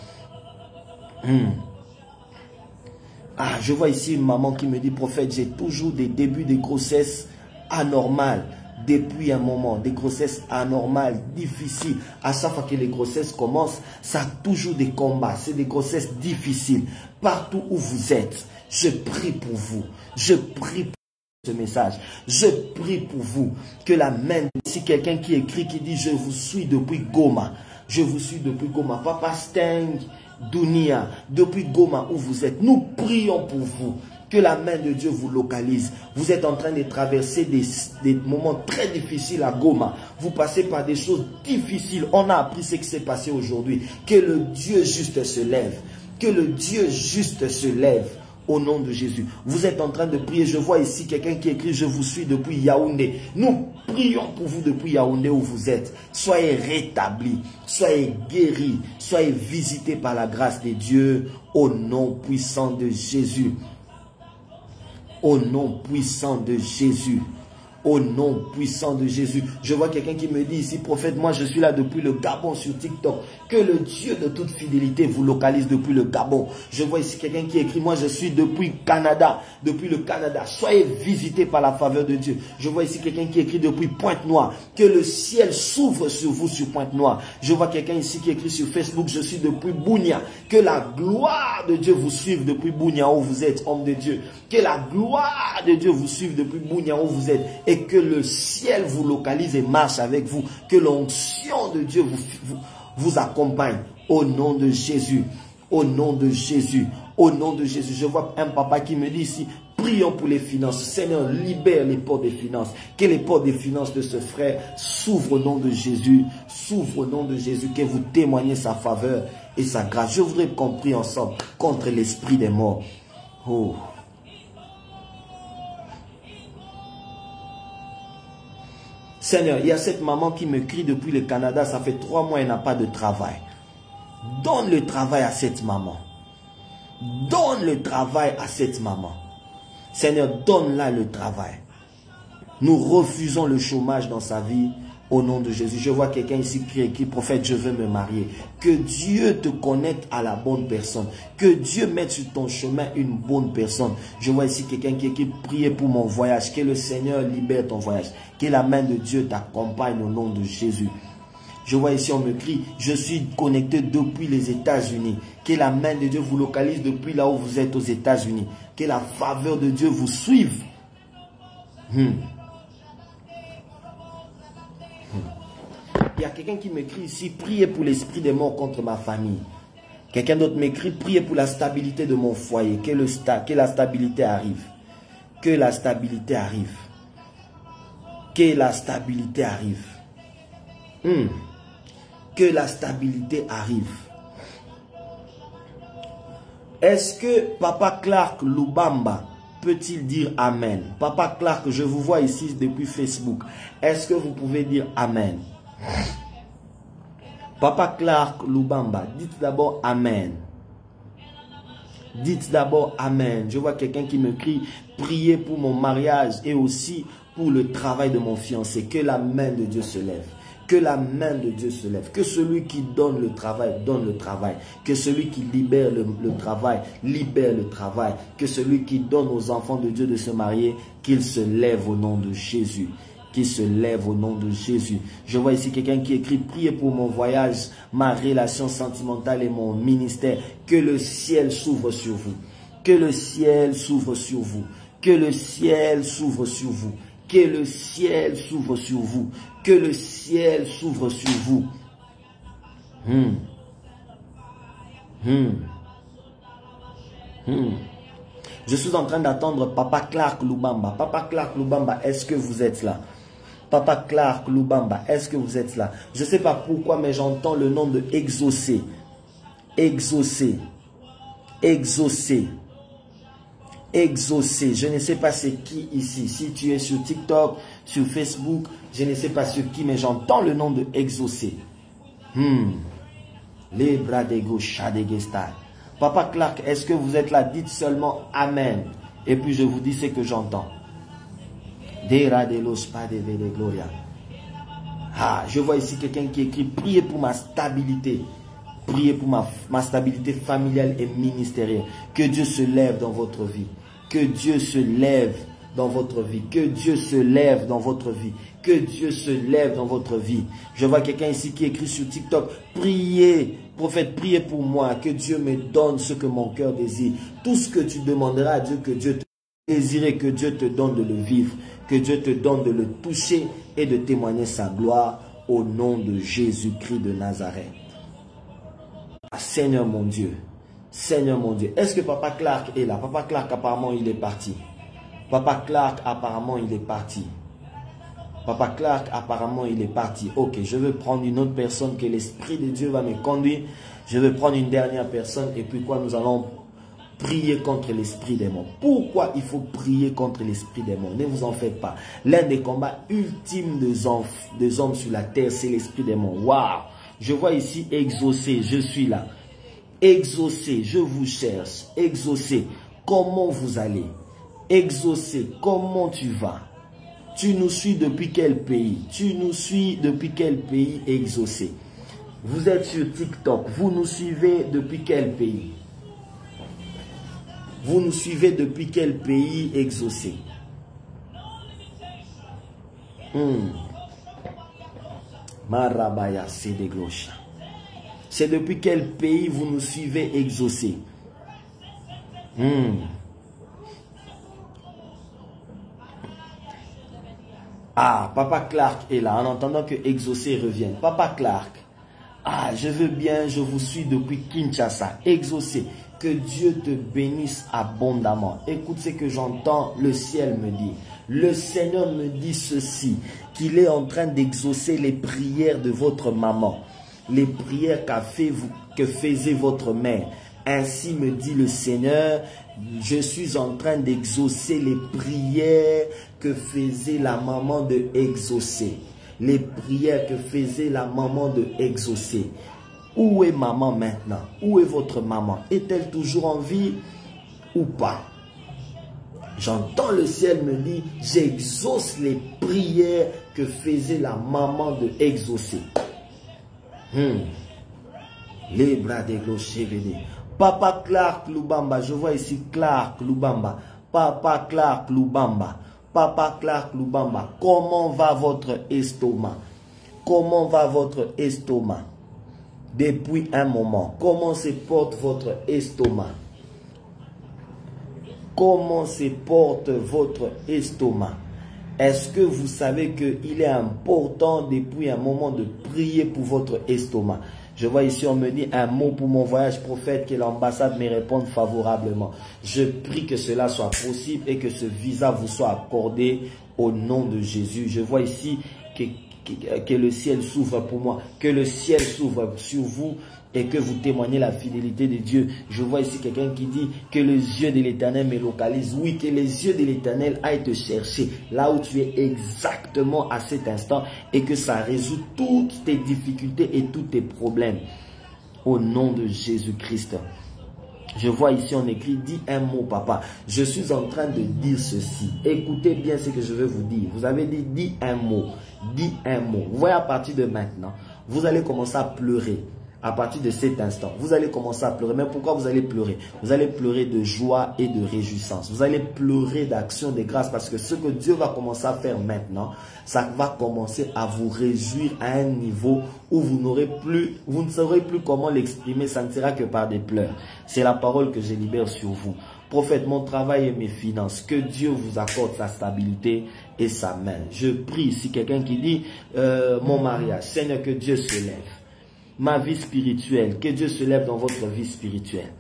Je vois ici une maman qui me dit, prophète, j'ai toujours des débuts de grossesse anormales depuis un moment, des grossesses anormales, difficiles. À chaque fois que les grossesses commencent, ça a toujours des combats, c'est des grossesses difficiles. Partout où vous êtes, je prie pour vous. Je prie pour ce message. Je prie pour vous que la main, si quelqu'un qui écrit, qui dit, je vous suis depuis Goma. Je vous suis depuis Goma. Papa Steng, Dunia, depuis Goma où vous êtes. Nous prions pour vous. Que la main de Dieu vous localise. Vous êtes en train de traverser des moments très difficiles à Goma. Vous passez par des choses difficiles. On a appris ce qui s'est passé aujourd'hui. Que le Dieu juste se lève. Que le Dieu juste se lève. Au nom de Jésus. Vous êtes en train de prier. Je vois ici quelqu'un qui écrit, je vous suis depuis Yaoundé. Nous prions pour vous depuis Yaoundé où vous êtes. Soyez rétablis. Soyez guéris. Soyez visités par la grâce de Dieu. Au nom puissant de Jésus. Au nom puissant de Jésus. Au nom puissant de Jésus. Je vois quelqu'un qui me dit ici, prophète, moi je suis là depuis le Gabon sur TikTok. Que le Dieu de toute fidélité vous localise depuis le Gabon. Je vois ici quelqu'un qui écrit, moi je suis depuis Canada. Depuis le Canada. Soyez visités par la faveur de Dieu. Je vois ici quelqu'un qui écrit depuis Pointe-Noire. Que le ciel s'ouvre sur vous sur Pointe-Noire. Je vois quelqu'un ici qui écrit sur Facebook, je suis depuis Bounia. Que la gloire de Dieu vous suive depuis Bounia où vous êtes, homme de Dieu. Que la gloire de Dieu vous suive depuis Bounia où vous êtes. Et que le ciel vous localise et marche avec vous. Que l'onction de Dieu vous accompagne. Au nom de Jésus. Au nom de Jésus. Au nom de Jésus. Je vois un papa qui me dit ici, prions pour les finances. Seigneur, libère les portes des finances. Que les portes des finances de ce frère s'ouvrent au nom de Jésus. S'ouvrent au nom de Jésus. Que vous témoignez sa faveur et sa grâce. Je voudrais qu'on prie ensemble contre l'esprit des morts. Oh. Seigneur, il y a cette maman qui me crie depuis le Canada. Ça fait 3 mois, elle n'a pas de travail. Donne le travail à cette maman. Donne le travail à cette maman. Seigneur, donne-la le travail. Nous refusons le chômage dans sa vie au nom de Jésus. Je vois quelqu'un ici qui prophète, je veux me marier. Que Dieu te connecte à la bonne personne. Que Dieu mette sur ton chemin une bonne personne. Je vois ici quelqu'un qui écrit, priez pour mon voyage. Que le Seigneur libère ton voyage. Que la main de Dieu t'accompagne au nom de Jésus. Je vois ici, on me crie, je suis connecté depuis les États-Unis. Que la main de Dieu vous localise depuis là où vous êtes aux États-Unis. Que la faveur de Dieu vous suive. Il y a quelqu'un qui m'écrit ici, priez pour l'esprit des morts contre ma famille. Quelqu'un d'autre m'écrit, priez pour la stabilité de mon foyer. Que la stabilité arrive. Que la stabilité arrive. Que la stabilité arrive. Que la stabilité arrive. Est-ce que Papa Clark Lubamba peut-il dire Amen? Papa Clark, je vous vois ici depuis Facebook. Est-ce que vous pouvez dire Amen? Papa Clark Lubamba, dites d'abord Amen. Dites d'abord Amen. Je vois quelqu'un qui me crie, priez pour mon mariage et aussi pour le travail de mon fiancé. Que la main de Dieu se lève. Que la main de Dieu se lève. Que celui qui donne le travail, donne le travail. Que celui qui libère le travail, libère le travail. Que celui qui donne aux enfants de Dieu de se marier, qu'il se lève au nom de Jésus. Qu'il se lève au nom de Jésus. Je vois ici quelqu'un qui écrit, priez pour mon voyage, ma relation sentimentale et mon ministère. Que le ciel s'ouvre sur vous. Que le ciel s'ouvre sur vous. Que le ciel s'ouvre sur vous. Que le ciel s'ouvre sur vous. Que le ciel s'ouvre sur vous. Je suis en train d'attendre Papa Clark Lubamba. Papa Clark Lubamba, est-ce que vous êtes là? Papa Clark Lubamba, est-ce que vous êtes là? Je ne sais pas pourquoi, mais j'entends le nom de exaucer. Exaucer. Exaucer. Exaucer. Je ne sais pas c'est qui ici. Si tu es sur TikTok, sur Facebook, je ne sais pas sur qui, mais j'entends le nom de exaucer. Les bras de gauche, Papa Clark, est-ce que vous êtes là? Dites seulement Amen. Et puis je vous dis ce que j'entends. Ah, je vois ici quelqu'un qui écrit, priez pour ma stabilité. Priez pour ma stabilité familiale et ministérielle. Que Dieu se lève dans votre vie. Que Dieu se lève dans votre vie. Que Dieu se lève dans votre vie. Que Dieu se lève dans votre vie. Je vois quelqu'un ici qui écrit sur TikTok, priez, prophète, priez pour moi. Que Dieu me donne ce que mon cœur désire. Tout ce que tu demanderas à Dieu, que Dieu te désire, que Dieu te donne de le vivre. Que Dieu te donne de le toucher et de témoigner sa gloire au nom de Jésus-Christ de Nazareth. Seigneur mon Dieu, Seigneur mon Dieu. Est-ce que Papa Clark est là? Papa Clark, apparemment, il est parti. Papa Clark, apparemment, il est parti. Papa Clark, apparemment, il est parti. Ok, je veux prendre une autre personne que l'Esprit de Dieu va me conduire. Je veux prendre une dernière personne et puis quoi, nous allons prier contre l'esprit des morts. Pourquoi il faut prier contre l'esprit des morts? Ne vous en faites pas. L'un des combats ultimes des hommes sur la terre, c'est l'esprit des morts. Waouh! Je vois ici exaucer, je suis là. Exaucer, je vous cherche. Exaucer, comment vous allez? Exaucer, comment tu vas? Tu nous suis depuis quel pays? Tu nous suis depuis quel pays? Exaucer. Vous êtes sur TikTok, vous nous suivez depuis quel pays? Vous nous suivez depuis quel pays? Exaucer. Marabaya, c'est des gauches. C'est depuis quel pays vous nous suivez? Exaucer. Ah, Papa Clark est là, en entendant que exaucer revienne. Papa Clark, Ah, je veux bien, je vous suis depuis Kinshasa. Exaucé. Que Dieu te bénisse abondamment. Écoute ce que j'entends, le ciel me dit. Le Seigneur me dit ceci, qu'il est en train d'exaucer les prières de votre maman. Les prières que faisait votre mère. Ainsi me dit le Seigneur, je suis en train d'exaucer les prières que faisait la maman de exaucer. Les prières que faisait la maman de exaucer. Où est maman maintenant? Où est votre maman? Est-elle toujours en vie ou pas? J'entends le ciel me dire, j'exauce les prières que faisait la maman de exaucer. Les bras des clochers. Papa Clark Lubamba, je vois ici Clark Lubamba. Papa Clark Lubamba. Papa Clark Lubamba, comment va votre estomac? Comment va votre estomac? Depuis un moment, comment se porte votre estomac? Comment se porte votre estomac? Est-ce que vous savez qu'il est important depuis un moment de prier pour votre estomac? Je vois ici, on me dit un mot pour mon voyage, prophète, que l'ambassade me réponde favorablement. Je prie que cela soit possible et que ce visa vous soit accordé au nom de Jésus. Je vois ici que le ciel s'ouvre pour moi, que le ciel s'ouvre sur vous et que vous témoignez la fidélité de Dieu. Je vois ici quelqu'un qui dit que les yeux de l'Éternel me localisent. Oui, que les yeux de l'Éternel aillent te chercher là où tu es exactement à cet instant et que ça résout toutes tes difficultés et tous tes problèmes. Au nom de Jésus-Christ. Je vois ici, on écrit, dis un mot, papa. Je suis en train de dire ceci. Écoutez bien ce que je vais vous dire. Vous avez dit, dis un mot. Dis un mot. Vous voyez, à partir de maintenant, vous allez commencer à pleurer. À partir de cet instant, vous allez commencer à pleurer. Mais pourquoi vous allez pleurer? Vous allez pleurer de joie et de réjouissance. Vous allez pleurer d'action de grâce parce que ce que Dieu va commencer à faire maintenant, ça va commencer à vous réjouir à un niveau où vous ne saurez plus comment l'exprimer. Ça ne sera que par des pleurs. C'est la parole que je libère sur vous. Prophète, mon travail et mes finances, que Dieu vous accorde sa stabilité et sa main. Je prie, si quelqu'un qui dit, mon mariage, Seigneur, que Dieu se lève. Ma vie spirituelle, que Dieu se lève dans votre vie spirituelle.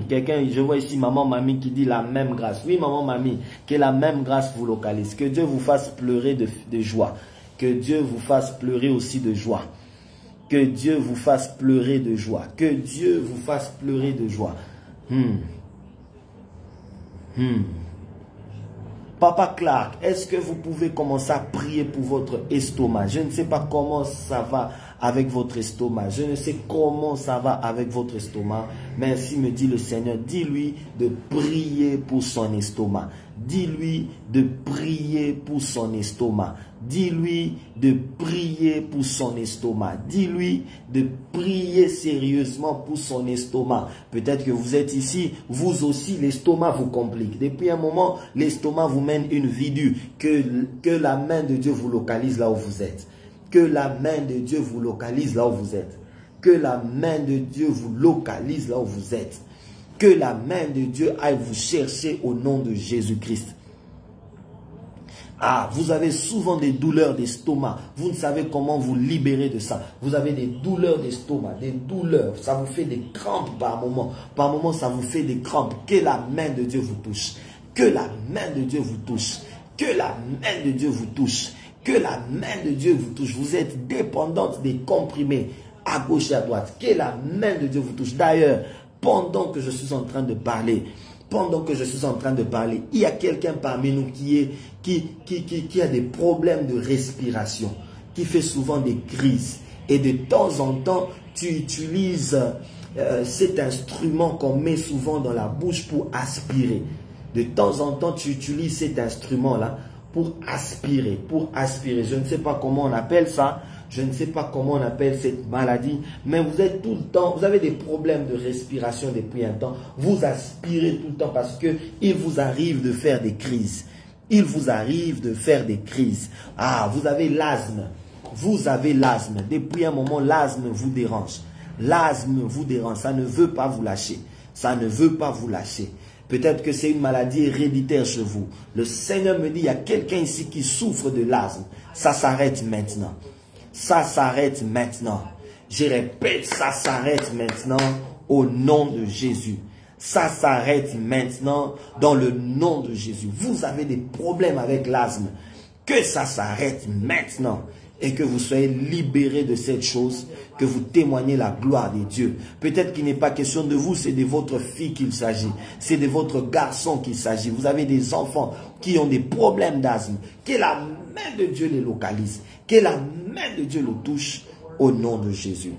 Quelqu'un, je vois ici maman, mamie qui dit la même grâce. Oui, maman, mamie, que la même grâce vous localise. Que Dieu vous fasse pleurer de joie. Que Dieu vous fasse pleurer aussi de joie. Que Dieu vous fasse pleurer de joie. Que Dieu vous fasse pleurer de joie. Papa Clark, est-ce que vous pouvez commencer à prier pour votre estomac? Je ne sais pas comment ça va avec votre estomac. Je ne sais comment ça va avec votre estomac. Mais ainsi me dit le Seigneur. Dis-lui de prier pour son estomac. Dis-lui de prier pour son estomac. Dis-lui de prier pour son estomac. Dis-lui de prier sérieusement pour son estomac. Peut-être que vous êtes ici, vous aussi, l'estomac vous complique. Depuis un moment, l'estomac vous mène une vie dure. Que la main de Dieu vous localise là où vous êtes. Que la main de Dieu vous localise là où vous êtes. Que la main de Dieu vous localise là où vous êtes. Que la main de Dieu aille vous chercher au nom de Jésus-Christ. Ah, vous avez souvent des douleurs d'estomac. Vous ne savez comment vous libérer de ça. Vous avez des douleurs d'estomac, des douleurs. Ça vous fait des crampes par moment. Par moment, ça vous fait des crampes. Que la main de Dieu vous touche. Que la main de Dieu vous touche. Que la main de Dieu vous touche. Que la main de Dieu vous touche. Vous êtes dépendante des comprimés à gauche et à droite. Que la main de Dieu vous touche. D'ailleurs, pendant que je suis en train de parler, il y a quelqu'un parmi nous qui a des problèmes de respiration, qui fait souvent des crises. Et de temps en temps, tu utilises cet instrument qu'on met souvent dans la bouche pour aspirer. De temps en temps, tu utilises cet instrument-là pour aspirer, Je ne sais pas comment on appelle ça. Je ne sais pas comment on appelle cette maladie, mais vous êtes tout le temps, vous avez des problèmes de respiration depuis un temps. Vous aspirez tout le temps parce que il vous arrive de faire des crises. Il vous arrive de faire des crises. Ah, vous avez l'asthme. Vous avez l'asthme. Depuis un moment, l'asthme vous dérange. L'asthme vous dérange. Ça ne veut pas vous lâcher. Ça ne veut pas vous lâcher. Peut-être que c'est une maladie héréditaire chez vous. Le Seigneur me dit, il y a quelqu'un ici qui souffre de l'asthme. Ça s'arrête maintenant. Ça s'arrête maintenant. Je répète, ça s'arrête maintenant au nom de Jésus. Ça s'arrête maintenant dans le nom de Jésus. Vous avez des problèmes avec l'asthme. Que ça s'arrête maintenant et que vous soyez libérés de cette chose, que vous témoignez la gloire de Dieu. Peut-être qu'il n'est pas question de vous, c'est de votre fille qu'il s'agit. C'est de votre garçon qu'il s'agit. Vous avez des enfants qui ont des problèmes d'asthme. Que la main de Dieu les localise. Que la main de Dieu le touche au nom de Jésus.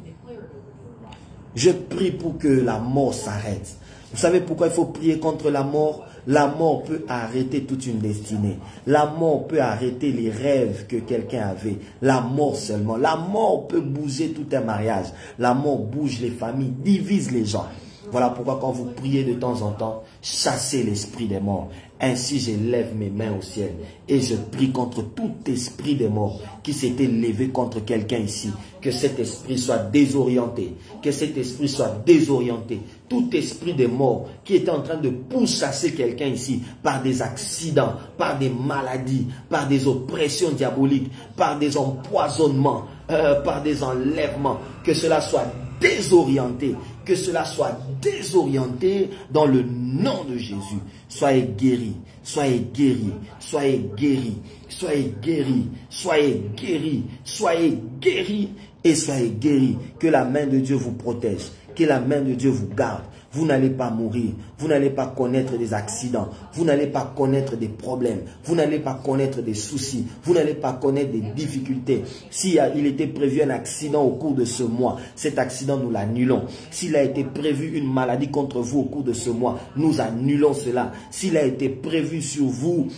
Je prie pour que la mort s'arrête. Vous savez pourquoi il faut prier contre la mort? La mort peut arrêter toute une destinée. La mort peut arrêter les rêves que quelqu'un avait. La mort seulement. La mort peut bouger tout un mariage. La mort bouge les familles, divise les gens. Voilà pourquoi quand vous priez de temps en temps, chassez l'esprit des morts. Ainsi, je lève mes mains au ciel et je prie contre tout esprit des morts qui s'était levé contre quelqu'un ici. Que cet esprit soit désorienté. Que cet esprit soit désorienté. Tout esprit des morts qui était en train de pourchasser quelqu'un ici par des accidents, par des maladies, par des oppressions diaboliques, par des empoisonnements, par des enlèvements. Que cela soit désorienté. Que cela soit désorienté dans le nom de Jésus. Soyez guéris, soyez guéris, soyez guéris, soyez guéris, soyez guéris, soyez guéris et soyez guéris. Que la main de Dieu vous protège, que la main de Dieu vous garde. Vous n'allez pas mourir, vous n'allez pas connaître des accidents, vous n'allez pas connaître des problèmes, vous n'allez pas connaître des soucis, vous n'allez pas connaître des difficultés. S'il était prévu un accident au cours de ce mois, cet accident nous l'annulons. S'il a été prévu une maladie contre vous au cours de ce mois, nous annulons cela. S'il a été prévu sur vous,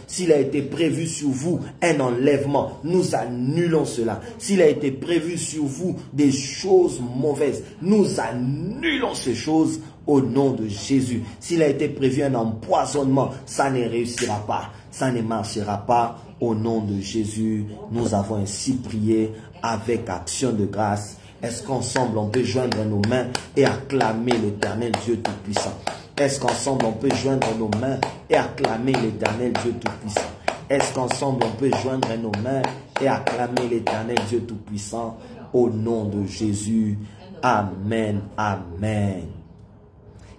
s'il a été prévu sur vous un enlèvement, nous annulons cela. S'il a été prévu sur vous des choses mauvaises, nous annulons ces choses au nom de Jésus. S'il a été prévu un empoisonnement, ça ne réussira pas, ça ne marchera pas. Au nom de Jésus, nous avons ainsi prié avec action de grâce. Est-ce qu'ensemble on peut joindre nos mains et acclamer l'Éternel Dieu Tout-Puissant? Est-ce qu'ensemble on peut joindre nos mains et acclamer l'Éternel Dieu Tout-Puissant? Est-ce qu'ensemble on peut joindre nos mains et acclamer l'Éternel Dieu Tout-Puissant? Au nom de Jésus. Amen. Amen.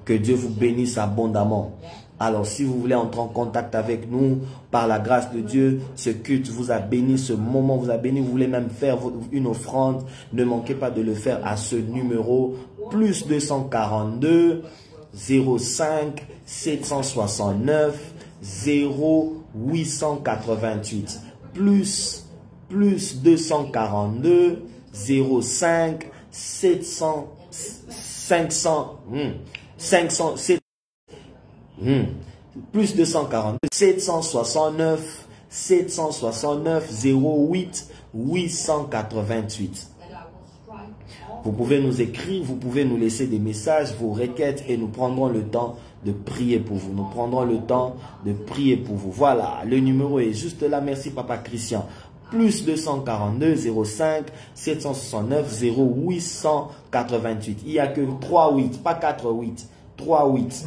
Que Dieu vous bénisse abondamment. Alors, si vous voulez entrer en contact avec nous, par la grâce de Dieu, ce culte vous a béni, ce moment vous a béni, vous voulez même faire une offrande, ne manquez pas de le faire à ce numéro, plus 242 05 769 0888, plus 242 05 700 500 500 plus 242 769 08 888. Vous pouvez nous écrire, vous pouvez nous laisser des messages, vos requêtes et nous prendrons le temps de prier pour vous. Nous prendrons le temps de prier pour vous. Voilà, le numéro est juste là. Merci Papa Christian. Plus 242 05 769 0888. Il n'y a que 38, pas 48. 38,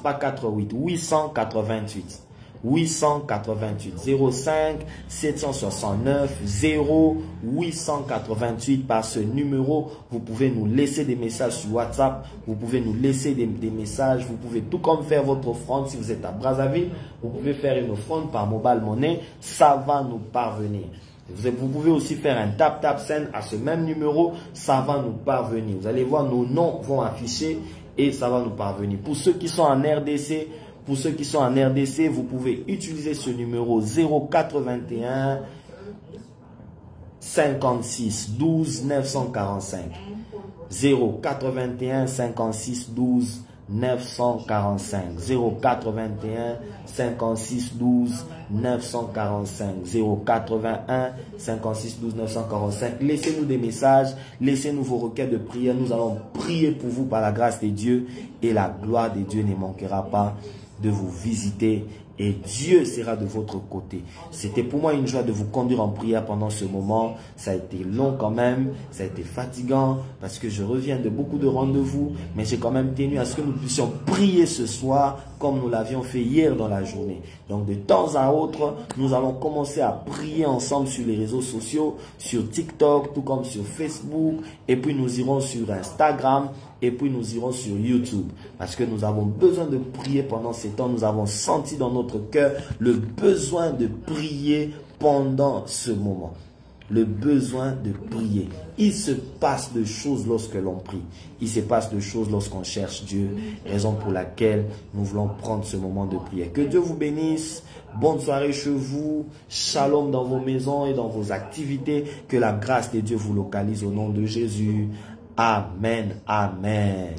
pas 48. 888. 05 769 0888. Par ce numéro, vous pouvez nous laisser des messages sur WhatsApp, vous pouvez nous laisser des messages, vous pouvez tout comme faire votre offrande. Si vous êtes à Brazzaville, vous pouvez faire une offrande par Mobile Money, ça va nous parvenir. Vous pouvez aussi faire un tap send à ce même numéro, ça va nous parvenir. Vous allez voir, nos noms vont afficher et ça va nous parvenir. Pour ceux qui sont en RDC, vous pouvez utiliser ce numéro 0421 56 12 945. 0421 56 12 945. 0421 56 12 945. 081 56 12 945. Laissez-nous des messages, laissez-nous vos requêtes de prière. Nous allons prier pour vous par la grâce de Dieu et la gloire de Dieu ne manquera pas de vous visiter et Dieu sera de votre côté. C'était pour moi une joie de vous conduire en prière pendant ce moment. Ça a été long quand même, ça a été fatigant parce que je reviens de beaucoup de rendez-vous, mais j'ai quand même tenu à ce que nous puissions prier ce soir comme nous l'avions fait hier dans la journée. Donc de temps à autre, nous allons commencer à prier ensemble sur les réseaux sociaux, sur TikTok, tout comme sur Facebook, et puis nous irons sur Instagram, et puis nous irons sur YouTube. Parce que nous avons besoin de prier pendant ces temps. Nous avons senti dans notre cœur le besoin de prier pendant ce moment. Le besoin de prier. Il se passe de choses lorsque l'on prie. Il se passe de choses lorsqu'on cherche Dieu. Raison pour laquelle nous voulons prendre ce moment de prière. Que Dieu vous bénisse. Bonne soirée chez vous. Shalom dans vos maisons et dans vos activités. Que la grâce de Dieu vous localise au nom de Jésus. Amen. Amen.